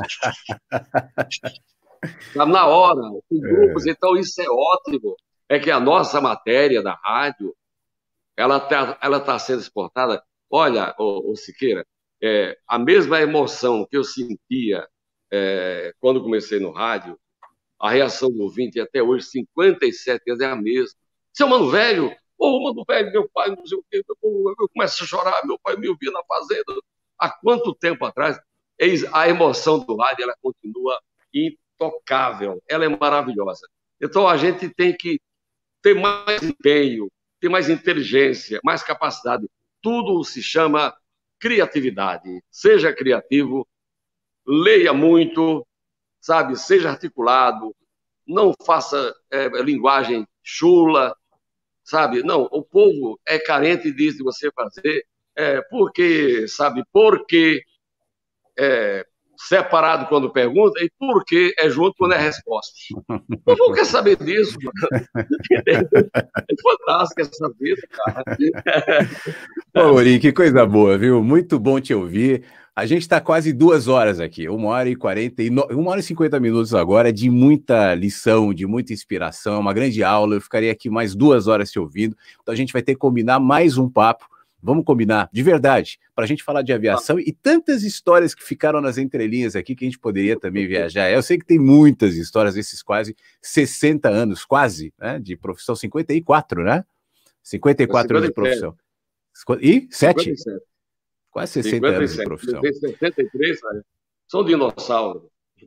B: na hora, em grupos, então isso é ótimo. É que a nossa matéria da rádio, ela tá sendo exportada. Olha, ô Siqueira, a mesma emoção que eu sentia quando comecei no rádio, a reação do ouvinte até hoje, 57 anos, é a mesma. Seu Mano Velho, Mano Velho, meu pai, não sei o quê, eu começo a chorar, meu pai me ouvia na fazenda. Há quanto tempo atrás? A emoção do rádio, ela continua intocável, ela é maravilhosa. Então, a gente tem que ter mais empenho, ter mais inteligência, mais capacidade. Tudo se chama criatividade. Seja criativo, leia muito, sabe? Seja articulado, não faça linguagem chula, sabe? Não, o povo é carente disso de você fazer, porque, sabe? Porque separado quando pergunta e por que é junto quando é resposta. O povo quer saber disso, mano. É fantástico essa vida, cara.
A: Ô, Amorim, que coisa boa, viu? Muito bom te ouvir. A gente está quase 2 horas aqui, 1h40, 1h50 minutos agora, de muita lição, de muita inspiração, uma grande aula. Eu ficaria aqui mais 2 horas te ouvindo. Então a gente vai ter que combinar mais um papo. Vamos combinar, de verdade, para a gente falar de aviação e tantas histórias que ficaram nas entrelinhas aqui que a gente poderia também viajar. Eu sei que tem muitas histórias desses quase 60 anos, quase, né, de profissão, 54, né? 54 anos de profissão. E 7?
B: 57.
A: Quase 60 anos de profissão.
B: 63, são dinossauros.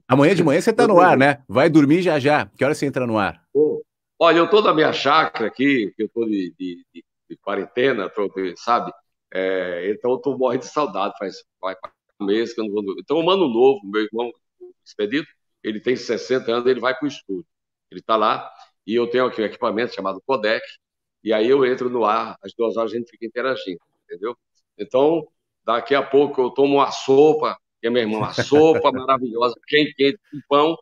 A: Amanhã de manhã você está no ar, né? Vai dormir já já. Que hora você entra no ar?
B: Olha, eu estou na minha chácara aqui, que eu estou de quarentena, sabe? Então eu estou morrendo de saudade, vai um mês que eu não vou. Então o Mano Novo, meu irmão Expedito, ele tem 60 anos, ele vai para o estúdio. Ele está lá, e eu tenho aqui um equipamento chamado Codec, e aí eu entro no ar, às 2 horas a gente fica interagindo, entendeu? Então, daqui a pouco eu tomo uma sopa, que é meu irmão, uma sopa maravilhosa, quente, com pão,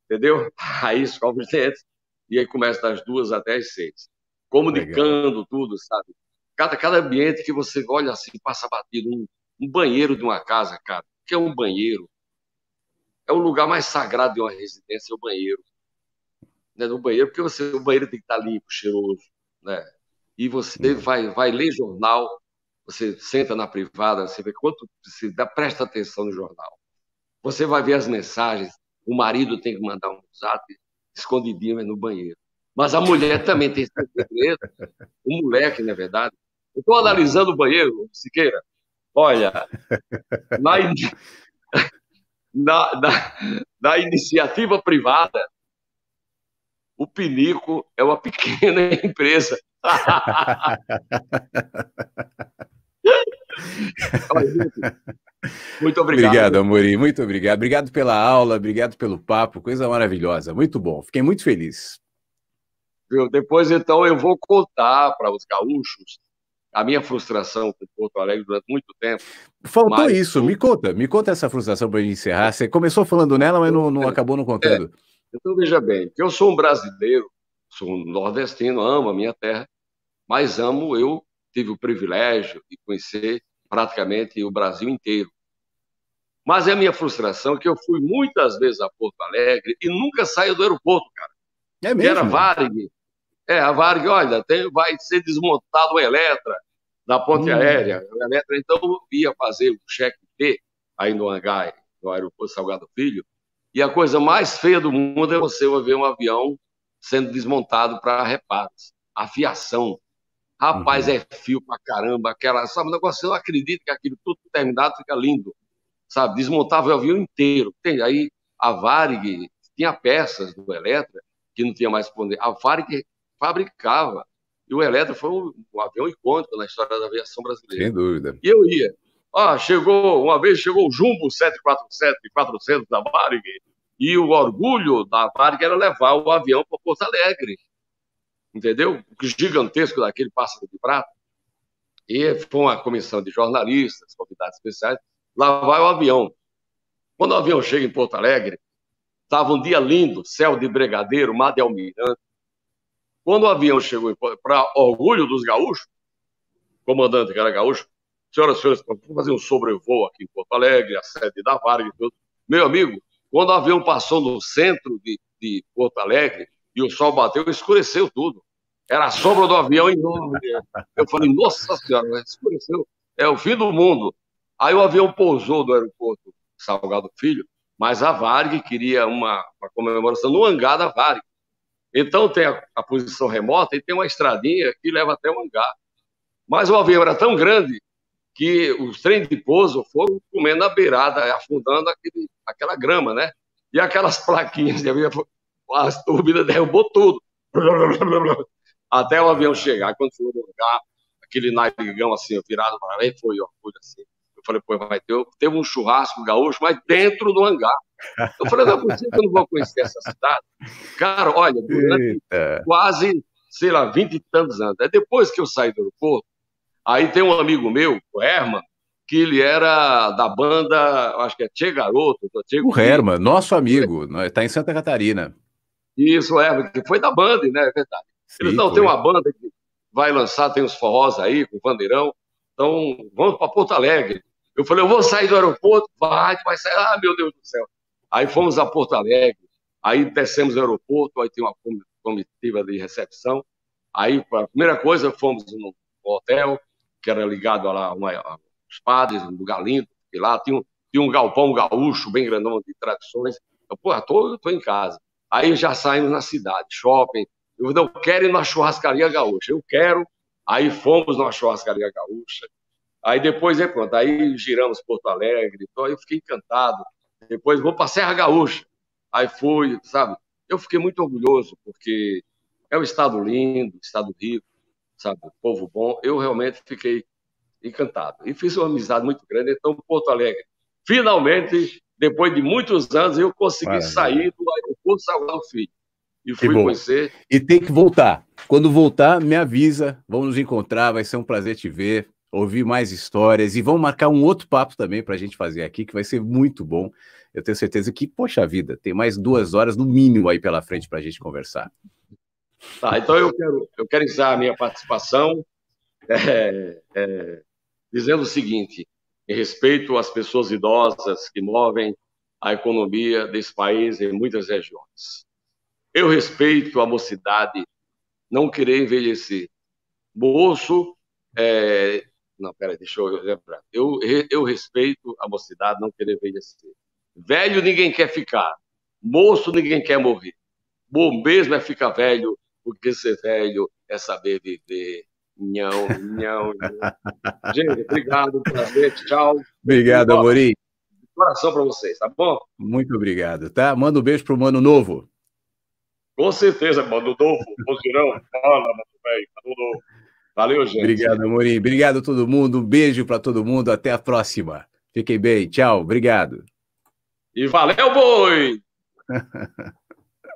B: entendeu? Aí escova os dentes, e aí começa das 2 até as 6. Comunicando tudo, sabe? Cada ambiente que você olha assim, passa batido. Um banheiro de uma casa, cara, que é um banheiro. É o lugar mais sagrado de uma residência, é o banheiro. Né? No banheiro, porque o banheiro tem que estar limpo, cheiroso, né? E você vai ler jornal, você senta na privada, você vê presta atenção no jornal. Você vai ver as mensagens, o marido tem que mandar um zap escondidinho no banheiro. Mas a mulher também tem seu segredo. O moleque, não é verdade? Eu estou analisando o banheiro, Siqueira. Olha, na iniciativa privada, o Pinico é uma pequena empresa. Muito obrigado.
A: Obrigado, Amorim. Muito obrigado. Obrigado pela aula, obrigado pelo papo. Coisa maravilhosa. Muito bom. Fiquei muito feliz.
B: Depois, então, eu vou contar para os gaúchos a minha frustração com Porto Alegre durante muito tempo.
A: Faltou isso. Me conta essa frustração para a gente encerrar. Você começou falando nela, mas não acabou não contando.
B: Então, veja bem, que eu sou um brasileiro, sou um nordestino, amo a minha terra, mas eu tive o privilégio de conhecer praticamente o Brasil inteiro. Mas a minha frustração é que eu fui muitas vezes a Porto Alegre e nunca saí do aeroporto, cara.
A: É mesmo?
B: Que era Varig. A Varig, olha, vai ser desmontado o Eletra da ponte aérea. O Eletra, então, eu ia fazer o check-in aí no hangar, no aeroporto Salgado Filho, e a coisa mais feia do mundo é você ver um avião sendo desmontado para reparos. A fiação. Rapaz, é fio pra caramba. Sabe, o negócio, você não acredita que aquilo tudo terminado fica lindo. Sabe, desmontava o avião inteiro. Aí a Varig tinha peças do Eletra que não tinha mais poder. A Varig fabricava. E o Eletra foi um avião icônico na história da aviação brasileira.
A: Sem dúvida.
B: E eu ia. Uma vez chegou o Jumbo 747-400 da Varig, e o orgulho da Varig era levar o avião para Porto Alegre. Entendeu? O gigantesco daquele pássaro de prata. E foi uma comissão de jornalistas, convidados especiais, lá vai o avião. Quando o avião chega em Porto Alegre, estava um dia lindo, céu de brigadeiro, mar de almirante. Quando o avião chegou para orgulho dos gaúchos, o comandante que era gaúcho, senhoras e senhores, vamos fazer um sobrevoo aqui em Porto Alegre, a sede da Varig e tudo. Meu amigo, quando o avião passou no centro de Porto Alegre e o sol bateu, escureceu tudo. Era a sombra do avião enorme. Eu falei, nossa senhora, escureceu. É o fim do mundo. Aí o avião pousou do aeroporto Salgado Filho, mas a Varig queria uma comemoração no hangar da Varig. Então tem a posição remota e tem uma estradinha que leva até o hangar. Mas o avião era tão grande que os trens de pouso foram comendo na beirada, afundando aquela grama, né? E aquelas plaquinhas de avião, as turbinas derrubou tudo. Até o avião chegar. Quando chegou no hangar, aquele narigão assim, virado para lá, e foi orgulho assim. Eu falei, pô, teve um churrasco gaúcho, mas dentro do hangar. Eu falei, não é possível que eu não vou conhecer essa cidade. Cara, olha, durante quase, sei lá, 20 e tantos anos. Depois que eu saí do aeroporto, aí tem um amigo meu, o Herman, que ele era da banda, acho que é Tchê Garoto, Tchê
A: O
B: Guri.
A: Herman, nosso amigo, está em Santa Catarina.
B: Isso é, que foi da banda, né? É verdade. Eles
A: Sim,
B: não tem
A: foi.
B: uma banda que vai lançar, tem uns forrós aí com o Bandeirão. Então, vamos para Porto Alegre. Eu falei, eu vou sair do aeroporto, vai sair. Ah, meu Deus do céu. Aí fomos a Porto Alegre, aí descemos no aeroporto, aí tem uma comitiva de recepção. Aí, a primeira coisa, fomos no hotel, que era ligado aos padres, um lugar lindo, e lá tinha um galpão gaúcho, bem grandão, de tradições. Eu, pô, tô em casa. Aí já saímos na cidade, shopping. Eu não quero ir na churrascaria gaúcha. Eu quero. Aí fomos na churrascaria gaúcha. Aí depois, pronto, aí giramos Porto Alegre. Então eu fiquei encantado. Depois vou para Serra Gaúcha. Aí fui, sabe? Eu fiquei muito orgulhoso, porque é um estado lindo, estado rico, sabe? Povo bom. Eu realmente fiquei encantado. E fiz uma amizade muito grande. Então, Porto Alegre, finalmente, depois de muitos anos, eu consegui
A: Maravilha.
B: sair do aeroporto Salgado Filho e
A: Que
B: fui
A: bom.
B: conhecer.
A: E tem que voltar. Quando voltar, me avisa. Vamos nos encontrar. Vai ser um prazer te ver, ouvir mais histórias. E vamos marcar um outro papo também para a gente fazer aqui, que vai ser muito bom. Eu tenho certeza que, poxa vida, tem mais 2 horas no mínimo aí pela frente para a gente conversar.
B: Tá, então eu quero encerrar a minha participação dizendo o seguinte, em respeito às pessoas idosas que movem a economia desse país em muitas regiões. Eu respeito a mocidade não querer envelhecer. Moço, não, peraí, deixa eu lembrar. Eu respeito a mocidade não querer envelhecer. Velho ninguém quer ficar. Moço ninguém quer morrer. Bom mesmo é ficar velho, porque ser velho é saber viver. Nhão, nhão, nhão. Gente, obrigado, prazer, tchau. E,
A: Obrigado,
B: ó,
A: Amorim.
B: coração para vocês, tá bom?
A: Muito obrigado, tá? Manda um beijo pro Mano Novo.
B: Com certeza, mano. Novo, Bozirão. Fala, mano, velho. Mano novo. Valeu, gente.
A: Obrigado, Amorim. Obrigado a todo mundo. Um beijo para todo mundo. Até a próxima. Fiquem bem. Tchau. Obrigado.
B: E valeu, boi!